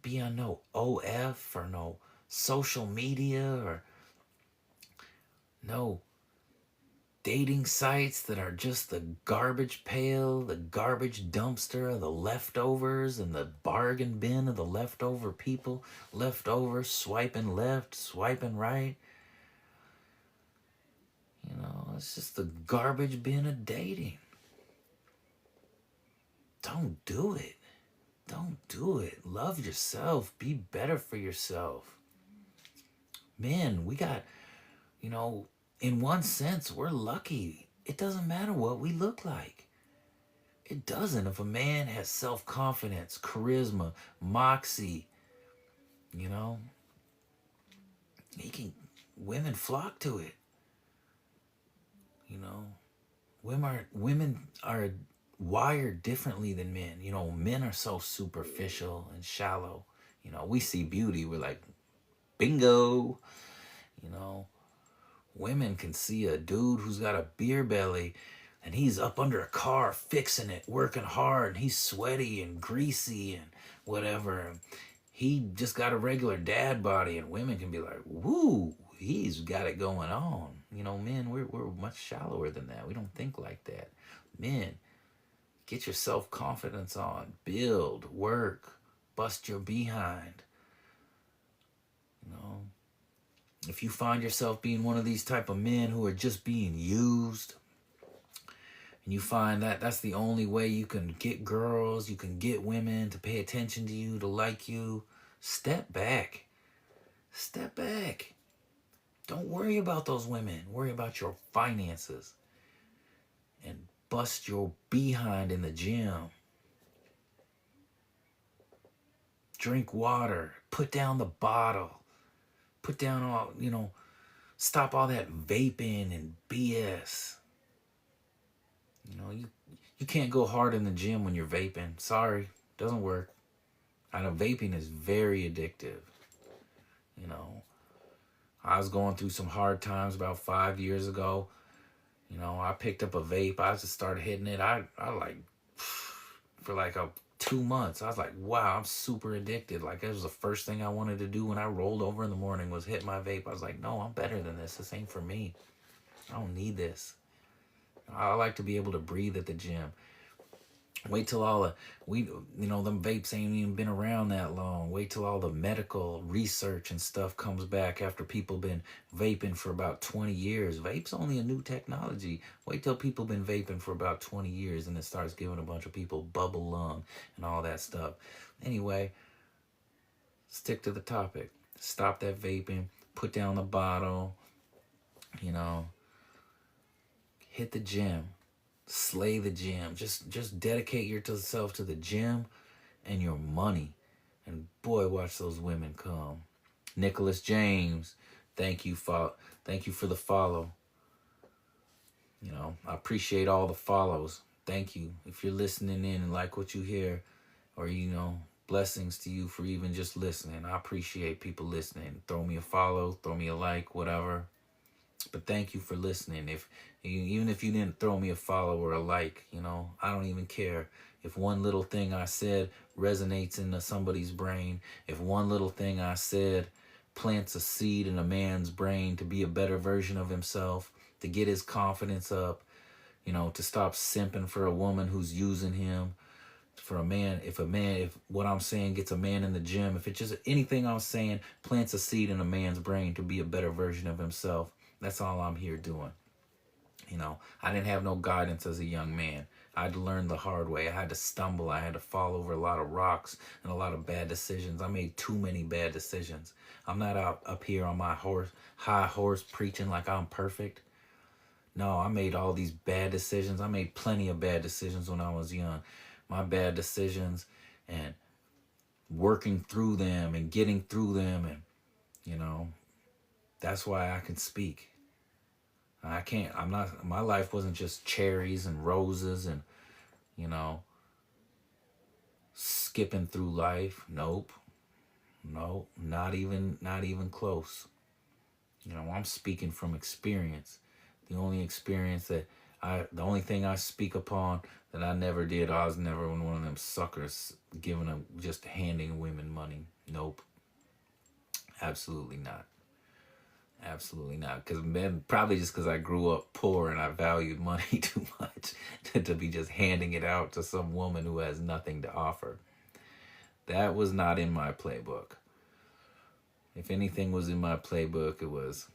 be on no OF or no social media or no dating sites that are just the garbage pail, the garbage dumpster of the leftovers and the bargain bin of the leftover people, leftover, swiping left, swiping right. It's just the garbage bin of dating. Don't do it. Don't do it. Love yourself. Be better for yourself. Men, we got, in one sense, we're lucky. It doesn't matter what we look like. It doesn't. If a man has self-confidence, charisma, moxie, women flock to it. Women are wired differently than men. Men are so superficial and shallow. We see beauty, we're like, bingo. Women can see a dude who's got a beer belly and he's up under a car fixing it, working hard, and he's sweaty and greasy and whatever. He just got a regular dad body, and women can be like, woo, he's got it going on. Men, we're much shallower than that. We don't think like that. Men, get your self-confidence on. Build, work, bust your behind. If you find yourself being one of these type of men who are just being used, and you find that that's the only way you can get girls, you can get women to pay attention to you, to like you, step back. Step back. Don't worry about those women. Worry about your finances. And bust your behind in the gym. Drink water. Put down the bottle. Put down all, stop all that vaping and BS. You can't go hard in the gym when you're vaping. Sorry, doesn't work. I know vaping is very addictive. I was going through some hard times about 5 years ago. I picked up a vape. I just started hitting it. I like, for like 2 months, I was like, wow, I'm super addicted. Like, it was the first thing I wanted to do when I rolled over in the morning was hit my vape. I was like, no, I'm better than this. This ain't for me. I don't need this. I like to be able to breathe at the gym. Wait till them vapes ain't even been around that long. Wait till all the medical research and stuff comes back after people been vaping for about 20 years. Vape's only a new technology. Wait till people been vaping for about 20 years and it starts giving a bunch of people bubble lung and all that stuff. Anyway, stick to the topic. Stop that vaping. Put down the bottle. Hit the gym. Slay the gym. Just dedicate yourself to the gym and your money. And boy, watch those women come. Nicholas James, thank you for the follow. I appreciate all the follows. Thank you. If you're listening in and like what you hear, or blessings to you for even just listening. I appreciate people listening. Throw me a follow, throw me a like, whatever. But thank you for listening. Even if you didn't throw me a follow or a like, I don't even care. If one little thing I said resonates into somebody's brain, if one little thing I said plants a seed in a man's brain to be a better version of himself, to get his confidence up, to stop simping for a woman who's using him, for a man, if what I'm saying gets a man in the gym, if it's just anything I'm saying plants a seed in a man's brain to be a better version of himself, that's all I'm here doing. I didn't have no guidance as a young man. I had to learn the hard way. I had to stumble. I had to fall over a lot of rocks and a lot of bad decisions. I made too many bad decisions. I'm not up here on my high horse preaching like I'm perfect. No, I made all these bad decisions. I made plenty of bad decisions when I was young. My bad decisions and working through them and getting through them, and that's why I can speak. My life wasn't just cherries and roses and, skipping through life. Nope. No, not even close. I'm speaking from experience. The only thing I speak upon that I never did, I was never one of them suckers just handing women money. Nope. Absolutely not. Absolutely not. Probably just because I grew up poor and I valued money too much to be just handing it out to some woman who has nothing to offer. That was not in my playbook. If anything was in my playbook, it was,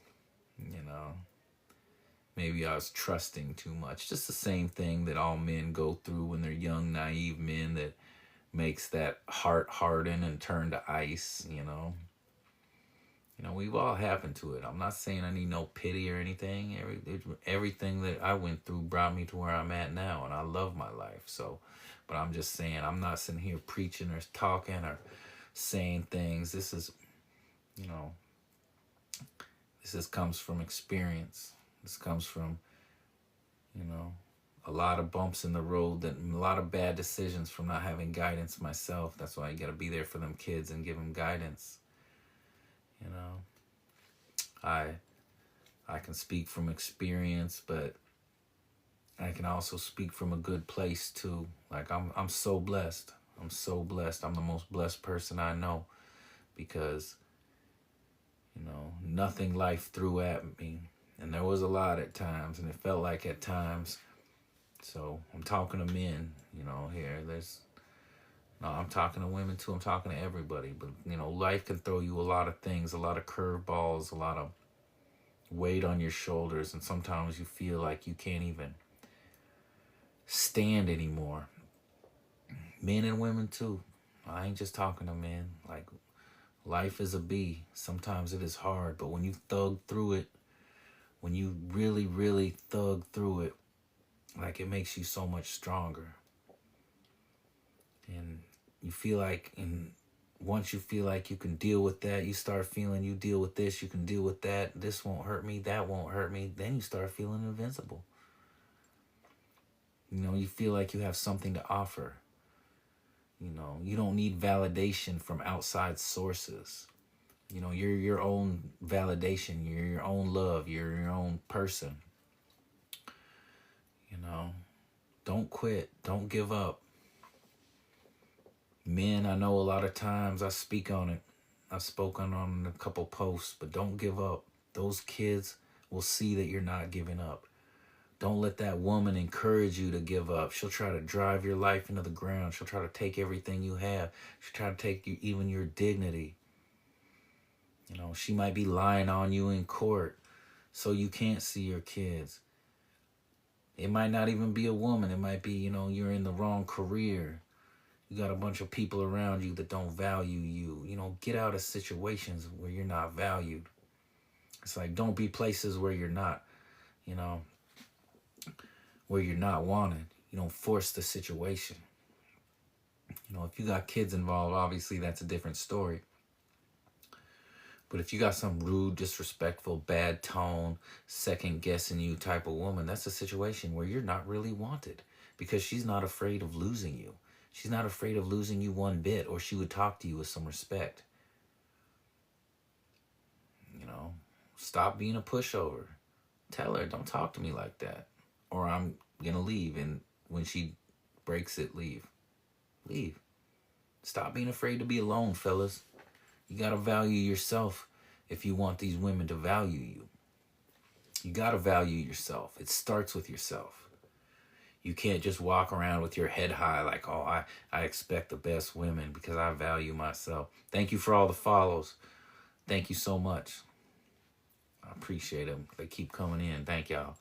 maybe I was trusting too much. Just the same thing that all men go through when they're young, naive men, that makes that heart harden and turn to ice, we've all happened to it. I'm not saying I need no pity or anything. Everything that I went through brought me to where I'm at now, and I love my life. So, but I'm just saying, I'm not sitting here preaching or talking or saying things. This comes from experience. This comes from, a lot of bumps in the road, that a lot of bad decisions from not having guidance myself. That's why you got to be there for them kids and give them guidance. I can speak from experience, but I can also speak from a good place too. Like I'm so blessed. I'm so blessed. I'm the most blessed person I know, because nothing life threw at me, and there was a lot at times, and it felt like at times. So I'm talking to men, here. I'm talking to women too. I'm talking to everybody. But, life can throw you a lot of things, a lot of curveballs, a lot of weight on your shoulders. And sometimes you feel like you can't even stand anymore. Men and women too. I ain't just talking to men. Like, life is a bee. Sometimes it is hard, but when you thug through it, when you really, really thug through it, like, it makes you so much stronger. And you feel like, and once you feel like you can deal with that, you start feeling you deal with this, you can deal with that, this won't hurt me, that won't hurt me, then you start feeling invincible. You know, you feel like you have something to offer. You know, you don't need validation from outside sources. You know, you're your own validation, you're your own love, you're your own person. You know, don't quit, don't give up. Men, I know a lot of times I speak on it. I've spoken on a couple posts, but don't give up. Those kids will see that you're not giving up. Don't let that woman encourage you to give up. She'll try to drive your life into the ground. She'll try to take everything you have. She'll try to take you, even your dignity. You know, she might be lying on you in court so you can't see your kids. It might not even be a woman. It might be, you know, you're in the wrong career. You got a bunch of people around you that don't value you. You know, get out of situations where you're not valued. It's like, don't be places where you're not, you know, where you're not wanted. You don't force the situation. You know, if you got kids involved, obviously that's a different story. But if you got some rude, disrespectful, bad tone, second guessing you type of woman, that's a situation where you're not really wanted, because she's not afraid of losing you. She's not afraid of losing you one bit, or she would talk to you with some respect. You know, stop being a pushover. Tell her, don't talk to me like that, or I'm going to leave. And when she breaks it, leave. Leave. Stop being afraid to be alone, fellas. You got to value yourself if you want these women to value you. You got to value yourself. It starts with yourself. You can't just walk around with your head high like, oh, I expect the best women because I value myself. Thank you for all the follows. Thank you so much. I appreciate them. They keep coming in. Thank y'all.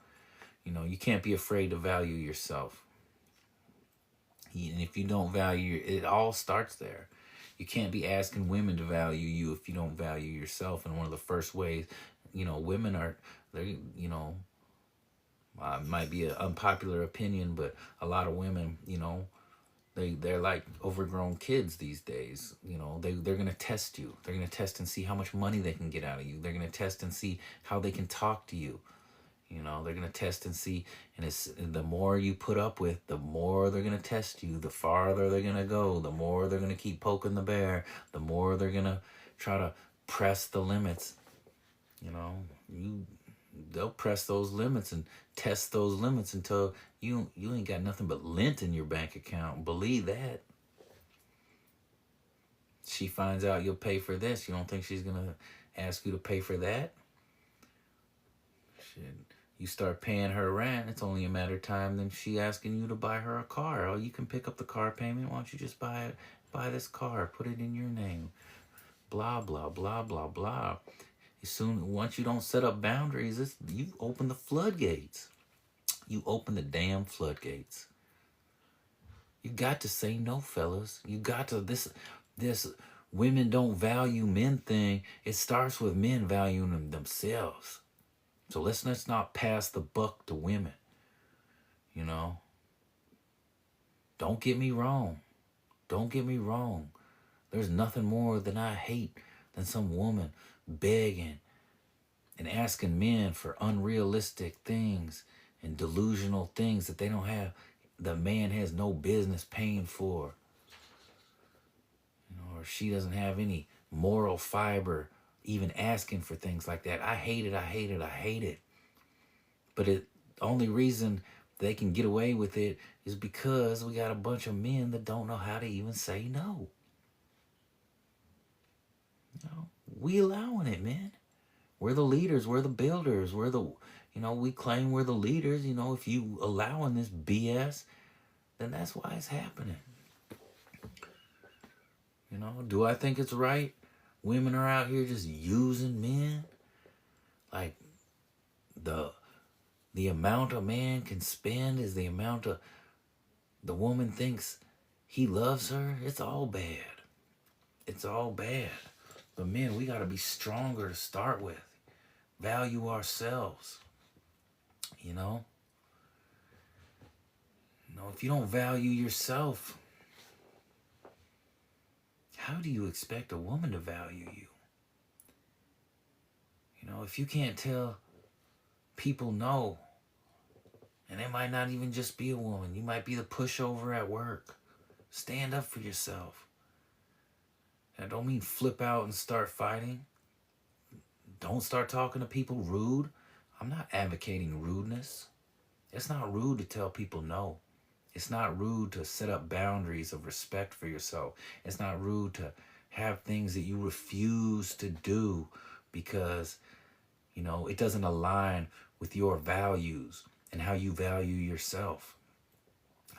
You know, you can't be afraid to value yourself. And if you don't value, it all starts there. You can't be asking women to value you if you don't value yourself. And one of the first ways, you know, women are, they, you know, might be an unpopular opinion, but a lot of women, you know, they're like overgrown kids these days. You know, they're going to test you. They're going to test and see how much money they can get out of you. They're going to test and see how they can talk to you. You know, they're going to test and see, and the more you put up with, the more they're going to test you, the farther they're going to go, the more they're going to keep poking the bear, the more they're going to try to press the limits. You know, they'll press those limits and test those limits until you ain't got nothing but lint in your bank account. Believe that. She finds out you'll pay for this. You don't think she's going to ask you to pay for that? Shit. You start paying her rent, it's only a matter of time then she asking you to buy her a car. Oh, you can pick up the car payment. Why don't you just buy this car, put it in your name? Blah, blah, blah, blah, blah. Once you don't set up boundaries, you open the floodgates. You open the damn floodgates. You got to say no, fellas. You got to, this women don't value men thing. It starts with men valuing themselves. So let's not pass the buck to women, you know. Don't get me wrong. Don't get me wrong. There's nothing more than I hate than some woman begging and asking men for unrealistic things and delusional things that they don't have. The man has no business paying for. You know, or she doesn't have any moral fiber even asking for things like that. I hate it, I hate it, I hate it. But the only reason they can get away with it is because we got a bunch of men that don't know how to even say no. You know, we allowing it, man. We're the leaders, we're the builders, we claim we're the leaders. You know, if you allowing this BS, then that's why it's happening. You know, do I think it's right? Women are out here just using men. Like, the amount a man can spend is the amount of the woman thinks he loves her, it's all bad. It's all bad. But men, we got to be stronger to start with. Value ourselves. You know? If you don't value yourself, how do you expect a woman to value you? If you can't tell people no, and it might not even just be a woman, you might be the pushover at work. Stand up for yourself. That don't mean flip out and start fighting. Don't start talking to people rude. I'm not advocating rudeness. It's not rude to tell people no. It's not rude to set up boundaries of respect for yourself. It's not rude to have things that you refuse to do because, it doesn't align with your values and how you value yourself.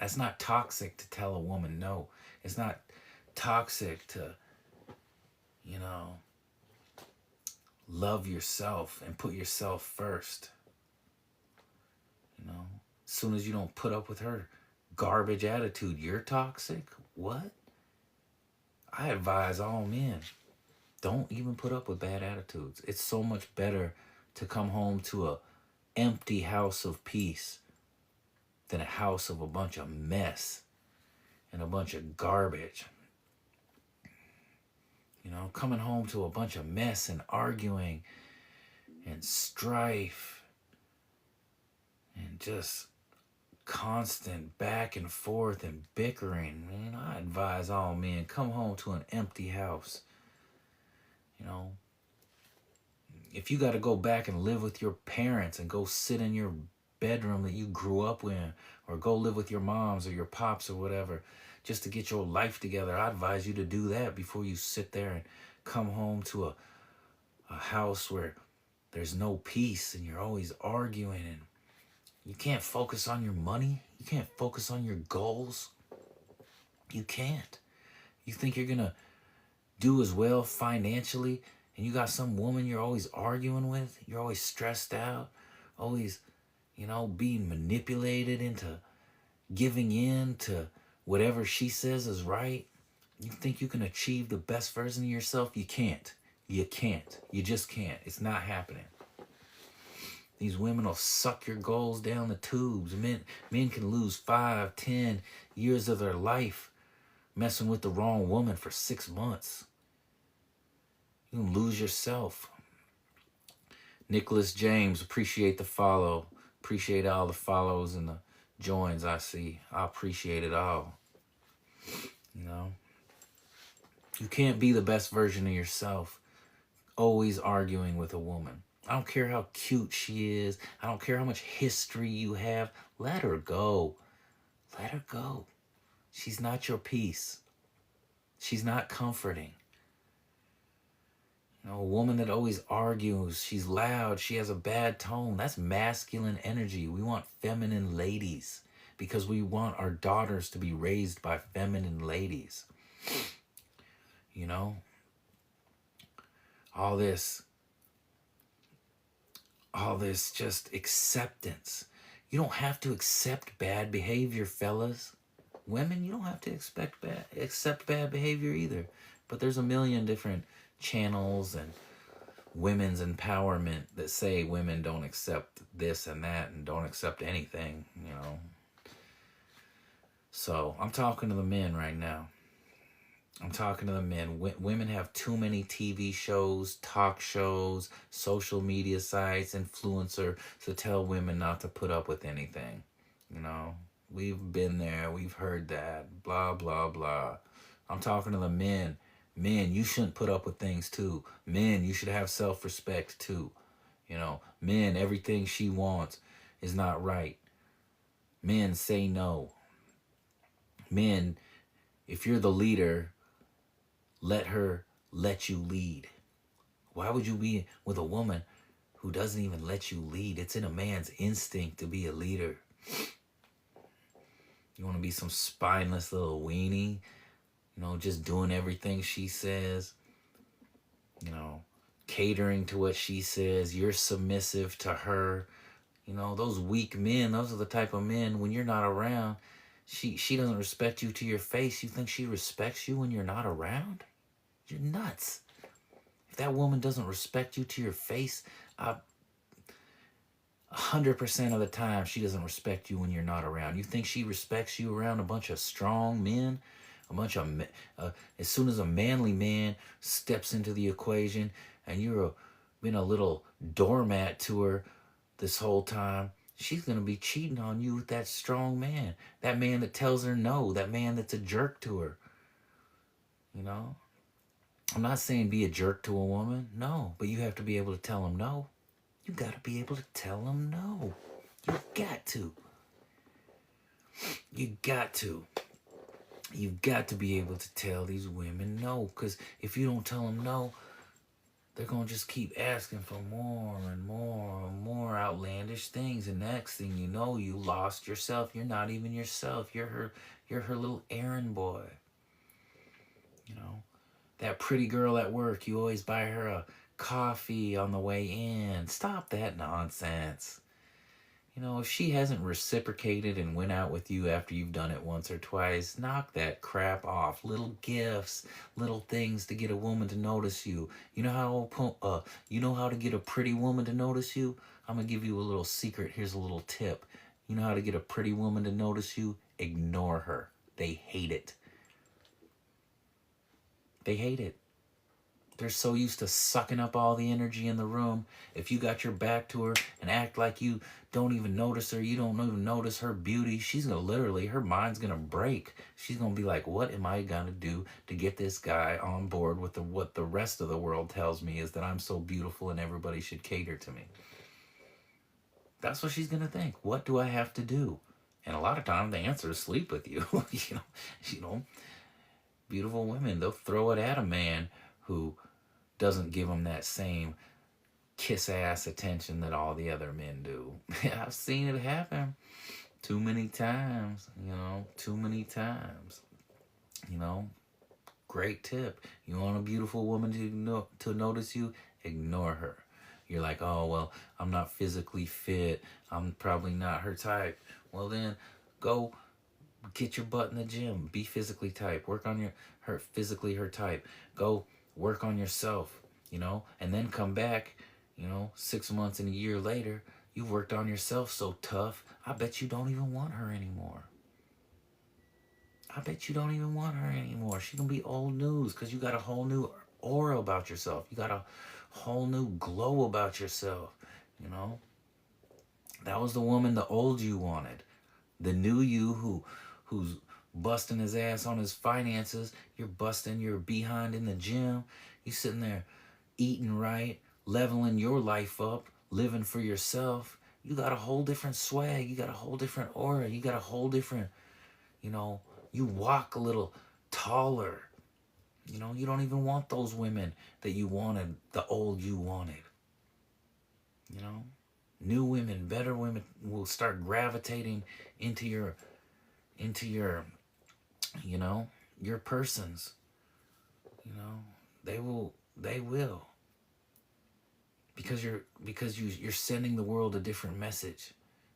That's not toxic to tell a woman no. It's not toxic to, love yourself and put yourself first. As soon as you don't put up with her garbage attitude, you're toxic? What? I advise all men, don't even put up with bad attitudes. It's so much better to come home to a empty house of peace than a house of a bunch of mess and a bunch of garbage. Coming home to a bunch of mess and arguing and strife and just constant back and forth and bickering. I advise all men, come home to an empty house. If you got to go back and live with your parents and go sit in your bedroom that you grew up in, or go live with your moms or your pops or whatever, just to get your life together, I advise you to do that before you sit there and come home to a house where there's no peace and you're always arguing and you can't focus on your money. You can't focus on your goals. You can't. You think you're going to do as well financially and you got some woman you're always arguing with, you're always stressed out, always, being manipulated into giving in to whatever she says is right. You think you can achieve the best version of yourself? You can't. You can't. You just can't. It's not happening. These women will suck your goals down the tubes. Men can lose 5, 10 years of their life messing with the wrong woman for 6 months. You can lose yourself. Nicholas James, appreciate the follow. Appreciate all the follows and the joins I see. I appreciate it all. You can't be the best version of yourself always arguing with a woman. I don't care how cute she is. I don't care how much history you have. Let her go. Let her go. She's not your peace. She's not comforting. A woman that always argues, she's loud, she has a bad tone. That's masculine energy. We want feminine ladies because we want our daughters to be raised by feminine ladies. All this just acceptance. You don't have to accept bad behavior, fellas. Women, you don't have to accept bad behavior either. But there's a million different channels and women's empowerment that say women don't accept this and that and don't accept anything, So I'm talking to the men right now. I'm talking to the men. Women have too many TV shows, talk shows, social media sites, influencer to tell women not to put up with anything. We've been there. We've heard that. Blah, blah, blah. I'm talking to the men. Men, you shouldn't put up with things too. Men, you should have self-respect too. Men, everything she wants is not right. Men, say no. Men, if you're the leader, let her let you lead. Why would you be with a woman who doesn't even let you lead? It's in a man's instinct to be a leader. You want to be some spineless little weenie, just doing everything she says, catering to what she says. You're submissive to her. Those weak men, those are the type of men when you're not around, She doesn't respect you to your face. You think she respects you when you're not around? You're nuts. If that woman doesn't respect you to your face, 100% of the time she doesn't respect you when you're not around. You think she respects you around a bunch of strong men? A bunch of as soon as a manly man steps into the equation and been a little doormat to her this whole time, she's going to be cheating on you with that strong man. That man that tells her no. That man that's a jerk to her. You know? I'm not saying be a jerk to a woman. No. But you have to be able to tell him no. You got to be able to tell him no. You got to. You got to. You've got to be able to tell these women no. Because if you don't tell them no, they're going to just keep asking for more and more and more outlandish things. And next thing you know, you lost yourself. You're not even yourself. You're her little errand boy. You know, that pretty girl at work, you always buy her a coffee on the way in. Stop that nonsense. You know, if she hasn't reciprocated and went out with you after you've done it once or twice, knock that crap off. Little gifts, little things to get a woman to notice you. You know how to get a pretty woman to notice you? I'm gonna give you a little secret. Here's a little tip. You know how to get a pretty woman to notice you? Ignore her. They hate it. They hate it. They're so used to sucking up all the energy in the room. If you got your back to her and act like you don't even notice her, you don't even notice her beauty, she's going to literally, her mind's going to break. She's going to be like, what am I going to do to get this guy on board with what the rest of the world tells me is that I'm so beautiful and everybody should cater to me? That's what she's going to think. What do I have to do? And a lot of times the answer is sleep with you. you know, beautiful women, they'll throw it at a man who doesn't give them that same kiss ass attention that all the other men do. I've seen it happen too many times, too many times. Great tip. You want a beautiful woman to notice you? Ignore her. You're like, oh, well, I'm not physically fit. I'm probably not her type. Well, then go get your butt in the gym. Be physically type. Work on her type. Go work on yourself, and then come back, 6 months and a year later, you've worked on yourself so tough, I bet you don't even want her anymore. She's gonna be old news because you got a whole new aura about yourself. You got a whole new glow about yourself, That was the woman the old you wanted. The new you who's busting his ass on his finances. You're busting your behind in the gym. You sitting there eating right, leveling your life up, living for yourself. You got a whole different swag. You got a whole different aura. You got a whole different, you walk a little taller. You don't even want those women that you wanted, the old you wanted. New women, better women will start gravitating into your your persons. They will because you're sending the world a different message.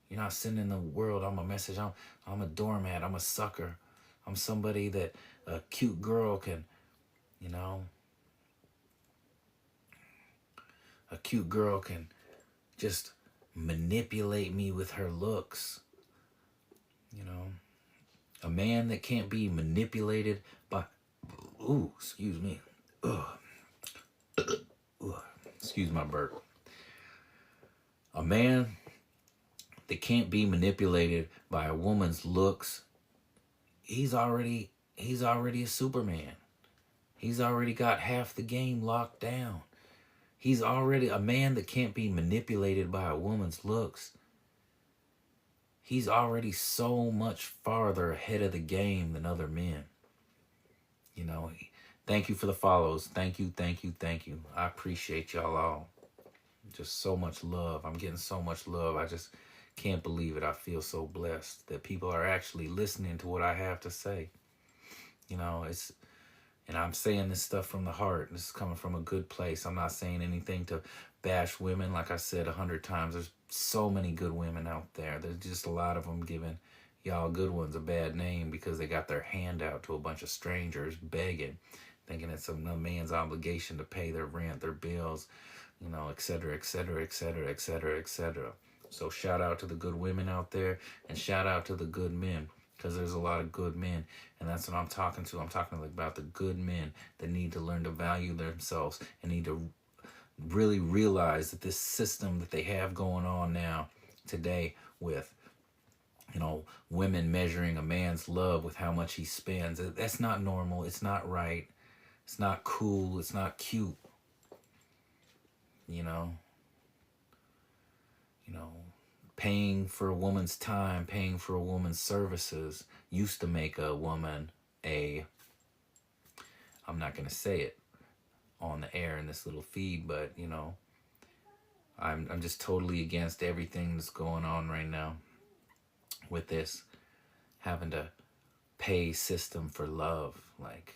You're not sending the world, I'm a message, I'm a doormat, I'm a sucker, I'm somebody that a cute girl can, a cute girl can just manipulate me with her looks. A man that can't be manipulated by, excuse me. Excuse my burp. A man that can't be manipulated by a woman's looks, he's already a Superman. He's already got half the game locked down. He's already a man that can't be manipulated by a woman's looks. He's already so much farther ahead of the game than other men. Thank you for the follows. Thank you. I appreciate y'all all. Just so much love. I'm getting so much love. I just can't believe it. I feel so blessed that people are actually listening to what I have to say. And I'm saying this stuff from the heart. This is coming from a good place. I'm not saying anything to bash women. Like I said 100 times, there's so many good women out there. There's just a lot of them giving, y'all good ones a bad name because they got their hand out to a bunch of strangers begging, thinking it's a man's obligation to pay their rent, their bills, et cetera, et cetera, et cetera, et cetera, et cetera. So shout out to the good women out there, and shout out to the good men, because there's a lot of good men, and that's what I'm talking to. I'm talking about the good men that need to learn to value themselves and need to really realize that this system that they have going on now today with women measuring a man's love with how much he spends, that's not normal. It's not right. It's not cool. It's not cute. you know Paying for a woman's time, paying for a woman's services used to make a woman a, I'm not going to say it on the air in this little feed, but I'm just totally against everything that's going on right now with this having to pay system for love. Like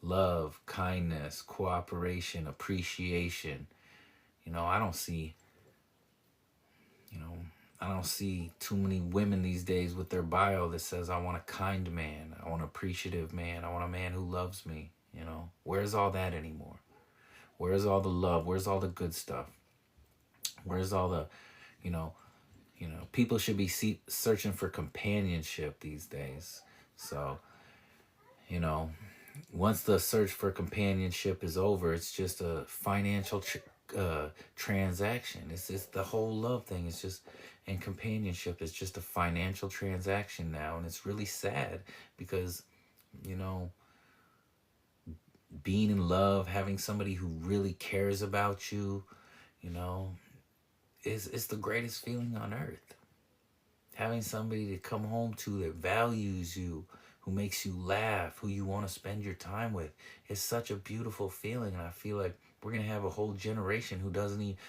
love, kindness, cooperation, appreciation. I don't see too many women these days with their bio that says, I want a kind man, I want an appreciative man, I want a man who loves me. Where's all that anymore? Where's all the love? Where's all the good stuff? Where's all the, people should be searching for companionship these days. So, once the search for companionship is over, it's just a financial transaction. It's just the whole love thing. It's just, and companionship is just a financial transaction now. And it's really sad because, being in love, having somebody who really cares about you, is the greatest feeling on earth. Having somebody to come home to that values you, who makes you laugh, who you want to spend your time with, is such a beautiful feeling. And I feel like we're going to have a whole generation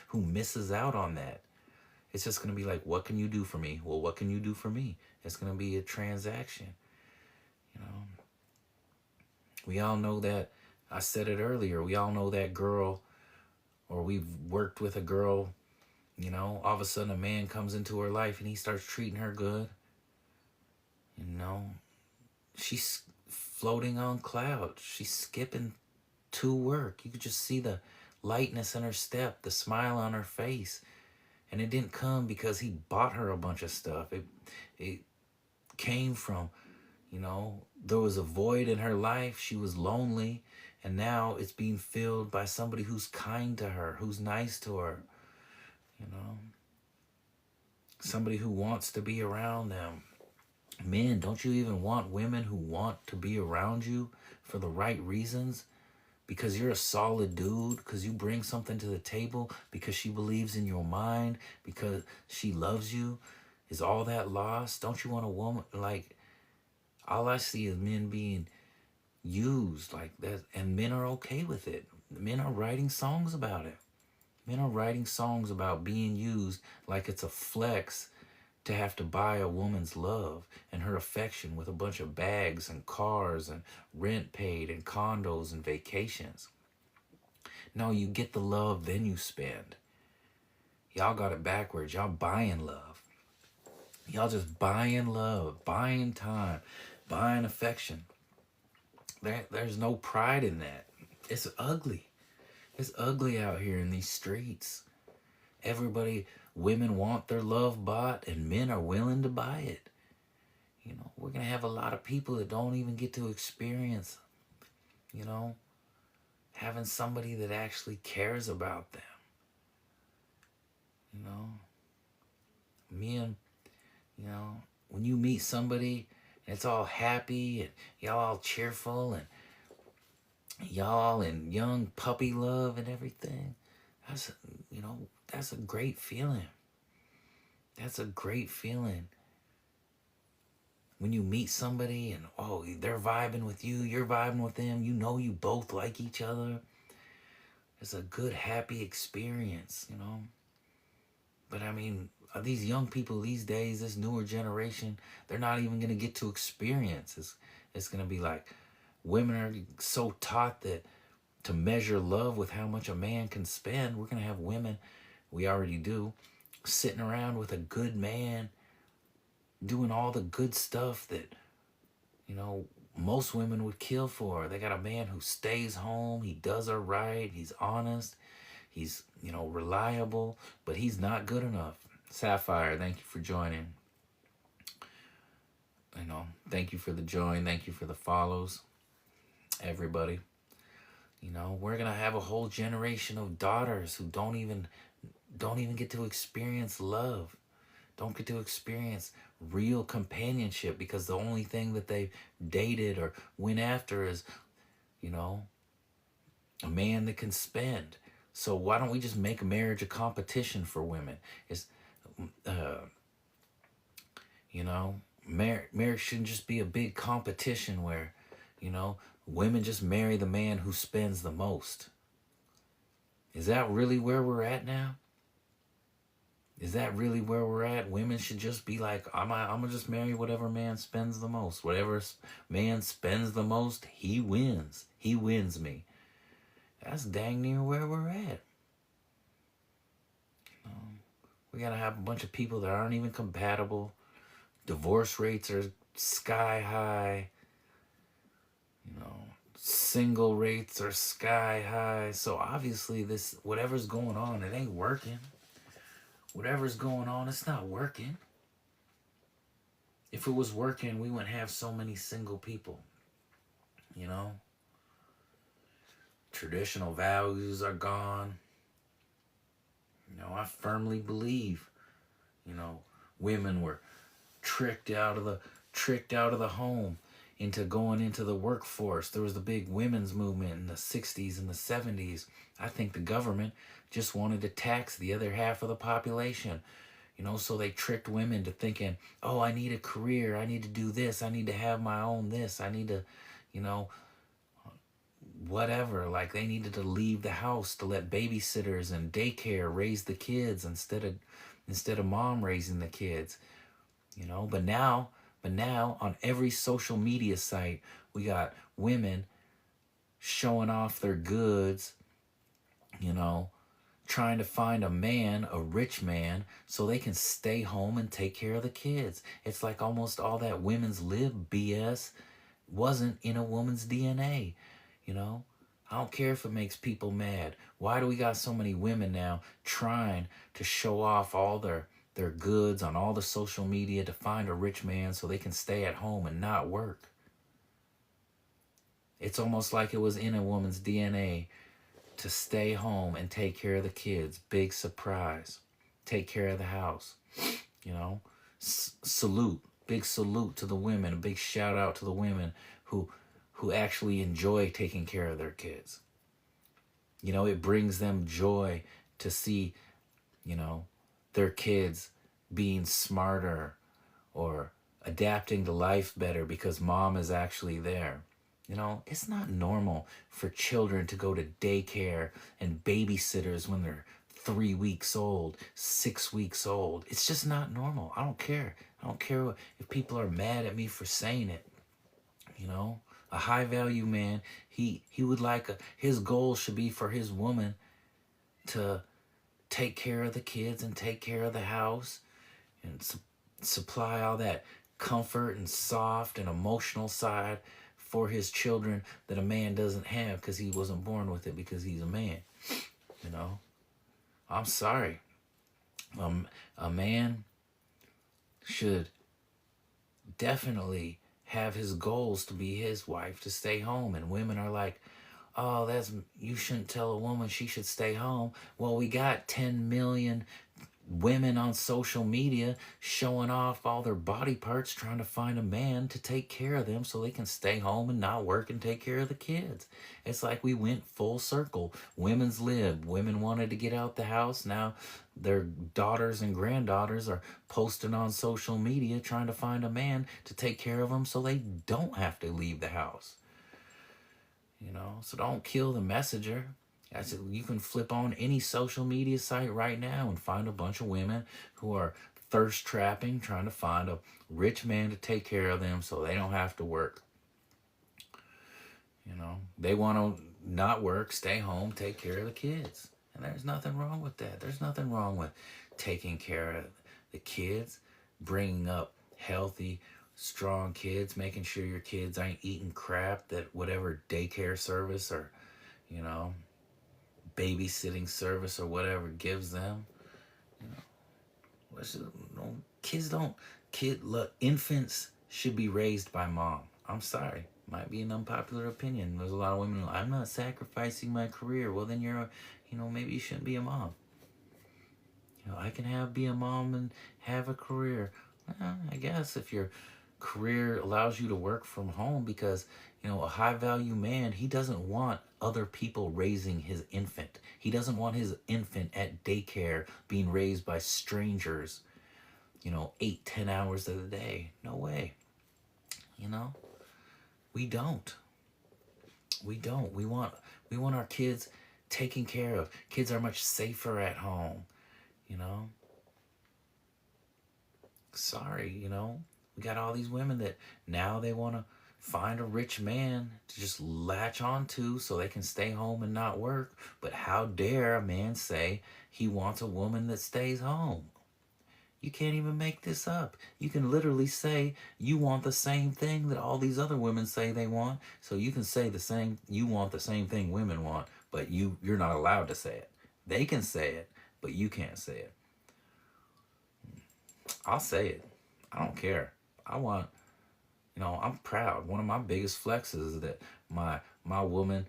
who misses out on that. It's just going to be like, what can you do for me? Well, what can you do for me? It's going to be a transaction. We all know that. I said it earlier. We all know that girl, or we've worked with a girl, all of a sudden a man comes into her life and he starts treating her good. She's floating on clouds. She's skipping to work. You could just see the lightness in her step, the smile on her face. And it didn't come because he bought her a bunch of stuff. It came from, there was a void in her life. She was lonely. And now it's being filled by somebody who's kind to her, who's nice to her. Somebody who wants to be around them. Men, don't you even want women who want to be around you for the right reasons? Because you're a solid dude, because you bring something to the table, because she believes in your mind, because she loves you. Is all that lost? Don't you want a woman? Like, all I see is men being used like that, and men are okay with it. Men are writing songs about it. Men are writing songs about being used like it's a flex to have to buy a woman's love and her affection with a bunch of bags and cars and rent paid and condos and vacations. No, you get the love, then you spend. Y'all got it backwards. Y'all buying love. Y'all just buying love, buying time, buying affection. There's no pride in that. It's ugly. It's ugly out here in these streets. Women want their love bought, and men are willing to buy it. We're going to have a lot of people that don't even get to experience, having somebody that actually cares about them. Men, when you meet somebody and it's all happy and y'all all cheerful and y'all in young puppy love and everything, that's a great feeling. That's a great feeling. When you meet somebody and, they're vibing with you, you're vibing with them, you both like each other. It's a good, happy experience, But I mean, these young people these days, this newer generation, they're not even going to get to experience. It's going to be like, women are so taught that to measure love with how much a man can spend. We're going to have women, we already do, sitting around with a good man, doing all the good stuff that, you know, most women would kill for. They got a man who stays home, he does her right, he's honest, he's, you know, reliable, but he's not good enough. Sapphire, thank you for joining. You know, thank you for the join, thank you for the follows, everybody. You know, we're gonna have a whole generation of daughters who don't even get to experience love, don't get to experience real companionship, because the only thing that they dated or went after is, you know, a man that can spend. So why don't we just make marriage a competition for women? It's, you know, marriage shouldn't just be a big competition where, you know, women just marry the man who spends the most. Is that really where we're at now? Is that really where we're at? Women should just be like, I'm gonna just marry whatever man spends the most. Whatever man spends the most, he wins. He wins me. That's dang near where we're at. We gotta have a bunch of people that aren't even compatible. Divorce rates are sky high. You know, single rates are sky high. So obviously this, whatever's going on, it ain't working. Whatever's going on, it's not working. If it was working, we wouldn't have so many single people. You know? Traditional values are gone. You know, I firmly believe, you know, women were tricked out of the home into going into the workforce. There was the big women's movement in the 60s and the 70s. I think the government just wanted to tax the other half of the population. You know, so they tricked women to thinking, oh, I need a career, I need to do this, I need to have my own this, I need to, you know, whatever. Like they needed to leave the house to let babysitters and daycare raise the kids instead of mom raising the kids. You know, but now on every social media site, we got women showing off their goods, you know, trying to find a man, a rich man, so they can stay home and take care of the kids. It's like almost all that women's lib BS wasn't in a woman's DNA, you know? I don't care if it makes people mad. Why do we got so many women now trying to show off all their goods on all the social media to find a rich man so they can stay at home and not work? It's almost like it was in a woman's DNA to stay home and take care of the kids. Big surprise. Take care of the house. You know, salute. Big salute to the women. A big shout out to the women who actually enjoy taking care of their kids. You know, it brings them joy to see, you know, their kids being smarter or adapting to life better because mom is actually there. You know, it's not normal for children to go to daycare and babysitters when they're 3 weeks old, 6 weeks old. It's just not normal. I don't care. I don't care if people are mad at me for saying it. You know, a high value man, he would like his goal should be for his woman to take care of the kids and take care of the house and supply all that comfort and soft and emotional side for his children that a man doesn't have because he wasn't born with it because he's a man. You know, I'm sorry. A man should definitely have his goals to be his wife to stay home, and women are like, oh, you shouldn't tell a woman she should stay home. Well, we got 10 million women on social media showing off all their body parts trying to find a man to take care of them so they can stay home and not work and take care of the kids. It's like we went full circle. Women's lib. Women wanted to get out the house. Now their daughters and granddaughters are posting on social media trying to find a man to take care of them so they don't have to leave the house. You know, so don't kill the messenger. I said, you can flip on any social media site right now and find a bunch of women who are thirst trapping, trying to find a rich man to take care of them so they don't have to work. You know, they want to not work, stay home, take care of the kids. And there's nothing wrong with that. There's nothing wrong with taking care of the kids, bringing up healthy, strong kids, making sure your kids ain't eating crap that whatever daycare service or, you know, babysitting service or whatever gives them. You know, what's it, no, kids don't, look, infants should be raised by mom. I'm sorry. Might be an unpopular opinion. There's a lot of women who, I'm not sacrificing my career. Well, then maybe you shouldn't be a mom. I can be a mom and have a career. I guess if your career allows you to work from home, because a high value man, he doesn't want other people raising his infant. He doesn't want his infant at daycare being raised by strangers, 8-10 hours of the day. No way. You know, we don't. We don't. We want our kids taken care of. Kids are much safer at home. You know, sorry, we got all these women that now they want to find a rich man to just latch onto so they can stay home and not work. But how dare a man say he wants a woman that stays home? You can't even make this up. You can literally say you want the same thing that all these other women say they want. So you can say you want the same thing women want, but you're not allowed to say it. They can say it, but you can't say it. I'll say it. I don't care. I want, I'm proud. One of my biggest flexes is that my woman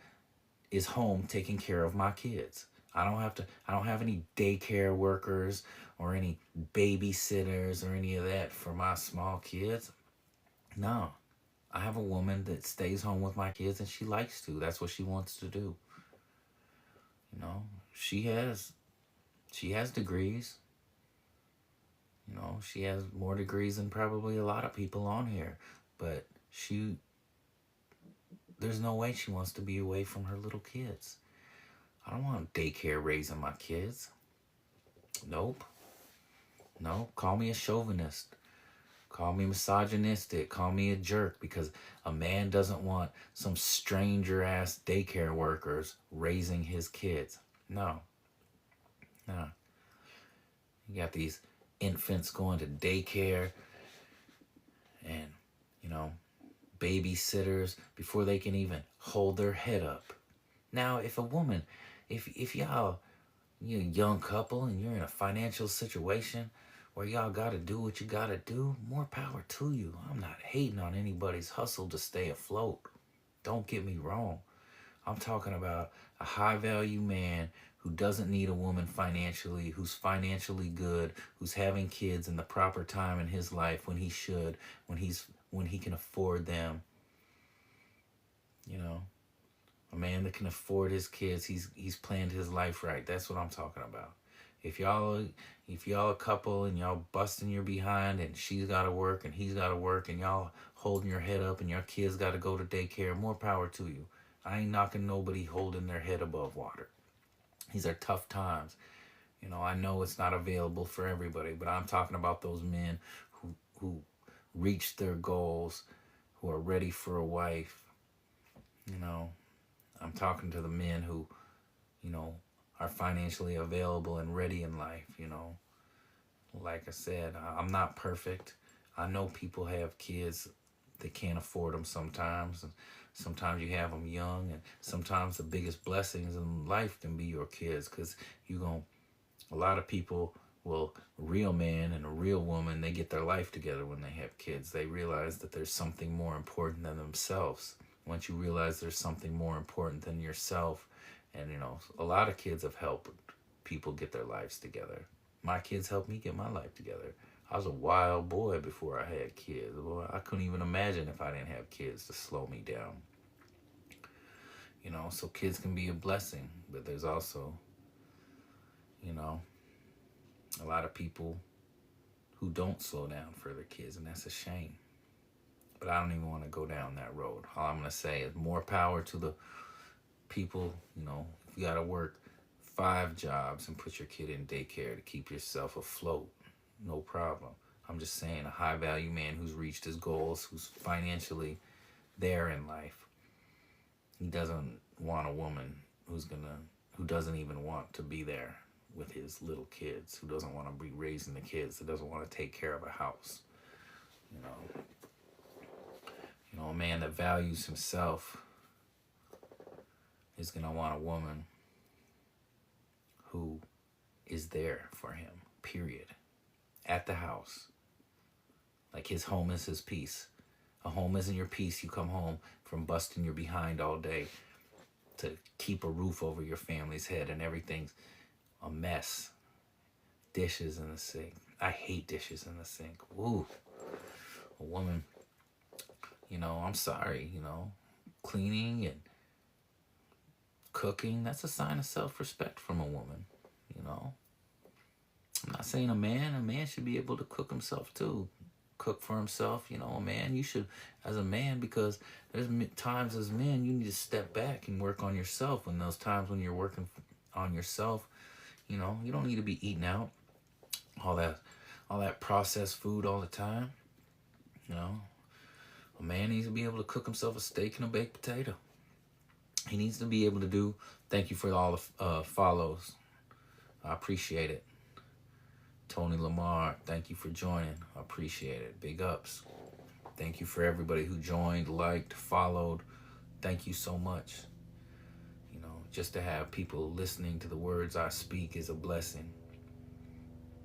is home taking care of my kids. I don't have any daycare workers or any babysitters or any of that for my small kids. No. I have a woman that stays home with my kids and she likes to. That's what she wants to do. You know, she has degrees. She has more degrees than probably a lot of people on here. But there's no way she wants to be away from her little kids. I don't want daycare raising my kids. Nope. No, call me a chauvinist. Call me misogynistic. Call me a jerk because a man doesn't want some stranger ass daycare workers raising his kids. No. No. You got these infants going to daycare and, babysitters before they can even hold their head up. Now, if a woman, if y'all, you're a young couple and you're in a financial situation where y'all got to do what you got to do, more power to you. I'm not hating on anybody's hustle to stay afloat. Don't get me wrong. I'm talking about a high value man who doesn't need a woman financially, who's financially good, who's having kids in the proper time in his life when he should, when he can afford them. A man that can afford his kids, he's planned his life right. That's what I'm talking about. If y'all a couple and y'all busting your behind and she's got to work and he's got to work and y'all holding your head up and your kids got to go to daycare, more power to you. I ain't knocking nobody holding their head above water. These are tough times. I know it's not available for everybody, but I'm talking about those men who reach their goals, who are ready for a wife. I'm talking to the men who, are financially available and ready in life. Like I said, I'm not perfect. I know people have kids that can't afford them sometimes, and sometimes you have them young, and sometimes the biggest blessings in life can be your kids, because a lot of people will, a real man and a real woman, they get their life together when they have kids. They realize that there's something more important than themselves. Once you realize there's something more important than yourself, and a lot of kids have helped people get their lives together. My kids helped me get my life together. I was a wild boy before I had kids. Well, I couldn't even imagine if I didn't have kids to slow me down. So kids can be a blessing, but there's also, a lot of people who don't slow down for their kids, and that's a shame. But I don't even want to go down that road. All I'm going to say is more power to the people. If you got to work 5 jobs and put your kid in daycare to keep yourself afloat, no problem. I'm just saying, a high value man who's reached his goals, who's financially there in life, he doesn't want a woman who doesn't even want to be there with his little kids, who doesn't want to be raising the kids, who doesn't want to take care of a house. You know, a man that values himself is gonna want a woman who is there for him, period. At the house. Like his home is his peace. A home isn't your peace. You come home from busting your behind all day to keep a roof over your family's head and everything's a mess. Dishes in the sink. I hate dishes in the sink. Woo. A woman, I'm sorry, cleaning and cooking, that's a sign of self-respect from a woman, I'm not saying a man should be able to cook himself too. Cook for himself, a man, you should, as a man, because there's times as men, you need to step back and work on yourself. When those times when you're working on yourself, you don't need to be eating out all that processed food all the time. A man needs to be able to cook himself a steak and a baked potato. He needs to be able to do. Thank you for all the follows. I appreciate it. Tony Lamar, thank you for joining. I appreciate it. Big ups. Thank you for everybody who joined, liked, followed. Thank you so much. Just to have people listening to the words I speak is a blessing.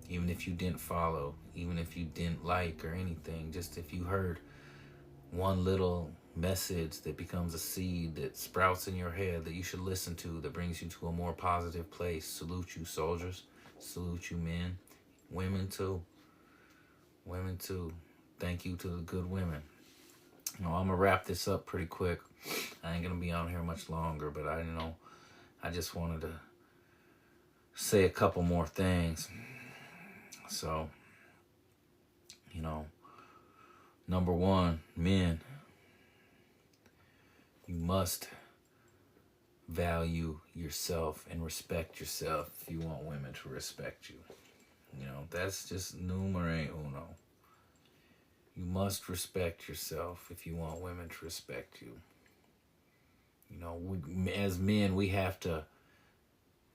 Even if you didn't follow, even if you didn't like or anything, just if you heard one little message that becomes a seed that sprouts in your head that you should listen to, that brings you to a more positive place. Salute you, soldiers. Salute you, men. Women too. Thank you to the good women. I'm gonna wrap this up pretty quick. I ain't gonna be on here much longer, but I just wanted to say a couple more things. So, number one, men, you must value yourself and respect yourself if you want women to respect you. That's just numero uno. You must respect yourself if you want women to respect you. As men, we have to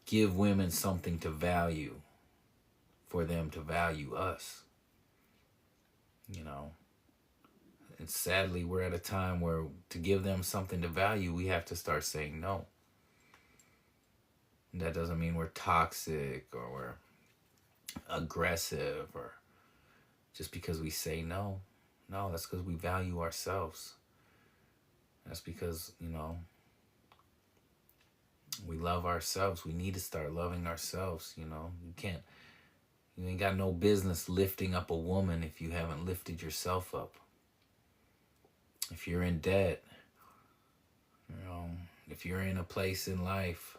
give women something to value for them to value us. And sadly, we're at a time where to give them something to value, we have to start saying no. That doesn't mean we're toxic or we're aggressive or just because we say no. No, that's because we value ourselves. That's because, we love ourselves. We need to start loving ourselves, you ain't got no business lifting up a woman if you haven't lifted yourself up. If you're in debt, if you're in a place in life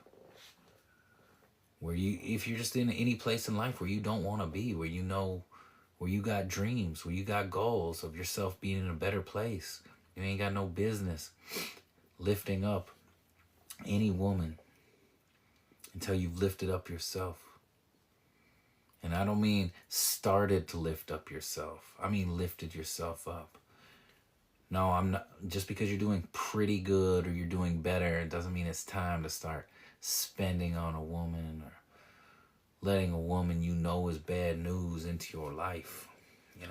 if you're just in any place in life where you don't want to be, where where you got dreams, where you got goals of yourself being in a better place, you ain't got no business lifting up any woman until you've lifted up yourself. And I don't mean started to lift up yourself. I mean lifted yourself up. No, I'm not. Just because you're doing pretty good or you're doing better, it doesn't mean it's time to start spending on a woman or letting a woman is bad news into your life. You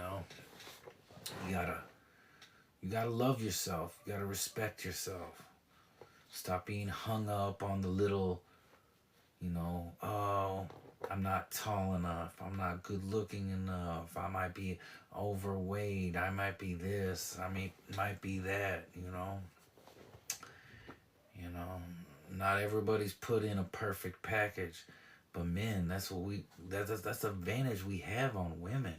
gotta love yourself. You gotta respect yourself. Stop being hung up on the little, oh, I'm not tall enough. I'm not good looking enough. I might be overweight. I might be this. Might be that, Not everybody's put in a perfect package. But men, that's the advantage we have on women.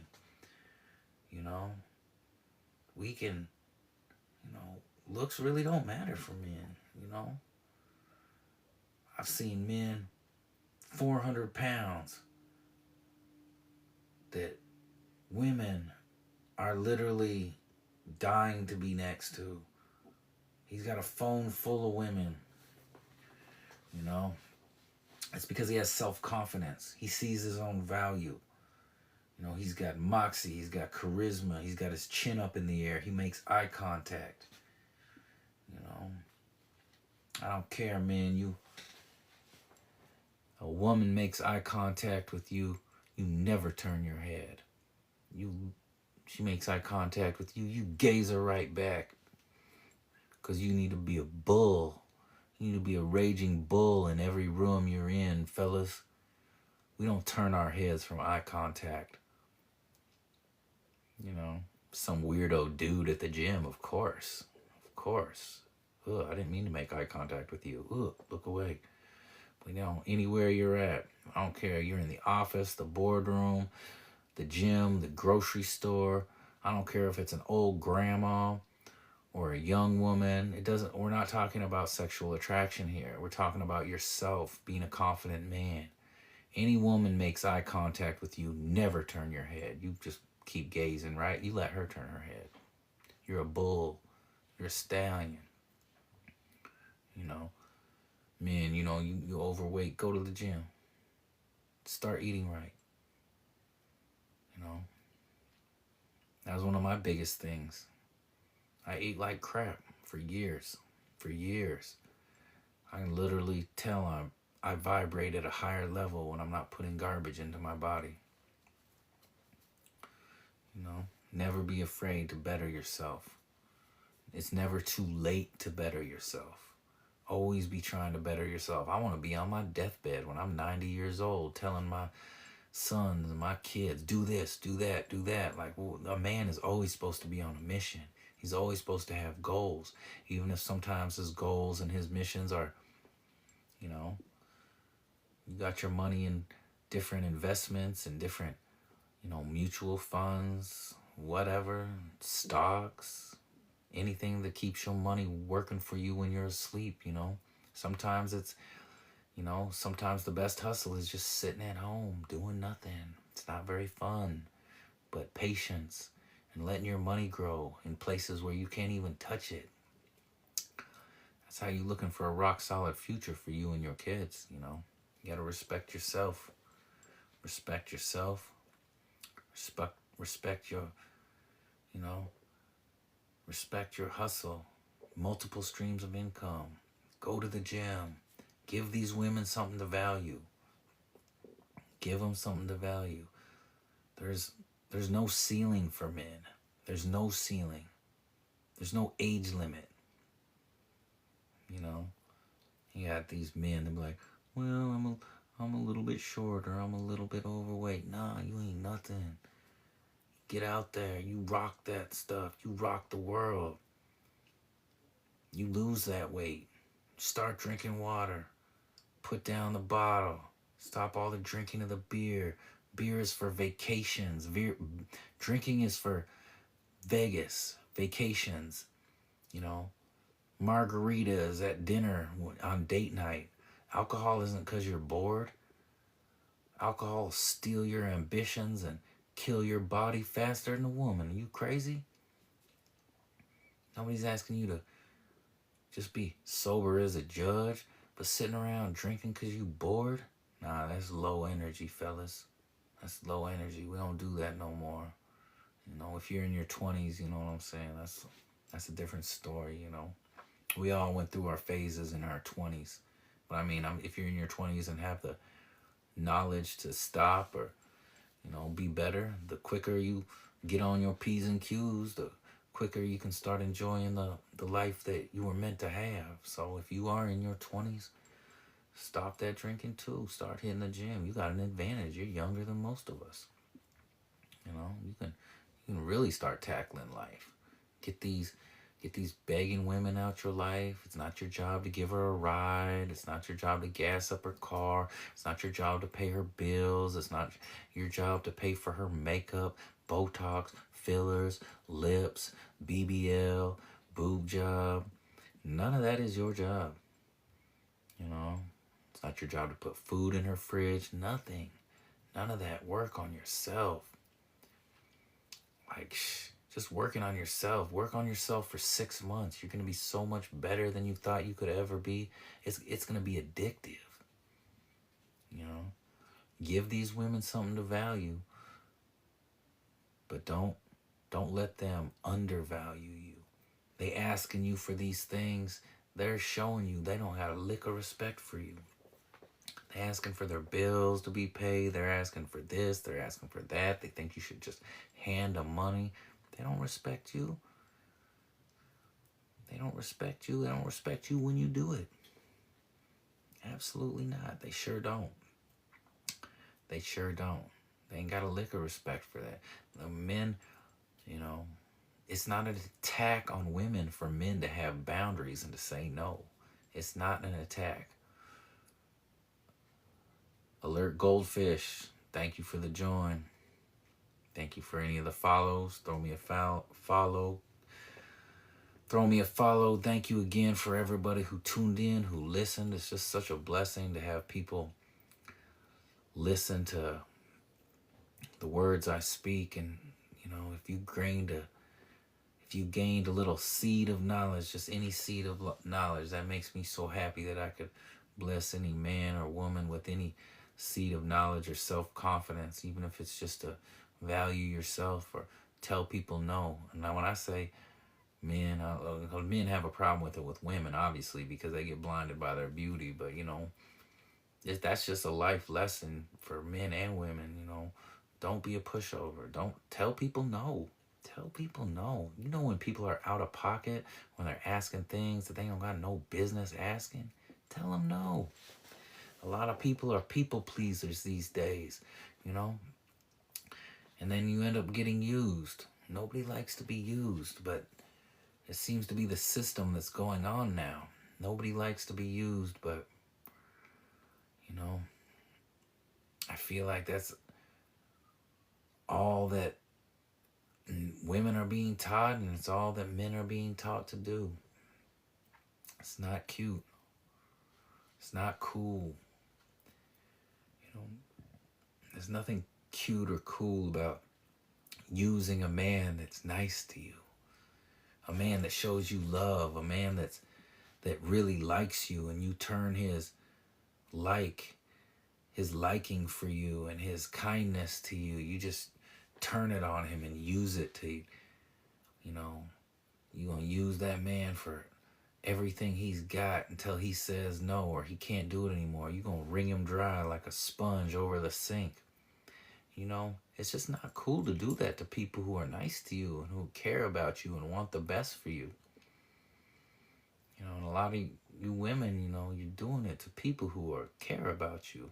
We can, looks really don't matter for men, I've seen men 400 pounds that women are literally dying to be next to. He's got a phone full of women, It's because he has self-confidence. He sees his own value. He's got moxie, he's got charisma, he's got his chin up in the air, he makes eye contact. I don't care, man. A woman makes eye contact with you, you never turn your head. You She makes eye contact with you. You gaze her right back. Because you need to be a bull. You need to be a raging bull in every room you're in, fellas. We don't turn our heads from eye contact. You know, some weirdo dude at the gym, of course. Of course. Ugh, I didn't mean to make eye contact with you. Ugh, look away. But you know, anywhere you're at, I don't care. You're in the office, the boardroom, the gym, the grocery store. I don't care if it's an old grandma or a young woman. It doesn't, we're not talking about sexual attraction here. We're talking about yourself being a confident man. Any woman makes eye contact with you, never turn your head. You just keep gazing, right? You let her turn her head. You're a bull. You're a stallion. You know, men, you know, you overweight, go to the gym. Start eating right. You know, that was one of my biggest things. I ate like crap for years. For years. I can literally tell I vibrate at a higher level when I'm not putting garbage into my body. You know, never be afraid to better yourself. It's never too late to better yourself. Always be trying to better yourself. I want to be on my deathbed when I'm 90 years old telling my sons and my kids, do this, do that, do that. Like, well, a man is always supposed to be on a mission. He's always supposed to have goals, even if sometimes his goals and his missions are, you know, you got your money in different investments and different, you know, mutual funds, whatever, stocks, anything that keeps your money working for you when you're asleep, you know. Sometimes it's, you know, sometimes the best hustle is just sitting at home doing nothing. It's not very fun, but patience and letting your money grow in places where you can't even touch it. That's how you're looking for a rock solid future for you and your kids, you know. You got to respect yourself. Respect yourself. Respect your, you know, respect your hustle. Multiple streams of income. Go to the gym. Give these women something to value. Give them something to value. There's no ceiling for men. There's no ceiling. There's no age limit. You know, you got these men that be like, well, I'm a little bit shorter. I'm a little bit overweight. Nah, you ain't nothing. Get out there. You rock that stuff. You rock the world. You lose that weight. Start drinking water. Put down the bottle. Stop all the drinking of the beer. Beer is for vacations. Drinking is for Vegas, vacations, you know, margaritas at dinner on date night. Alcohol isn't because you're bored. Alcohol will steal your ambitions and kill your body faster than a woman. Are you crazy? Nobody's asking you to just be sober as a judge, but sitting around drinking because you bored? Nah, that's low energy, fellas. That's low energy. We don't do that no more. You know, if you're in your 20s, you know what I'm saying? That's a different story, you know. We all went through our phases in our 20s. But I mean, if you're in your 20s and have the knowledge to stop or, you know, be better, the quicker you get on your P's and Q's, the quicker you can start enjoying the life that you were meant to have. So if you are in your 20s, stop that drinking too. Start hitting the gym. You got an advantage. You're younger than most of us. You know, you can really start tackling life. Get these begging women out your life. It's not your job to give her a ride. It's not your job to gas up her car. It's not your job to pay her bills. It's not your job to pay for her makeup, Botox, fillers, lips, BBL, boob job. None of that is your job. You know, it's not your job to put food in her fridge. Nothing. None of that. Work on yourself. Like, just working on yourself. Work on yourself for 6 months. You're going to be so much better than you thought you could ever be. It's going to be addictive. You know, give these women something to value, but don't let them undervalue you. They asking you for these things. They're showing you they don't have a lick of respect for you. They're asking for their bills to be paid. They're asking for this. They're asking for that. They think you should just hand them money. They don't respect you. They don't respect you. They don't respect you when you do it. Absolutely not. They sure don't. They sure don't. They ain't got a lick of respect for that. The men, you know, it's not an attack on women for men to have boundaries and to say no. It's not an attack. Alert Goldfish, thank you for the join. Thank you for any of the follows. Throw me a follow. Throw me a follow. Thank you again for everybody who tuned in, who listened. It's just such a blessing to have people listen to the words I speak. And, you know, if you gained a little seed of knowledge, just any seed of knowledge, that makes me so happy that I could bless any man or woman with any seed of knowledge or self-confidence, even if it's just to value yourself or tell people no. And now when I say men, men have a problem with it with women, obviously, because they get blinded by their beauty. But, you know, that's just a life lesson for men and women, you know. Don't be a pushover. Don't tell people no. Tell people no. You know, when people are out of pocket, when they're asking things that they don't got no business asking, tell them no. A lot of people are people pleasers these days, you know. And then you end up getting used. Nobody likes to be used, but it seems to be the system that's going on now. Nobody likes to be used, but, you know, I feel like that's all that women are being taught, and it's all that men are being taught to do. It's not cute. It's not cool. You know, there's nothing cute or cool about using a man that's nice to you. A man that shows you love, a man that really likes you, and you turn his liking for you and his kindness to you, you just turn it on him and use it to, you know, you're going to use that man for everything he's got until he says no or he can't do it anymore. You're going to wring him dry like a sponge over the sink. You know, it's just not cool to do that to people who are nice to you and who care about you and want the best for you. You know, and a lot of you women, you know, you're doing it to people who care about you.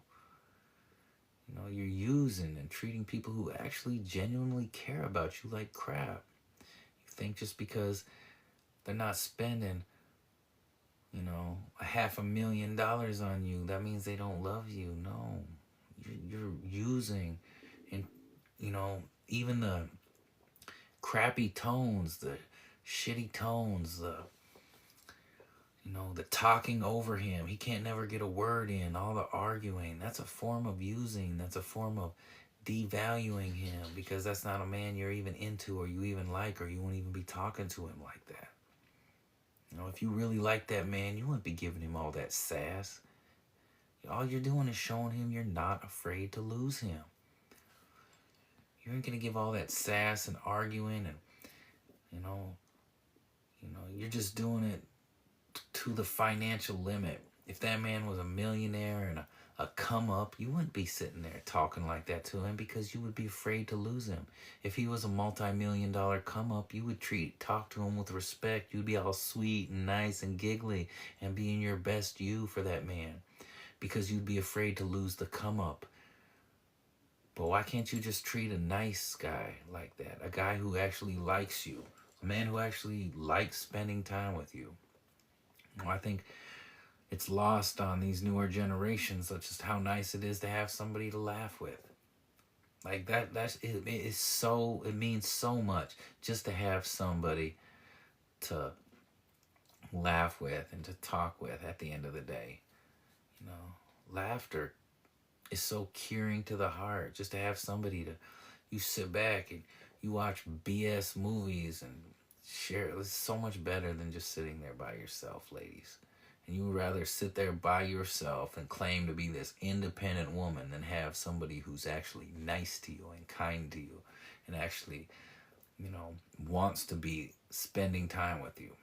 You know, you're using and treating people who actually genuinely care about you like crap. You think just because they're not spending, you know, $500,000 on you, that means they don't love you. No, you're using, and, you know, even the crappy tones, the shitty tones, you know, the talking over him. He can't never get a word in, all the arguing. That's a form of using. That's a form of devaluing him, because that's not a man you're even into or you even like, or you won't even be talking to him like that. You know, if you really like that man, you wouldn't be giving him all that sass. All you're doing is showing him you're not afraid to lose him. You ain't gonna give all that sass and arguing, and you know, you're just doing it to the financial limit. If that man was a millionaire and a come up, you wouldn't be sitting there talking like that to him, because you would be afraid to lose him. If he was a multi-million-dollar come up, you would talk to him with respect. You'd be all sweet and nice and giggly and being your best you for that man, because you'd be afraid to lose the come up. But why can't you just treat a nice guy like that? A guy who actually likes you. A man who actually likes spending time with you. Well, I think it's lost on these newer generations, such as how nice it is to have somebody to laugh with. Like it means so much just to have somebody to laugh with and to talk with at the end of the day. You know, laughter is so curing to the heart. Just to have somebody you sit back and you watch BS movies and share. It's so much better than just sitting there by yourself, ladies. And you would rather sit there by yourself and claim to be this independent woman than have somebody who's actually nice to you and kind to you and actually, you know, wants to be spending time with you.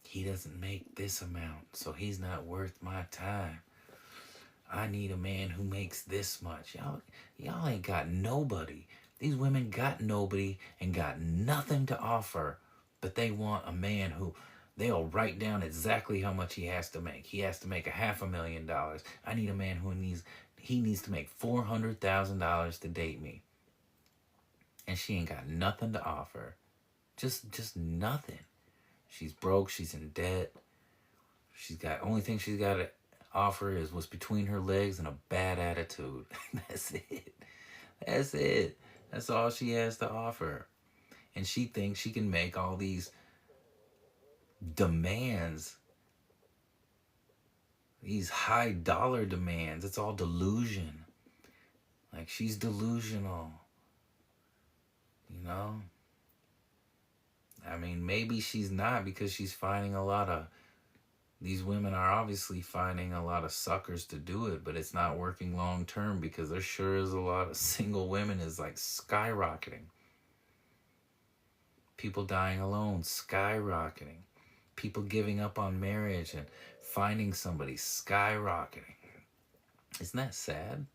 He doesn't make this amount, so he's not worth my time. I need a man who makes this much. Y'all ain't got nobody. These women got nobody and got nothing to offer, but they want a man who they'll write down exactly how much he has to make. He has to make $500,000. I need a man who needs to make $400,000 to date me. And she ain't got nothing to offer. Just nothing. She's broke, she's in debt. Only thing she's got to offer is what's between her legs and a bad attitude. That's it. That's it. That's all she has to offer. And she thinks she can make all these demands, these high dollar demands. It's all delusion. Like, she's delusional. You know? I mean, maybe she's not, because she's finding these women are obviously finding a lot of suckers to do it, but it's not working long term, because there sure is a lot of single women is like skyrocketing. People dying alone, skyrocketing. People giving up on marriage and finding somebody, skyrocketing. Isn't that sad?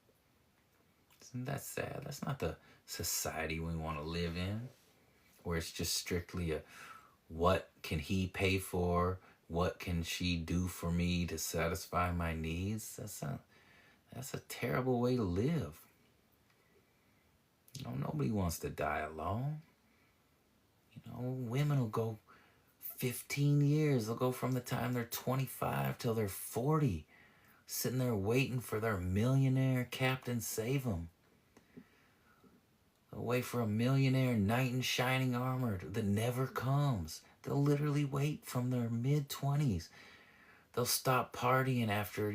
Isn't that sad? That's not the society we want to live in, where it's just strictly what can he pay for? What can she do for me to satisfy my needs? That's a terrible way to live. Nobody wants to die alone. Women will go 15 years. They'll go from the time they're 25 till they're 40, sitting there waiting for their millionaire captain save them. They'll wait for a millionaire knight in shining armor that never comes. They'll literally wait from their mid-20s. They'll stop partying after,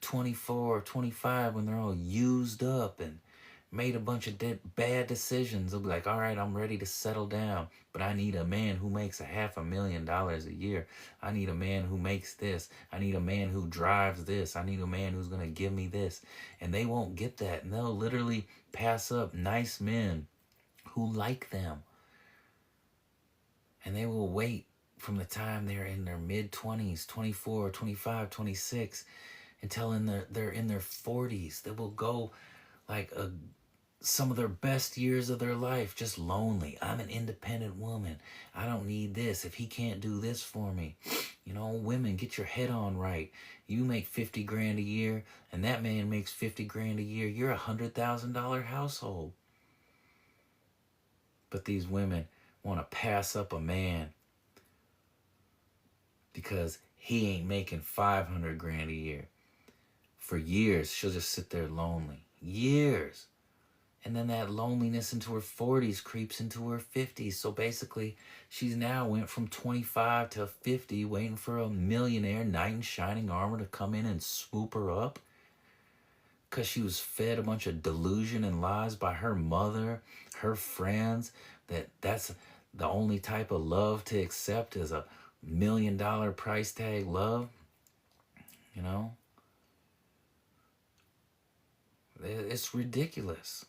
24 or 25, when they're all used up and made a bunch of bad decisions. They'll be like, all right, I'm ready to settle down, but I need a man who makes $500,000 a year. I need a man who makes this. I need a man who drives this. I need a man who's going to give me this. And they won't get that. And they'll literally pass up nice men who like them. And they will wait from the time they're in their mid-20s, 24, 25, 26, until they're in their 40s. They will go like some of their best years of their life just lonely. I'm an independent woman. I don't need this. If he can't do this for me. Women, get your head on right. You make 50 grand a year, and that man makes 50 grand a year. You're $100,000 household. But these women want to pass up a man because he ain't making 500 grand a year. For years, she'll just sit there lonely. Years. And then that loneliness into her 40s creeps into her 50s. So basically, she's now went from 25 to 50 waiting for a millionaire knight in shining armor to come in and swoop her up. Because she was fed a bunch of delusion and lies by her mother, her friends, that's the only type of love to accept is $1 million price tag love. It's ridiculous.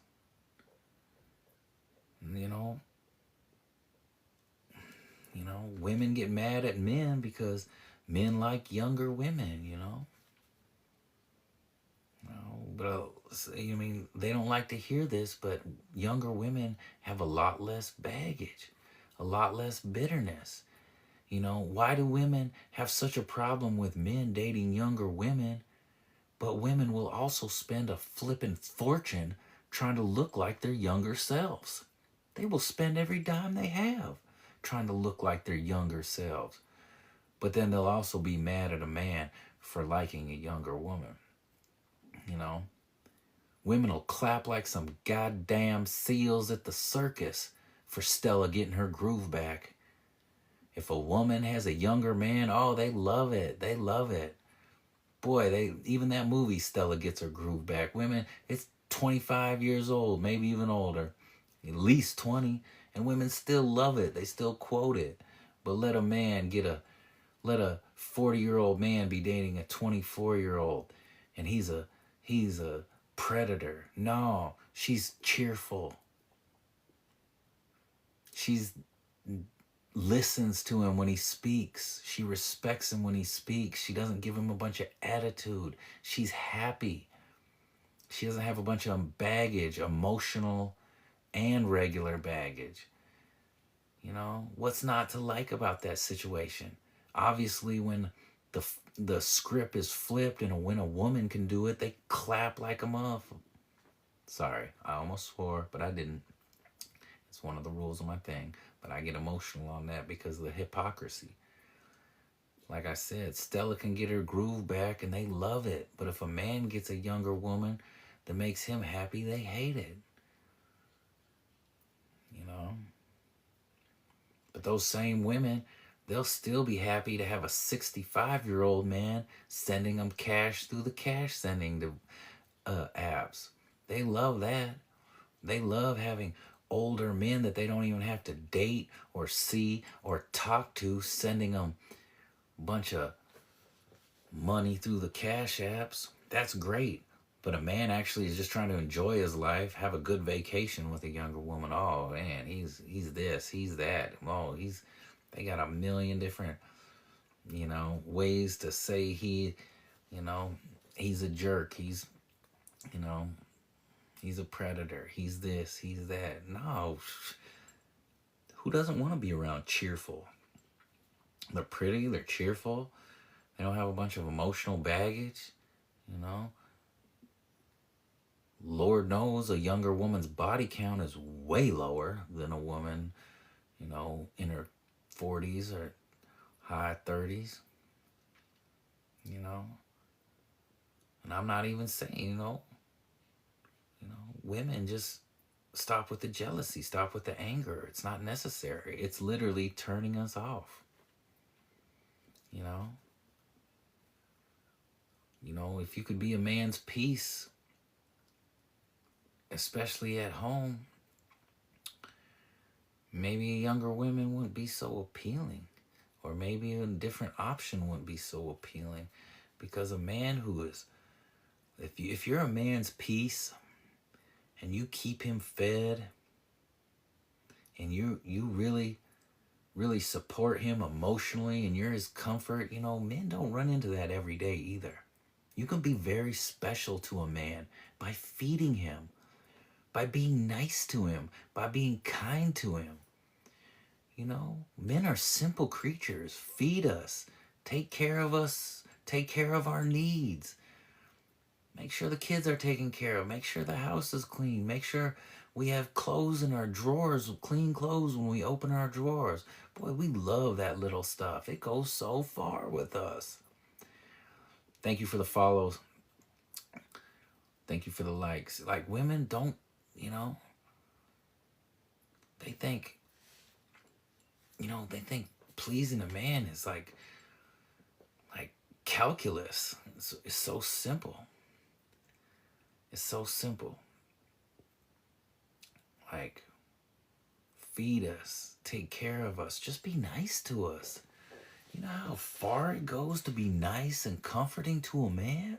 Women get mad at men because men like younger women, But they don't like to hear this, but younger women have a lot less baggage, a lot less bitterness. Why do women have such a problem with men dating younger women, but women will also spend a flippin' fortune trying to look like their younger selves? They will spend every dime they have trying to look like their younger selves. But then they'll also be mad at a man for liking a younger woman. Women will clap like some goddamn seals at the circus for Stella getting her groove back. If a woman has a younger man, oh, they love it. They love it. Boy, even that movie, Stella Gets Her Groove Back. Women, it's 25 years old, maybe even older. At least 20. And women still love it. They still quote it. But let a 40-year-old man be dating a 24-year-old. And he's a predator. No, she's cheerful. She's listens to him when he speaks. She respects him when he speaks. She doesn't give him a bunch of attitude. She's happy. She doesn't have a bunch of baggage, emotional and regular baggage. You know, what's not to like about that situation? Obviously, when the script is flipped and when a woman can do it, they clap like a muff. Sorry, I almost swore, but I didn't. It's one of the rules of my thing. But I get emotional on that because of the hypocrisy. Like I said, Stella can get her groove back and they love it. But if a man gets a younger woman that makes him happy, they hate it. You know? But those same women, they'll still be happy to have a 65-year-old man sending them cash through the cash sending apps. They love that. They love having older men that they don't even have to date or see or talk to, sending them a bunch of money through the cash apps. That's great. But a man actually is just trying to enjoy his life, have a good vacation with a younger woman. Oh man, he's this, he's that. Oh, they got a million different, ways to say you know, he's a jerk. You know, he's a predator. He's this, he's that. No. Who doesn't want to be around cheerful? They're pretty, they're cheerful. They don't have a bunch of emotional baggage, you know. Lord knows a younger woman's body count is way lower than a woman, in her 40s or high 30s, you know. And I'm not even saying, women just stop with the jealousy, stop with the anger. It's not necessary. It's literally turning us off, you know. If you could be a man's peace, especially at home, maybe younger women wouldn't be so appealing, or maybe a different option wouldn't be so appealing, because a man who is, if you're a man's peace and you keep him fed and you really support him emotionally and you're his comfort, men don't run into that every day either. You can be very special to a man by feeding him, by being nice to him, by being kind to him. Men are simple creatures. Feed us, take care of us, take care of our needs. Make sure the kids are taken care of. Make sure the house is clean. Make sure we have clothes in our drawers, clean clothes when we open our drawers. Boy, we love that little stuff. It goes so far with us. Thank you for the follows. Thank you for the likes. Like, women don't, they think, pleasing a man is like calculus. It's so simple. It's so simple. Like, feed us, take care of us, just be nice to us. You know how far it goes to be nice and comforting to a man?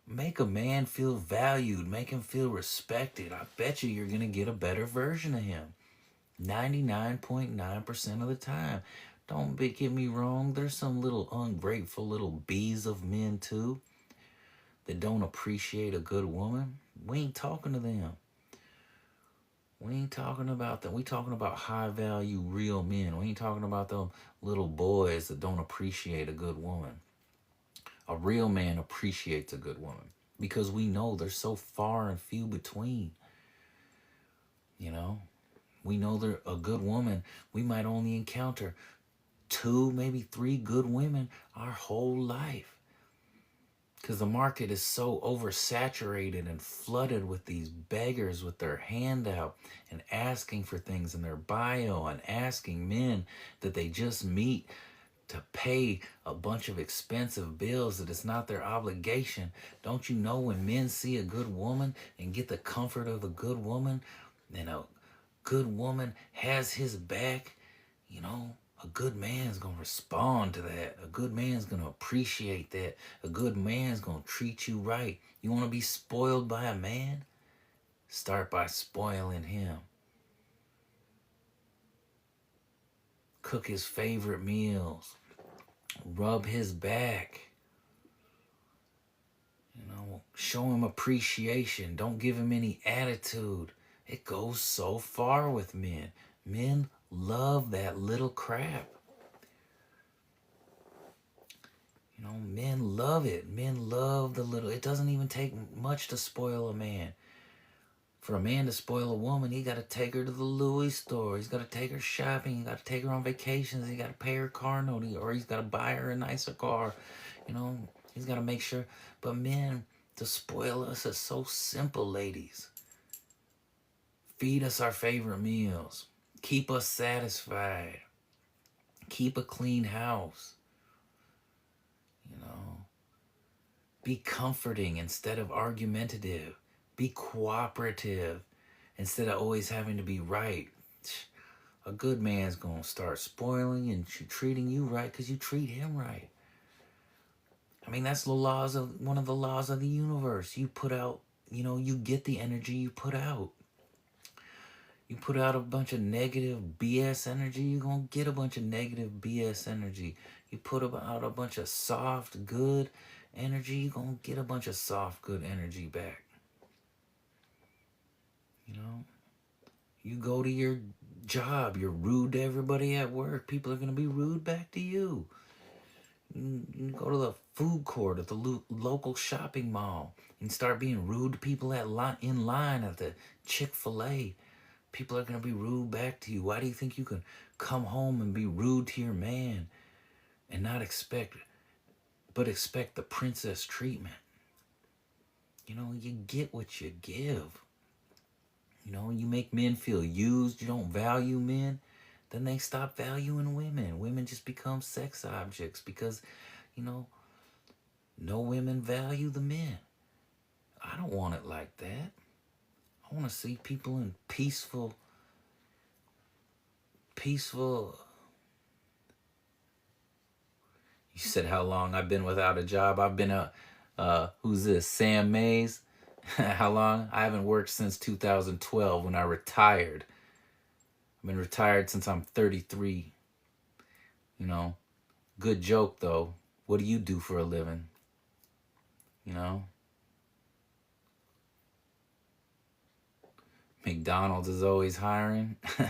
Make a man feel valued, make him feel respected. I bet you're going to get a better version of him. 99.9% of the time. Don't get me wrong, there's some little ungrateful little bees of men too that don't appreciate a good woman. We ain't talking to them. We ain't talking about them. We talking about high value real men. We ain't talking about them little boys that don't appreciate a good woman. A real man appreciates a good woman because we know they're so far and few between. We know they're a good woman. We might only encounter 2, maybe 3 good women our whole life. Because the market is so oversaturated and flooded with these beggars with their hand out and asking for things in their bio and asking men that they just meet to pay a bunch of expensive bills that it's not their obligation. Don't you know when men see a good woman and get the comfort of a good woman, and a good woman has his back, a good man's going to respond to that. A good man's going to appreciate that. A good man's going to treat you right. You want to be spoiled by a man? Start by spoiling him. cook his favorite meals, rub his back, show him appreciation. Don't give him any attitude. It goes so far with men. Men love that little crap. Men love it. Men love the little. It doesn't even take much to spoil a man. For a man to spoil a woman, he got to take her to the Louis store. He's got to take her shopping. He got to take her on vacations. He got to pay her car note, or he's got to buy her a nicer car. He's got to make sure. But men, to spoil us is so simple, ladies. Feed us our favorite meals. Keep us satisfied. Keep a clean house. Be comforting instead of argumentative. Be cooperative instead of always having to be right. A good man's going to start spoiling and treating you right because you treat him right. I mean, that's one of the laws of the universe. You put out, you get the energy you put out. You put out a bunch of negative BS energy, you're going to get a bunch of negative BS energy. You put out a bunch of soft, good energy, you're going to get a bunch of soft, good energy back. You go to your job, you're rude to everybody at work, people are going to be rude back to you. You go to the food court at the local shopping mall and start being rude to people in line at the Chick-fil-A. People are going to be rude back to you. Why do you think you can come home and be rude to your man and not expect the princess treatment? You get what you give. You make men feel used. You don't value men. Then they stop valuing women. Women just become sex objects because, no women value the men. I don't want it like that. I want to see people in peaceful. You said how long I've been without a job. I've been who's this? Sam Mays. How long? I haven't worked since 2012 when I retired. I've been retired since I'm 33. Good joke though. What do you do for a living? McDonald's is always hiring. All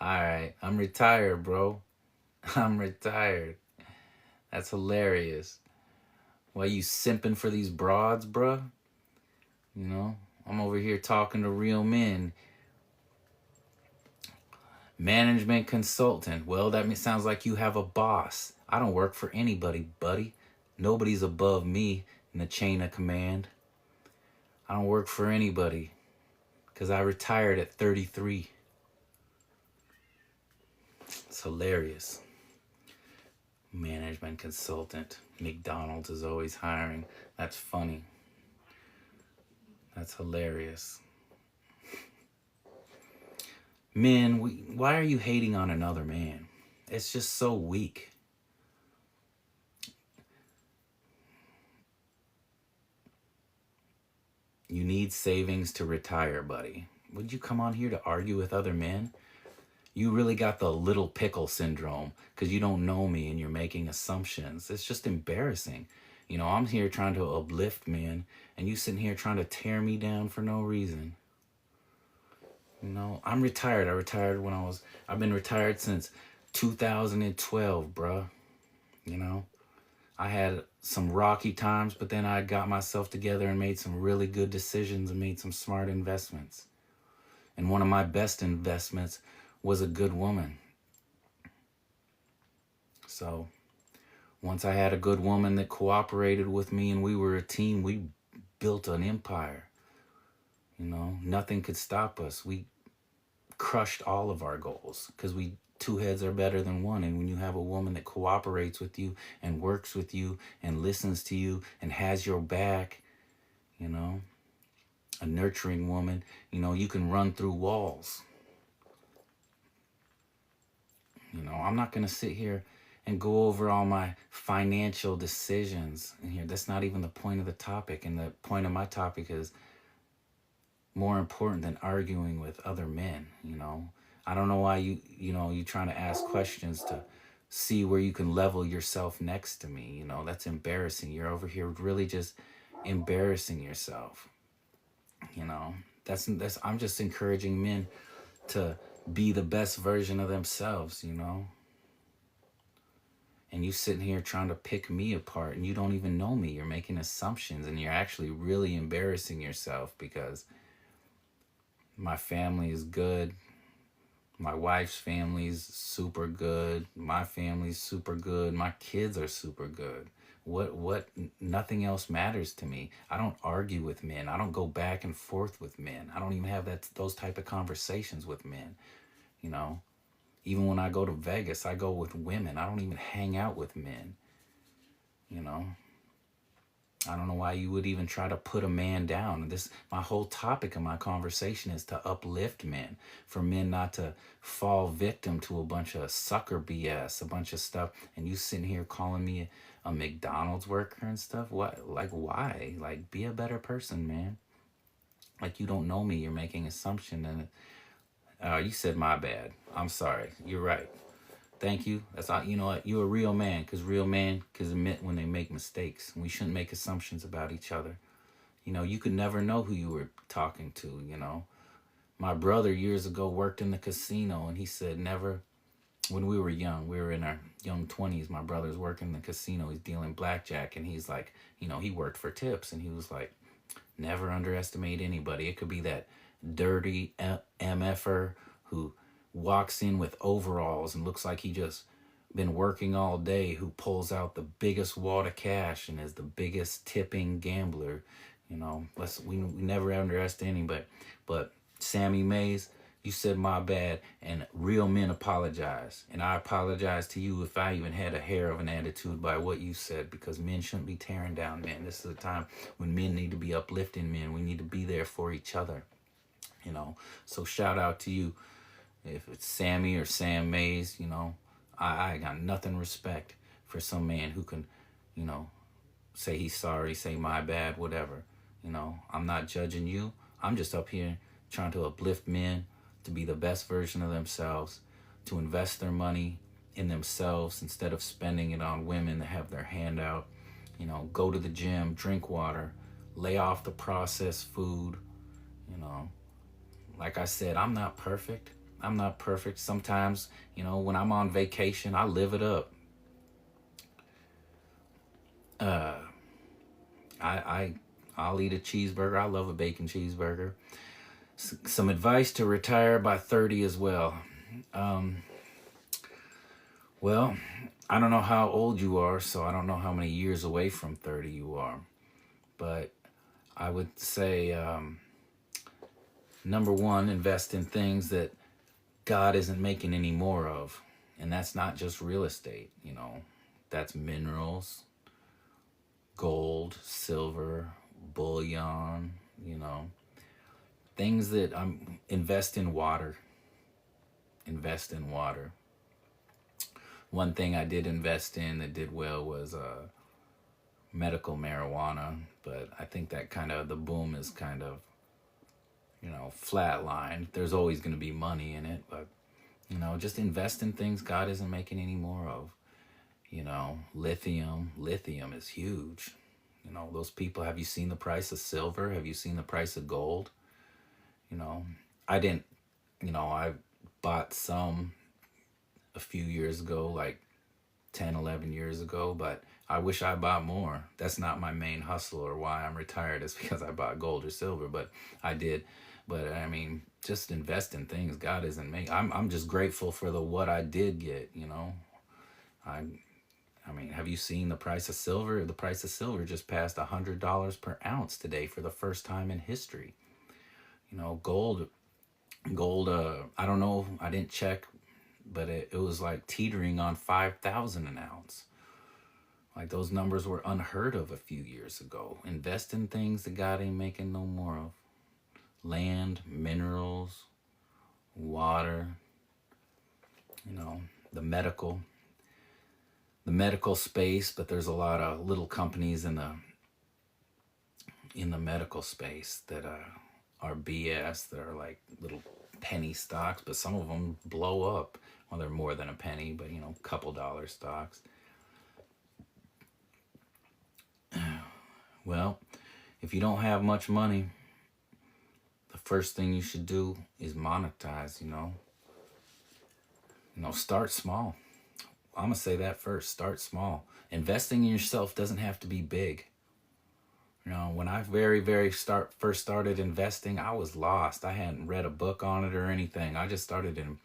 right, I'm retired, bro. I'm retired. That's hilarious. Why you simping for these broads, bruh? I'm over here talking to real men. Management consultant. Well, that sounds like you have a boss. I don't work for anybody, buddy. Nobody's above me in the chain of command. I don't work for anybody because I retired at 33. It's hilarious. Management consultant. McDonald's is always hiring. That's funny. That's hilarious. Men, why are you hating on another man? It's just so weak. You need savings to retire, buddy. Would you come on here to argue with other men? You really got the little pickle syndrome because you don't know me and you're making assumptions. It's just embarrassing. I'm here trying to uplift men and you sitting here trying to tear me down for no reason. I'm retired. I've been retired since 2012, bruh. I had some rocky times, but then I got myself together and made some really good decisions and made some smart investments. And one of my best investments was a good woman. So once I had a good woman that cooperated with me and we were a team, we built an empire. Nothing could stop us. We crushed all of our goals because two heads are better than one. And when you have a woman that cooperates with you and works with you and listens to you and has your back, a nurturing woman, you can run through walls. I'm not going to sit here and go over all my financial decisions in here. That's not even the point of the topic. And the point of my topic is more important than arguing with other men. I don't know why you're trying to ask questions to see where you can level yourself next to me. That's embarrassing. You're over here really just embarrassing yourself. You know, that's I'm just encouraging men to be the best version of themselves. And you sitting here trying to pick me apart and you don't even know me. You're making assumptions and you're actually really embarrassing yourself because my family is good. My wife's family's super good. My family's super good. My kids are super good. What nothing else matters to me. I don't argue with men. I don't go back and forth with men. I don't even have those type of conversations with men, you know. Even when I go to Vegas, I go with women. I don't even hang out with men, you know. I don't know why you would even try to put a man down. My whole topic of my conversation is to uplift men, for men not to fall victim to a bunch of sucker BS, a bunch of stuff. And you sitting here calling me a McDonald's worker and stuff. What? Like, why? Like, be a better person, man. Like, you don't know me. You're making assumption, and you said my bad. I'm sorry. You're right. Thank you. That's all. You know what? You're a real man, because real man can admit when they make mistakes. We shouldn't make assumptions about each other. You could never know who you were talking to. My brother years ago worked in the casino, and he said never, when we were young, we were in our young 20s, my brother's working in the casino. He's dealing blackjack, and he's like, he worked for tips, and he was like, never underestimate anybody. It could be that dirty MFer who walks in with overalls and looks like he just been working all day, who pulls out the biggest wad of cash and is the biggest tipping gambler. We never underestimate anybody. But Sammy Mays, you said my bad, and real men apologize. And I apologize to you if I even had a hair of an attitude by what you said, because men shouldn't be tearing down men. This is a time when men need to be uplifting men. We need to be there for each other. So shout out to you. If it's Sammy or Sam Mays, I got nothing respect for some man who can, say he's sorry, say my bad, whatever. I'm not judging you. I'm just up here trying to uplift men to be the best version of themselves, to invest their money in themselves instead of spending it on women that have their hand out. Go to the gym, drink water, lay off the processed food. Like I said, I'm not perfect. I'm not perfect. Sometimes, when I'm on vacation, I live it up. I'll eat a cheeseburger. I love a bacon cheeseburger. Some advice to retire by 30 as well. Well, I don't know how old you are, so I don't know how many years away from 30 you are. But I would say, number one, invest in things that God isn't making any more of. And that's not just real estate, that's minerals, gold, silver, bullion, things that invest in water. Invest in water. One thing I did invest in that did well was medical marijuana, but I think that the boom is flatline. There's always going to be money in it, but just invest in things God isn't making any more of. Lithium is huge. Those people, have you seen the price of silver? Have you seen the price of gold? I didn't, I bought some a few years ago, like 10, 11 years ago, but I wish I bought more. That's not my main hustle or why I'm retired, is because I bought gold or silver, but I did. But I mean, just invest in things God isn't making. I'm just grateful for what I did get, I mean, have you seen the price of silver? The price of silver just passed $100 per ounce today for the first time in history. Gold, I don't know, I didn't check, but it was like teetering on 5,000 an ounce. Like, those numbers were unheard of a few years ago. Invest in things that God ain't making no more of. Land, minerals, water, the medical space, but there's a lot of little companies in the medical space that are BS, that are like little penny stocks, but some of them blow up. Well, they're more than a penny, but you know, couple dollar stocks. Well, if you don't have much money, the first thing you should do is monetize, you know. Start small. I'm going to say that first. Start small. Investing in yourself doesn't have to be big. When I first started investing, I was lost. I hadn't read a book on it or anything. I just started in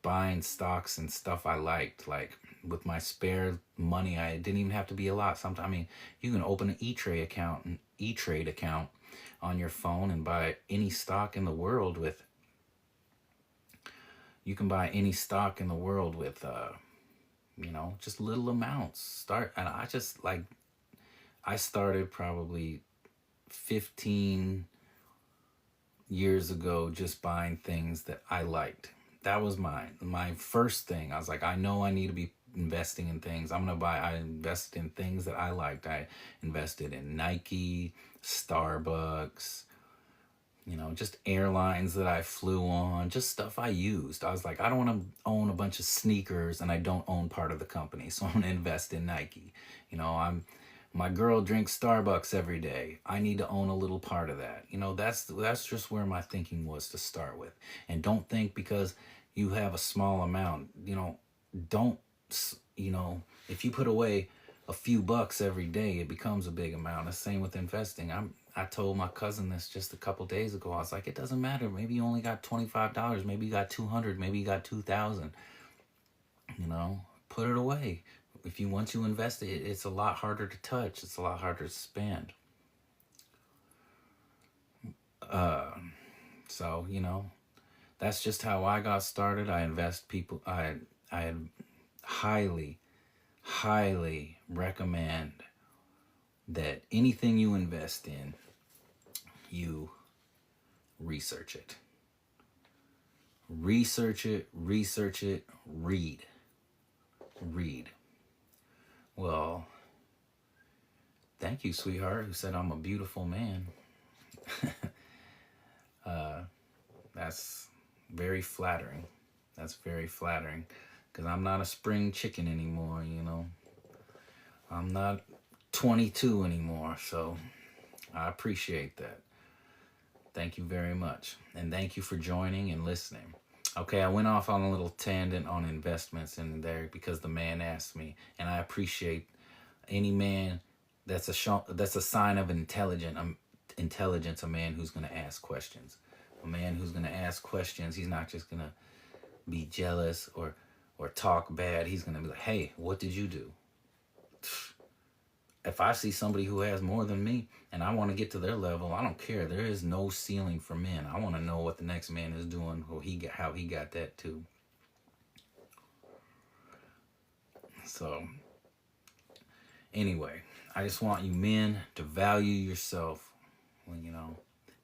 buying stocks and stuff I liked. Like with my spare money, I didn't even have to be a lot. Sometimes, I mean, you can open an E-Trade account on your phone and buy any stock in the world with. You can buy any stock in the world with, just little amounts. I started probably 15 years ago just buying things that I liked. That was my first thing. I was like, I know I need to be investing in things. I invested in things that I liked. I invested in Nike, Starbucks, just airlines that I flew on, just stuff I used. I was like, I don't want to own a bunch of sneakers and I don't own part of the company, so I'm going to invest in Nike. My girl drinks Starbucks every day. I need to own a little part of that. That's just where my thinking was to start with. And don't think because you have a small amount, don't, if you put away a few bucks every day, it becomes a big amount. The same with investing. I told my cousin this just a couple days ago. I was like, it doesn't matter. Maybe you only got $25. Maybe you got 200. Maybe you got 2,000. Put it away. If you want to invest it, it's a lot harder to touch. It's a lot harder to spend. So, that's just how I got started. I highly, highly recommend that anything you invest in, you research it. Research it, read. Well, thank you, sweetheart, who said I'm a beautiful man. That's very flattering. That's very flattering, because I'm not a spring chicken anymore, I'm not 22 anymore, so I appreciate that. Thank you very much. And thank you for joining and listening. Okay, I went off on a little tangent on investments in there because the man asked me, and I appreciate any man that's a sign of intelligence, a man who's going to ask questions. A man who's going to ask questions, he's not just going to be jealous or talk bad. He's going to be like, hey, what did you do? If I see somebody who has more than me and I want to get to their level, I don't care. There is no ceiling for men. I want to know what the next man is doing, how he got that too. So, anyway, I just want you men to value yourself.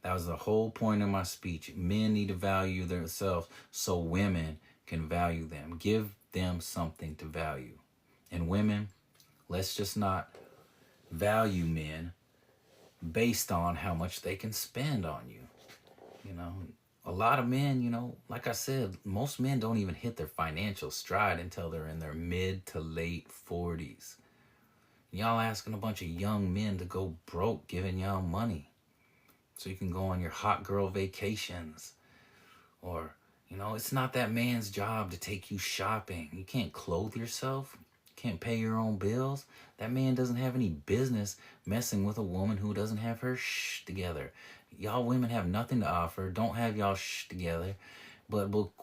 That was the whole point of my speech. Men need to value themselves so women can value them. Give them something to value. And women, let's just not value men based on how much they can spend on you. A lot of men, like I said, most men don't even hit their financial stride until they're in their mid to late 40s. Y'all asking a bunch of young men to go broke giving y'all money so you can go on your hot girl vacations. Or, it's not that man's job to take you shopping. You can't clothe yourself. Can't pay your own bills. That man doesn't have any business messing with a woman who doesn't have her shh together. Y'all women have nothing to offer. Don't have y'all shh together. But we'll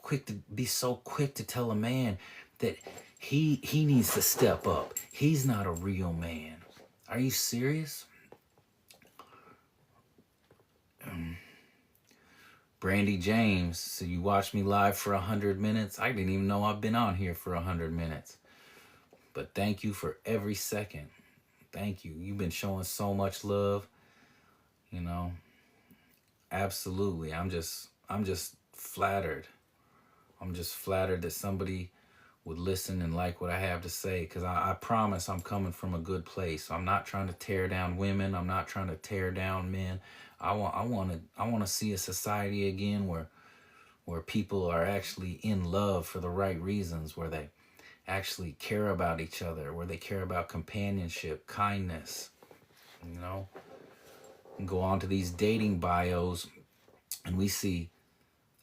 be so quick to tell a man that he needs to step up. He's not a real man. Are you serious? Brandy James, so you watched me live for 100 minutes? I didn't even know I've been on here for 100 minutes. But thank you for every second. Thank you. You've been showing so much love. Absolutely. I'm just flattered. I'm just flattered that somebody would listen and like what I have to say, because I promise I'm coming from a good place. I'm not trying to tear down women. I'm not trying to tear down men. I want to see a society again where where people are actually in love for the right reasons, where they actually care about each other, where they care about companionship, kindness, you know. And go on to these dating bios, and we see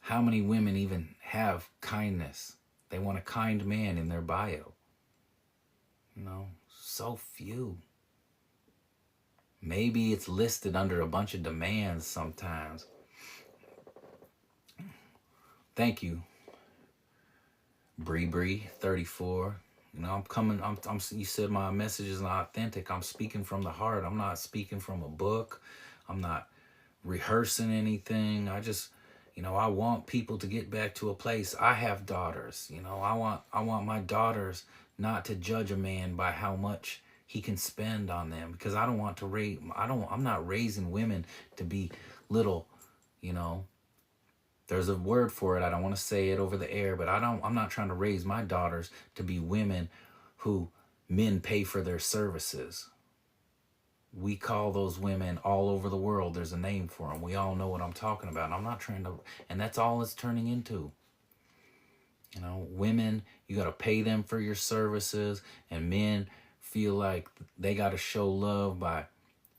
how many women even have kindness. They want a kind man in their bio. You know, so few. Maybe it's listed under a bunch of demands sometimes. Thank you, Bree 34. You know, I'm coming. I'm. You said my message is not authentic. I'm speaking from the heart. I'm not speaking from a book. I'm not rehearsing anything. I just, you know, I want people to get back to a place. I have daughters. You know, I want my daughters not to judge a man by how much he can spend on them, because I don't want to raise. I'm not raising women to be little. You know, there's a word for it. I don't want to say it over the air, but I'm not trying to raise my daughters to be women who men pay for their services. We call those women all over the world. There's a name for them. We all know what I'm talking about. And I'm not trying to, and that's all it's turning into. You know, women, you got to pay them for your services, and men feel like they got to show love by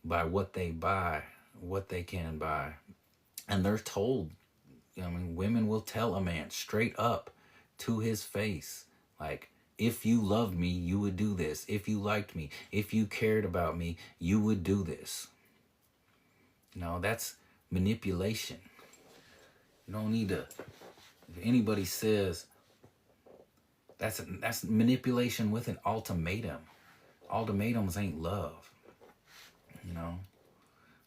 what they buy, what they can buy. And they're told, I mean, women will tell a man straight up to his face, like, if you loved me, you would do this. If you liked me, if you cared about me, you would do this. You know, that's manipulation. You don't need to, if anybody says, that's manipulation with an ultimatum. Ultimatums ain't love. You know,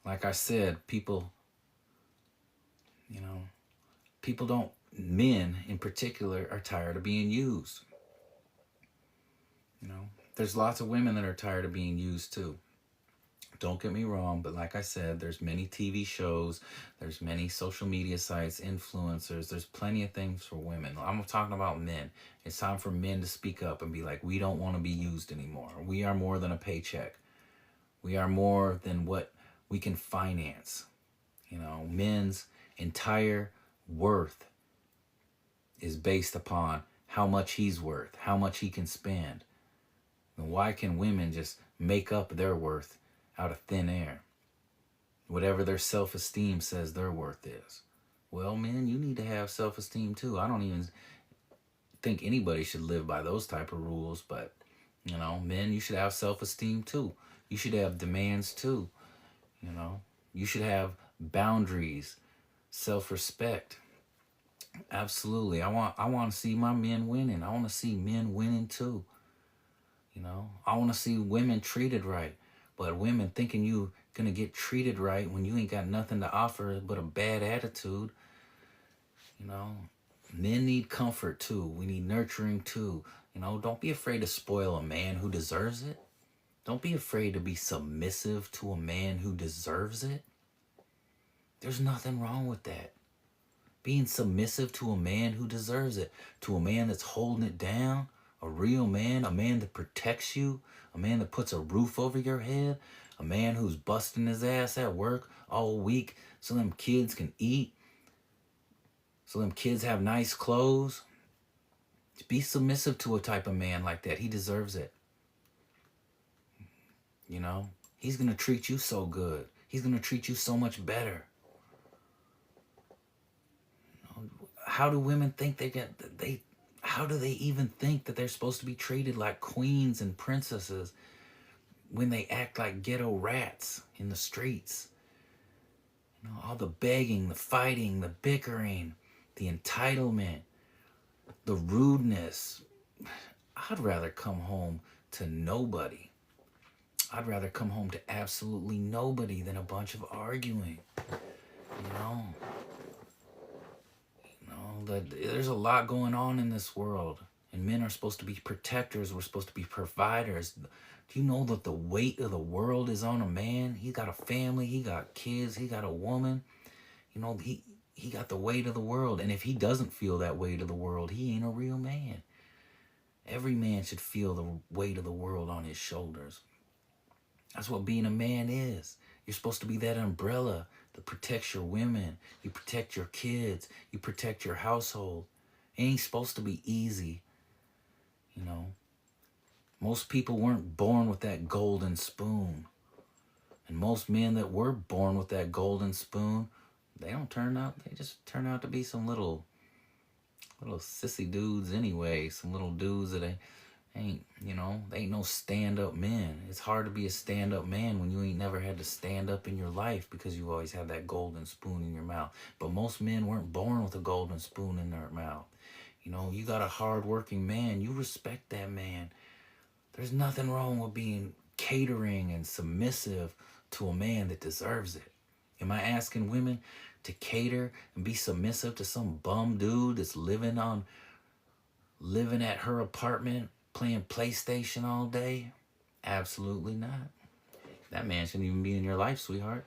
like I said, people, you know, people don't, men in particular are tired of being used. You know, there's lots of women that are tired of being used too. Don't get me wrong, but like I said, there's many TV shows, there's many social media sites, influencers, there's plenty of things for women. I'm talking about men. It's time for men to speak up and be like, we don't want to be used anymore. We are more than a paycheck. We are more than what we can finance. You know, men's entire worth is based upon how much he's worth, how much he can spend. And why can women just make up their worth out of thin air? Whatever their self-esteem says their worth is. Well, men, you need to have self-esteem too. I don't even think anybody should live by those type of rules, but, you know, men, you should have self-esteem too. You should have demands too. You know, you should have boundaries, self-respect. Absolutely. I want to see my men winning. I want to see men winning too. You know, I want to see women treated right. But women thinking you gonna get treated right when you ain't got nothing to offer but a bad attitude. You know, men need comfort too. We need nurturing too. You know, don't be afraid to spoil a man who deserves it. Don't be afraid to be submissive to a man who deserves it. There's nothing wrong with that. Being submissive to a man who deserves it, to a man that's holding it down, a real man, a man that protects you, a man that puts a roof over your head, a man who's busting his ass at work all week so them kids can eat, so them kids have nice clothes. Be submissive to a type of man like that. He deserves it. You know, he's going to treat you so good. He's going to treat you so much better. How do women think how do they even think that they're supposed to be treated like queens and princesses when they act like ghetto rats in the streets? You know, all the begging, the fighting, the bickering, the entitlement, the rudeness. I'd rather come home to nobody. I'd rather come home to absolutely nobody than a bunch of arguing. You know? There's a lot going on in this world, and men are supposed to be protectors. We're supposed to be providers. Do you know that the weight of the world is on a man? He got a family, he got kids, he got a woman. You know, he got the weight of the world, and if he doesn't feel that weight of the world, he ain't a real man. Every man should feel the weight of the world on his shoulders. That's what being a man is. You're supposed to be that umbrella that protects your women. You protect your kids. You protect your household. It ain't supposed to be easy, you know. Most people weren't born with that golden spoon. And most men that were born with that golden spoon, they just turn out to be some little sissy dudes anyway. Some little dudes that ain't, they ain't no stand-up men. It's hard to be a stand-up man when you ain't never had to stand up in your life because you always had that golden spoon in your mouth. But most men weren't born with a golden spoon in their mouth. You got a hard-working man. You respect that man. There's nothing wrong with being catering and submissive to a man that deserves it. Am I asking women to cater and be submissive to some bum dude that's living at her apartment playing PlayStation all day? Absolutely not. That man shouldn't even be in your life, sweetheart.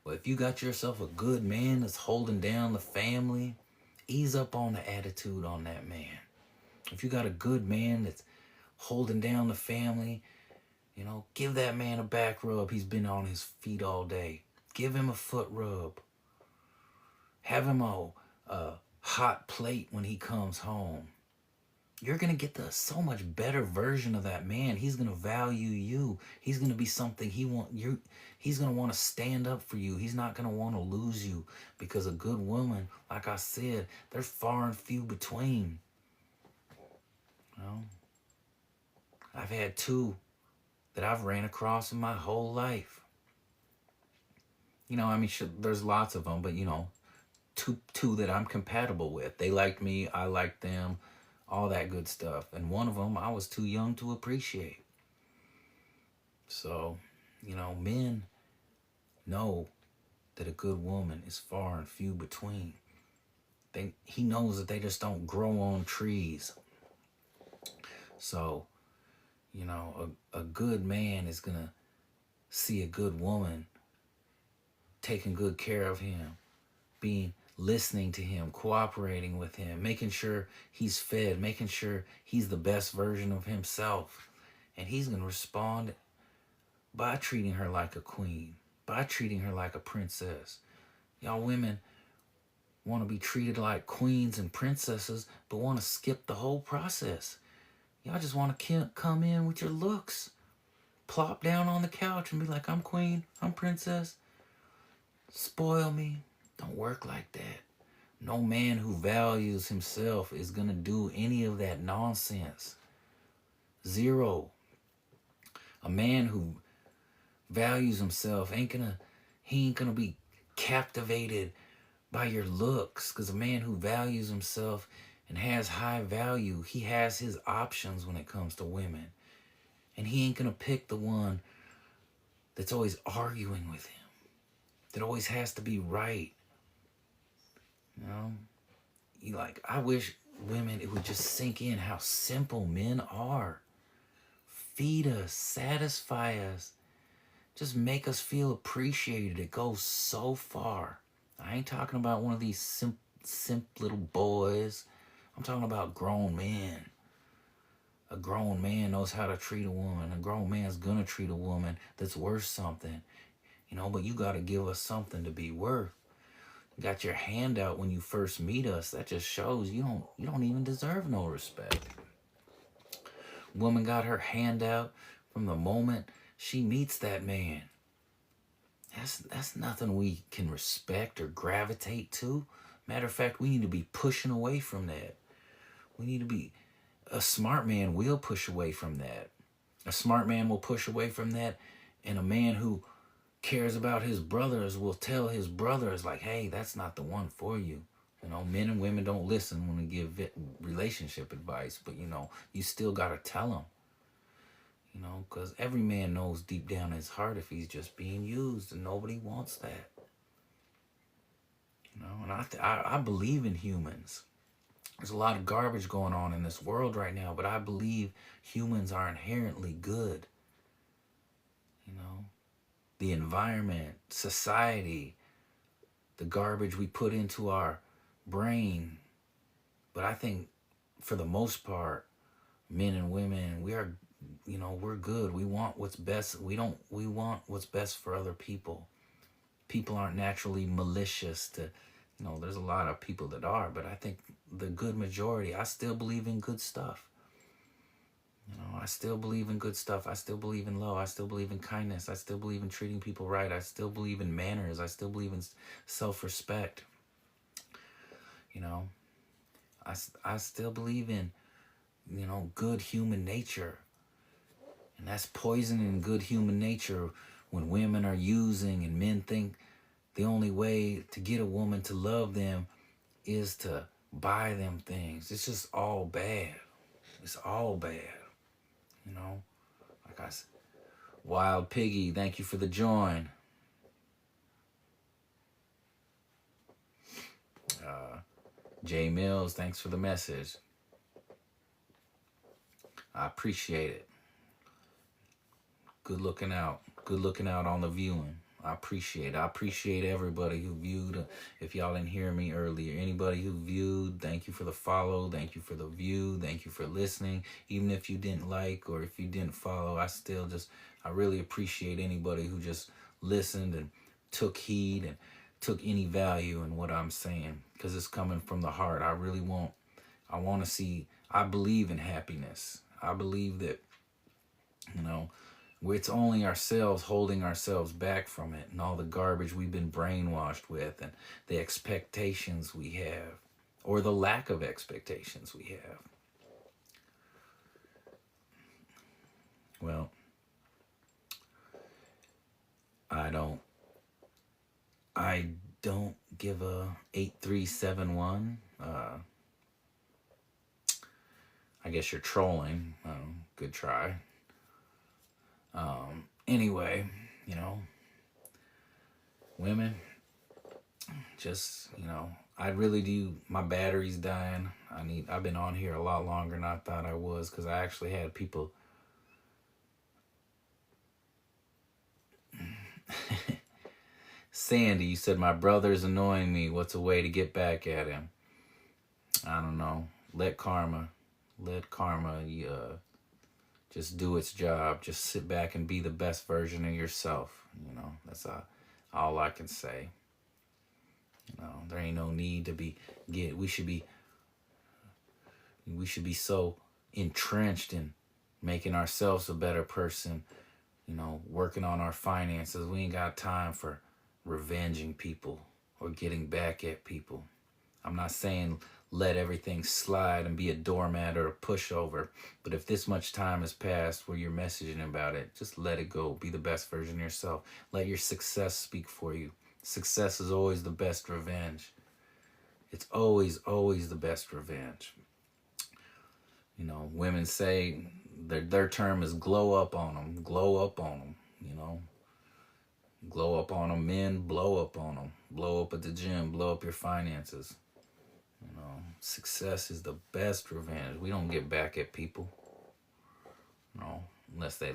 Well, if you got yourself a good man that's holding down the family, ease up on the attitude on that man. If you got a good man that's holding down the family, give that man a back rub. He's been on his feet all day. Give him a foot rub. Have him a hot plate when he comes home. You're going to get the so much better version of that man. He's going to value you. He's going to be something he's going to want to stand up for you. He's not going to want to lose you, because a good woman, like I said, they're far and few between. I've had two that I've ran across in my whole life. There's lots of them, but two that I'm compatible with. They liked me, I liked them, all that good stuff. And one of them I was too young to appreciate. So, men know that a good woman is far and few between. He knows that they just don't grow on trees. So, a good man is going to see a good woman taking good care of him, listening to him, cooperating with him, making sure he's fed, making sure he's the best version of himself. And he's going to respond by treating her like a queen, by treating her like a princess. Y'all women want to be treated like queens and princesses, but want to skip the whole process. Y'all just want to come in with your looks, plop down on the couch and be like, I'm queen, I'm princess. Spoil me. Don't work like that. No man who values himself is going to do any of that nonsense. Zero. A man who values himself he ain't gonna be captivated by your looks, because a man who values himself and has high value, he has his options when it comes to women. And he ain't gonna pick the one that's always arguing with him, that always has to be right. I wish women, it would just sink in how simple men are. Feed us, satisfy us, just make us feel appreciated. It goes so far. I ain't talking about one of these simp little boys. I'm talking about grown men. A grown man knows how to treat a woman. A grown man's gonna treat a woman that's worth something. But you gotta give us something to be worth. You got your hand out when you first meet us. That just shows you don't even deserve no respect. Woman got her hand out from the moment she meets that man. That's nothing we can respect or gravitate to. Matter of fact, we need to be pushing away from that. A smart man will push away from that. A smart man will push away from that, and a man who cares about his brothers will tell his brothers, like, hey, that's not the one for you. Men and women don't listen when we give relationship advice, but you still gotta tell them. Because every man knows deep down in his heart if he's just being used, and nobody wants that. And I believe in humans. There's a lot of garbage going on in this world right now, but I believe humans are inherently good. The environment, society, the garbage we put into our brain. But I think for the most part, men and women, we're good. We want what's best. We want what's best for other people. people aren't naturally malicious to, there's a lot of people that are, but I think the good majority, I still believe in good stuff. I still believe in good stuff. I still believe in love. I still believe in kindness. I still believe in treating people right. I still believe in manners. I still believe in self-respect. I still believe in, good human nature. And that's poisoning good human nature when women are using and men think the only way to get a woman to love them is to buy them things. It's just all bad. It's all bad. Like I said, Wild Piggy, thank you for the join. Jay Mills, thanks for the message. I appreciate it. Good looking out. Good looking out on the viewing. I appreciate it. I appreciate everybody who viewed. If y'all didn't hear me earlier, anybody who viewed, thank you for the follow. Thank you for the view. Thank you for listening. Even if you didn't like or if you didn't follow, I really appreciate anybody who just listened and took heed and took any value in what I'm saying, because it's coming from the heart. I want to see, I believe in happiness. I believe that, it's only ourselves holding ourselves back from it and all the garbage we've been brainwashed with and the expectations we have or the lack of expectations we have. Well, I don't give a 8371. I guess you're trolling. Good try. Anyway, women, just, I really do. My battery's dying. I've been on here a lot longer than I thought I was, because I actually had people. Sandy, you said my brother's annoying me. What's a way to get back at him? I don't know. Let karma just do its job. Just sit back and be the best version of yourself. That's all I can say. There ain't no need to we should be so entrenched in making ourselves a better person, working on our finances. We ain't got time for revenging people or getting back at people. I'm not saying let everything slide and be a doormat or a pushover, but if this much time has passed where you're messaging about it, just let it go. Be the best version of yourself. Let your success speak for you. Success is always the best revenge. It's always, always the best revenge. Women say their term is glow up on them. Glow up on them, Glow up on them. Men, blow up on them. Blow up at the gym. Blow up your finances. Success is the best revenge. We don't get back at people. Unless they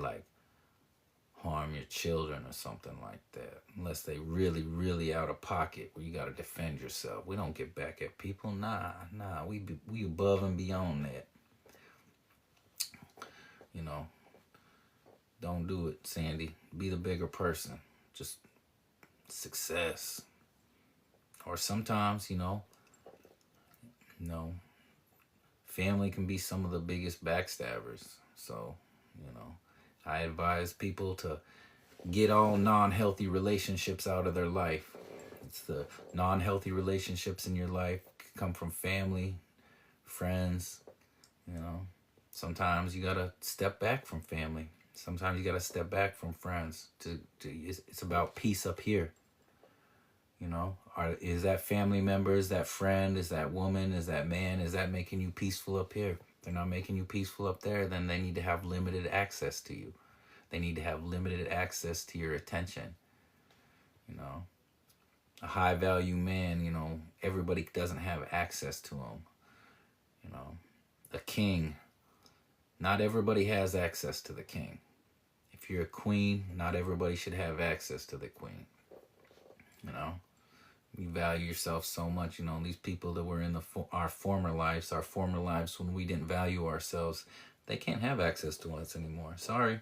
harm your children or something like that. Unless they really, really out of pocket where you got to defend yourself. We don't get back at people. Nah. We above and beyond that. Don't do it, Sandy. Be the bigger person. Just success. Or sometimes, family can be some of the biggest backstabbers. So, I advise people to get all non-healthy relationships out of their life. It's the non-healthy relationships in your life come from family, friends. Sometimes you gotta step back from family. Sometimes you gotta step back from friends. It's about peace up here. Is that family member, is that friend, is that woman, is that man, is that making you peaceful up here? If they're not making you peaceful up there, then they need to have limited access to you. They need to have limited access to your attention. A high value man, everybody doesn't have access to him. A king, not everybody has access to the king. If you're a queen, not everybody should have access to the queen. You value yourself so much. These people that were in our former lives when we didn't value ourselves, they can't have access to us anymore. Sorry.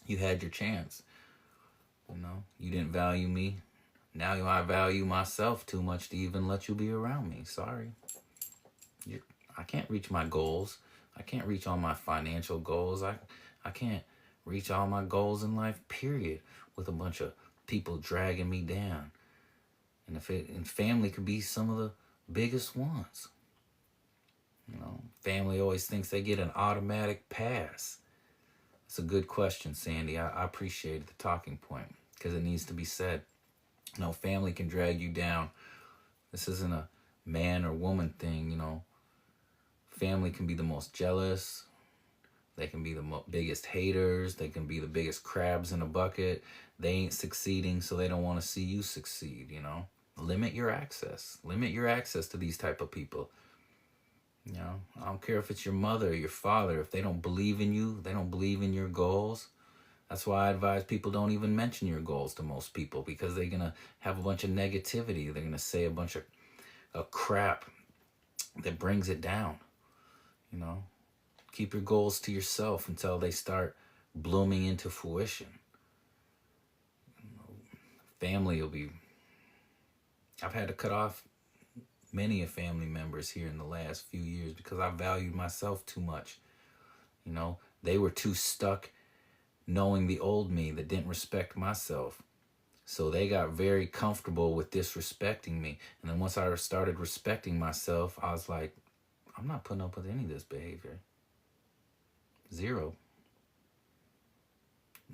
You had your chance. You didn't value me. Now I value myself too much to even let you be around me. Sorry. I can't reach my goals. I can't reach all my financial goals. I can't reach all my goals in life, period, with a bunch of people dragging me down. And family could be some of the biggest ones. Family always thinks they get an automatic pass. It's a good question, Sandy. I appreciate the talking point because it needs to be said. Family can drag you down. This isn't a man or woman thing, Family can be the most jealous. They can be the biggest haters. They can be the biggest crabs in a bucket. They ain't succeeding, so they don't want to see you succeed, Limit your access. Limit your access to these type of people. I don't care if it's your mother or your father. If they don't believe in you, they don't believe in your goals. That's why I advise people don't even mention your goals to most people, because they're going to have a bunch of negativity. They're going to say a bunch of crap that brings it down. Keep your goals to yourself until they start blooming into fruition. Family will be... I've had to cut off many of family members here in the last few years because I valued myself too much. They were too stuck knowing the old me that didn't respect myself. So they got very comfortable with disrespecting me. And then once I started respecting myself, I was like, I'm not putting up with any of this behavior. Zero.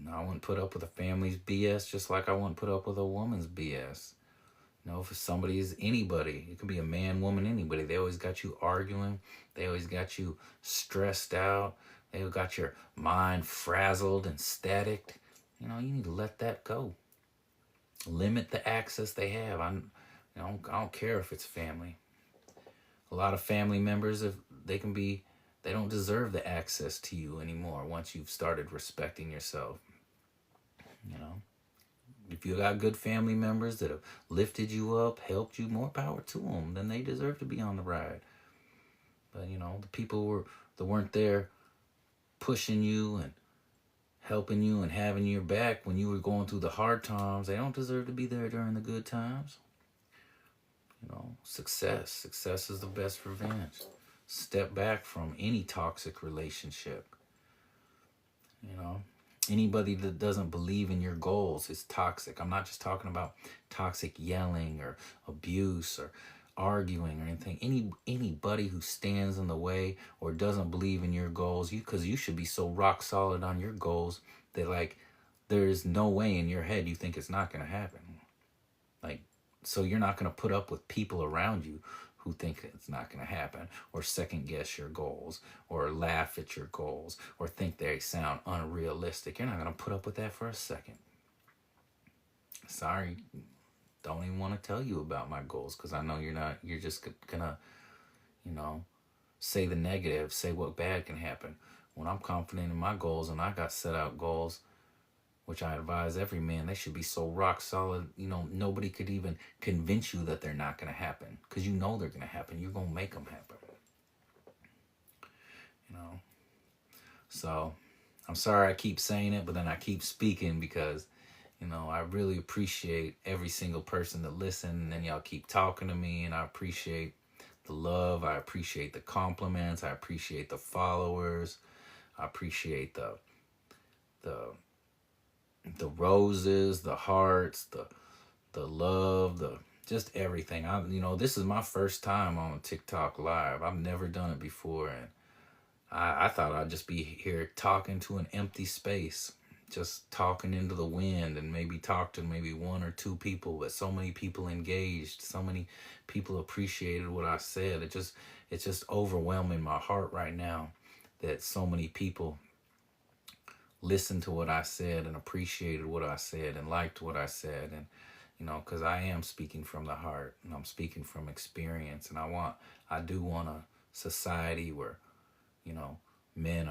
I wouldn't put up with a family's BS just like I wouldn't put up with a woman's BS. If somebody is anybody, it could be a man, woman, anybody. They always got you arguing. They always got you stressed out. They got your mind frazzled and static. You need to let that go. Limit the access they have. I don't care if it's family. A lot of family members, they don't deserve the access to you anymore once you've started respecting yourself. If you got good family members that have lifted you up, helped you, more power to them. Then they deserve to be on the ride. But, the people that weren't there pushing you and helping you and having your back when you were going through the hard times, they don't deserve to be there during the good times. Success is the best revenge. Step back from any toxic relationship. Anybody that doesn't believe in your goals is toxic. I'm not just talking about toxic yelling or abuse or arguing or anything. Anybody who stands in the way or doesn't believe in your goals, because you should be so rock solid on your goals that there's no way in your head you think it's not going to happen. So you're not going to put up with people around you who think it's not going to happen, or second guess your goals, or laugh at your goals, or think they sound unrealistic. You're not going to put up with that for a second. Sorry, don't even want to tell you about my goals, because I know you're just going to, say the negative, say what bad can happen. When I'm confident in my goals and I got set out goals, which I advise every man, they should be so rock solid, nobody could even convince you that they're not going to happen, because they're going to happen. You're going to make them happen. So I'm sorry I keep saying it, but then I keep speaking because, I really appreciate every single person that listens, and then y'all keep talking to me, and I appreciate the love. I appreciate the compliments. I appreciate the followers. I appreciate the roses, the hearts, the love, just everything. This is my first time on TikTok Live. I've never done it before, and I thought I'd just be here talking to an empty space, just talking into the wind, and maybe talk to maybe one or two people, but so many people engaged, so many people appreciated what I said. It's just overwhelming my heart right now that so many people listened to what I said and appreciated what I said and liked what I said. And because I am speaking from the heart, and I'm speaking from experience, and I do want a society where men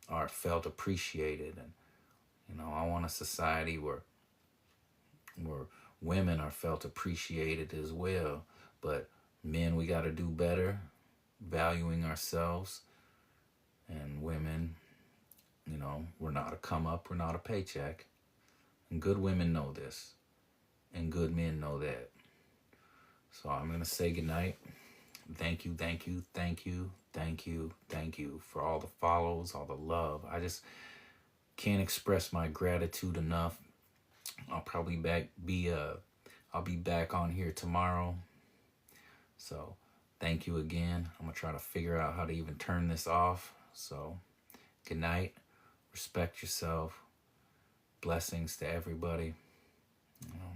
are felt appreciated, and I want a society where women are felt appreciated as well. But men, we got to do better valuing ourselves, and women, we're not a come up, we're not a paycheck. And good women know this. and good men know that. So I'm going to say goodnight. Thank you, thank you, thank you, thank you, thank you for all the follows, all the love. I just can't express my gratitude enough. I'll probably I'll be back on here tomorrow. So thank you again. I'm gonna try to figure out how to even turn this off. So good night. Respect yourself. Blessings to everybody. You know,